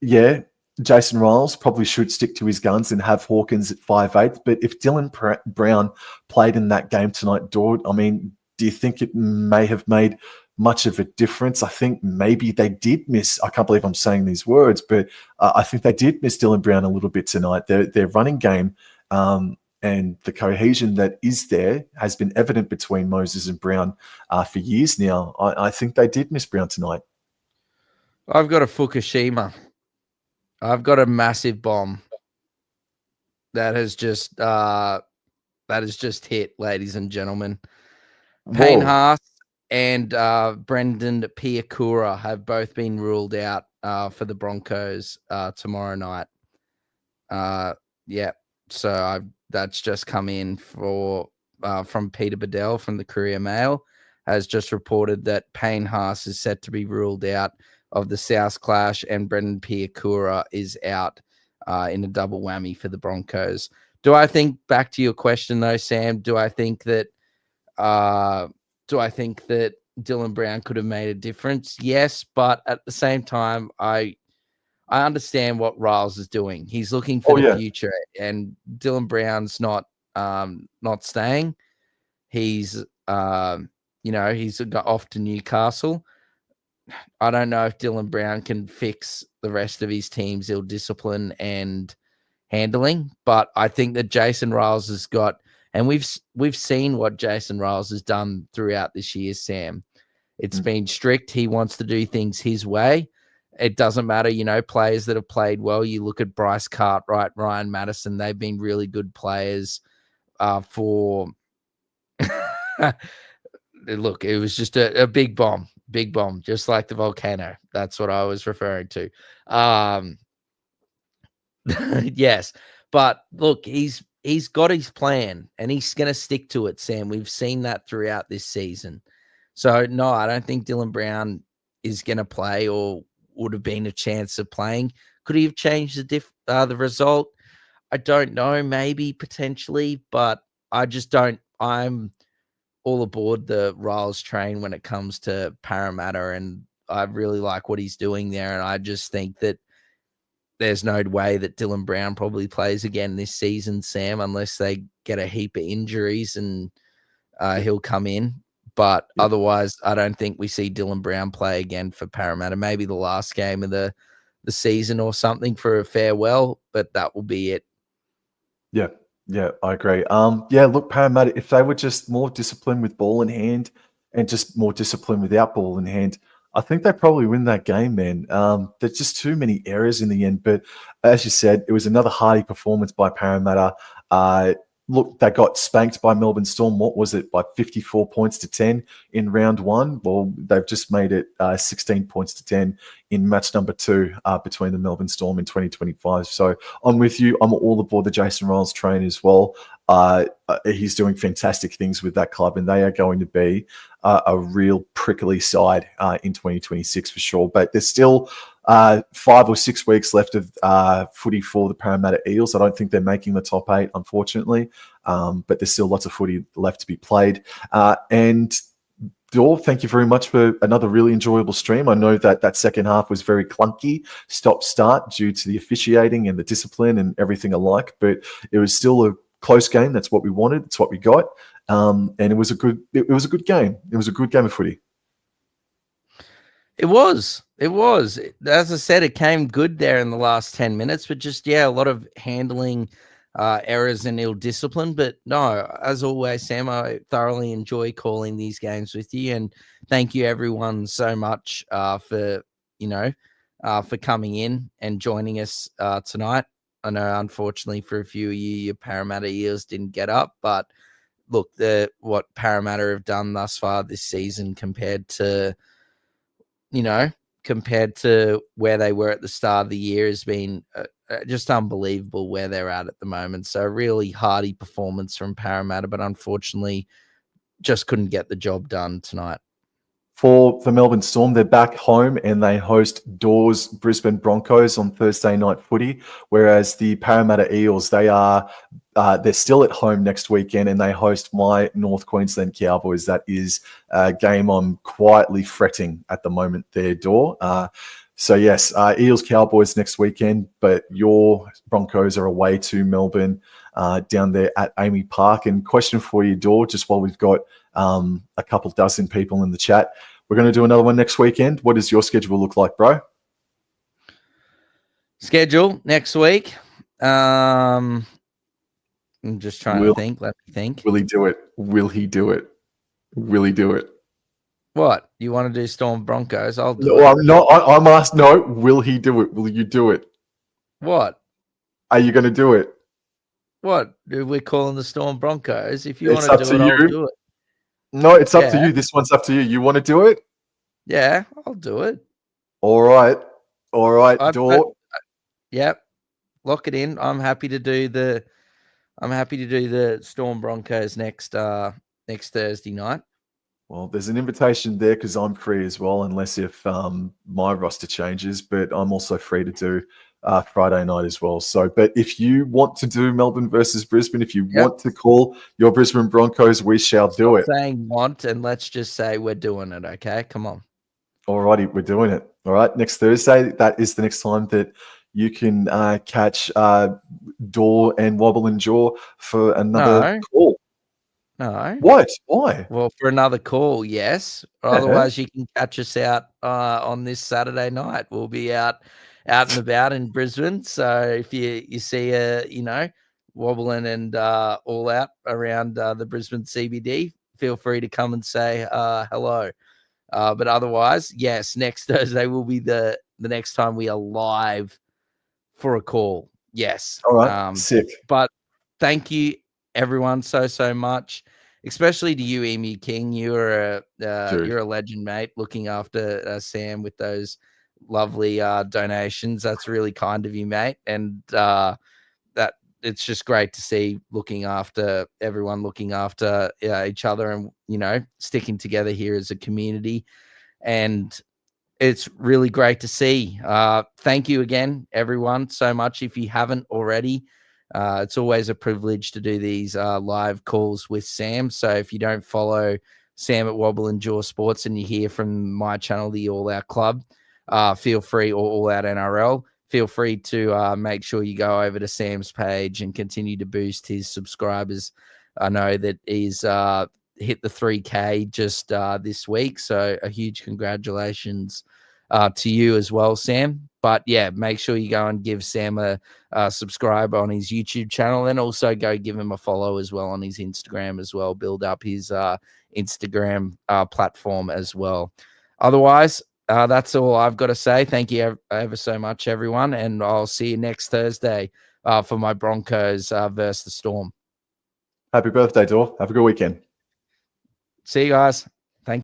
yeah, Jason Riles probably should stick to his guns and have Hawkins at 5'8". But if Dylan Brown played in that game tonight, Dord, I mean, do you think it may have made much of a difference? I think maybe they did miss. I can't believe I'm saying these words, but I think they did miss Dylan Brown a little bit tonight. Their running game and the cohesion that is there has been evident between Moses and Brown for years now. I think they did miss Brown tonight. I've got a Fukushima. I've got a massive bomb that has just hit, ladies and gentlemen. Payne Haas and Brendan Piakura have both been ruled out for the Broncos tomorrow night. So that's just come in from Peter Bedell from the Courier Mail, has just reported that Payne Haas is set to be ruled out of the South Clash, and Brendan Piakura is out in a double whammy for the Broncos. Do I think, back to your question though, Sam, do I think that Dylan Brown could have made a difference? Yes, but at the same time, I understand what Riles is doing. He's looking for the future, and Dylan Brown's not staying. He's he's got off to Newcastle. I don't know if Dylan Brown can fix the rest of his team's ill discipline and handling, but I think that Jason Riles has got, and we've seen what Jason Riles has done throughout this year, Sam. It's been strict. He wants to do things his way. It doesn't matter, players that have played well. You look at Bryce Cartwright, Ryan Madison, they've been really good players for look, it was just a big bomb, just like the volcano. That's what I was referring to. Yes, but look, he's got his plan and he's going to stick to it, Sam. We've seen that throughout this season. So no, I don't think Dylan Brown is going to play or would have been a chance of playing. Could he have changed the result? I don't know, maybe potentially, but I just don't. I'm all aboard the Riles train when it comes to Parramatta, and I really like what he's doing there. And I just think that there's no way that Dylan Brown probably plays again this season, Sam, unless they get a heap of injuries and he'll come in. But otherwise, I don't think we see Dylan Brown play again for Parramatta. Maybe the last game of the season or something for a farewell, but that will be it. Yeah, I agree. Look, Parramatta, if they were just more disciplined with ball in hand and just more disciplined without ball in hand, I think they probably win that game, man. There's just too many errors in the end. But as you said, it was another hardy performance by Parramatta. Look, they got spanked by Melbourne Storm. What was it, by 54 points to 10 in round one? Well, they've just made it 16 points to 10 in match number 2 between the Melbourne Storm in 2025. So I'm with you. I'm all aboard the Jason Riles train as well. He's doing fantastic things with that club, and they are going to be a real prickly side in 2026 for sure. But there's still 5 or 6 weeks left of footy for the Parramatta Eels. I don't think they're making the top 8, unfortunately, but there's still lots of footy left to be played. And Dor, thank you very much for another really enjoyable stream. I know that second half was very clunky, stop-start, due to the officiating and the discipline and everything alike, but it was still a close game. That's what we wanted. It's what we got. And it was a good game. It was a good game of footy. It was. It was. As I said, it came good there in the last 10 minutes, but just, yeah, a lot of handling errors and ill discipline. But no, as always, Sam, I thoroughly enjoy calling these games with you. And thank you, everyone, so much for, for coming in and joining us tonight. I know, unfortunately, for a few of you, your Parramatta Eels didn't get up, but look, what Parramatta have done thus far this season compared to where they were at the start of the year has been just unbelievable where they're at the moment. So really hardy performance from Parramatta, but unfortunately just couldn't get the job done tonight. For the Melbourne Storm, they're back home and they host Dawes Brisbane Broncos on Thursday night footy, whereas the Parramatta Eels, they're still at home next weekend and they host my North Queensland Cowboys. That is a game I'm quietly fretting at the moment there, Daw. So yes, Eels Cowboys next weekend, but your Broncos are away to Melbourne down there at Amy Park. And question for you, Daw, just while we've got a couple dozen people in the chat, we're going to do another one next weekend. What does your schedule look like, bro? Schedule next week. I'm just trying to think. Let me think. Will he do it? Will he do it? Will he do it? What? You want to do Storm Broncos? I'll do No, it. I'm not. I'm asked, no, will he do it? Will you do it? What? Are you going to do it? What? We're calling the Storm Broncos. If you It's want to up do to it, you. I'll do it. No, it's up to you. This one's up to you. You want to do it? Yeah, I'll do it. All right. All right, Daw. Yep. Lock it in. I'm happy to do the Storm Broncos next Thursday night. Well, there's an invitation there because I'm free as well, unless if my roster changes, but I'm also free to do Friday night as well. So, but if you want to do Melbourne versus Brisbane, if you want to call your Brisbane Broncos, we shall do it. Saying want, and let's just say we're doing it, okay? Come on. Alrighty, we're doing it. All right, next Thursday, that is the next time that you can catch Daw and Wobble and Jaw for another call. No. What? Why? Well, for another call, yes. Otherwise, you can catch us out on this Saturday night. We'll be out and about in Brisbane. So if you see wobbling and all out around the Brisbane CBD, feel free to come and say hello. But otherwise, yes, next Thursday will be the next time we are live for a call. Yes. All right. Sick. But thank you, everyone, so much. Especially to you, Emu King. You're a legend, mate. Looking after Sam with those lovely donations. That's really kind of you, mate. And that it's just great to see looking after everyone, looking after each other, and sticking together here as a community. And it's really great to see. Thank you again, everyone, so much. If you haven't already. It's always a privilege to do these live calls with Sam. So if you don't follow Sam at Wobble and Jaw Sports and you hear from my channel, the All Out Club, feel free, or All Out NRL, feel free to make sure you go over to Sam's page and continue to boost his subscribers. I know that he's hit the 3K just this week. So a huge congratulations to you as well, Sam. But yeah, make sure you go and give Sam a subscribe on his YouTube channel, and also go give him a follow as well on his Instagram as well. Build up his Instagram platform as well. Otherwise, that's all I've got to say. Thank you ever so much, everyone, and I'll see you next Thursday for my Broncos versus the Storm. Happy birthday, Daw. Have a good weekend. See you guys.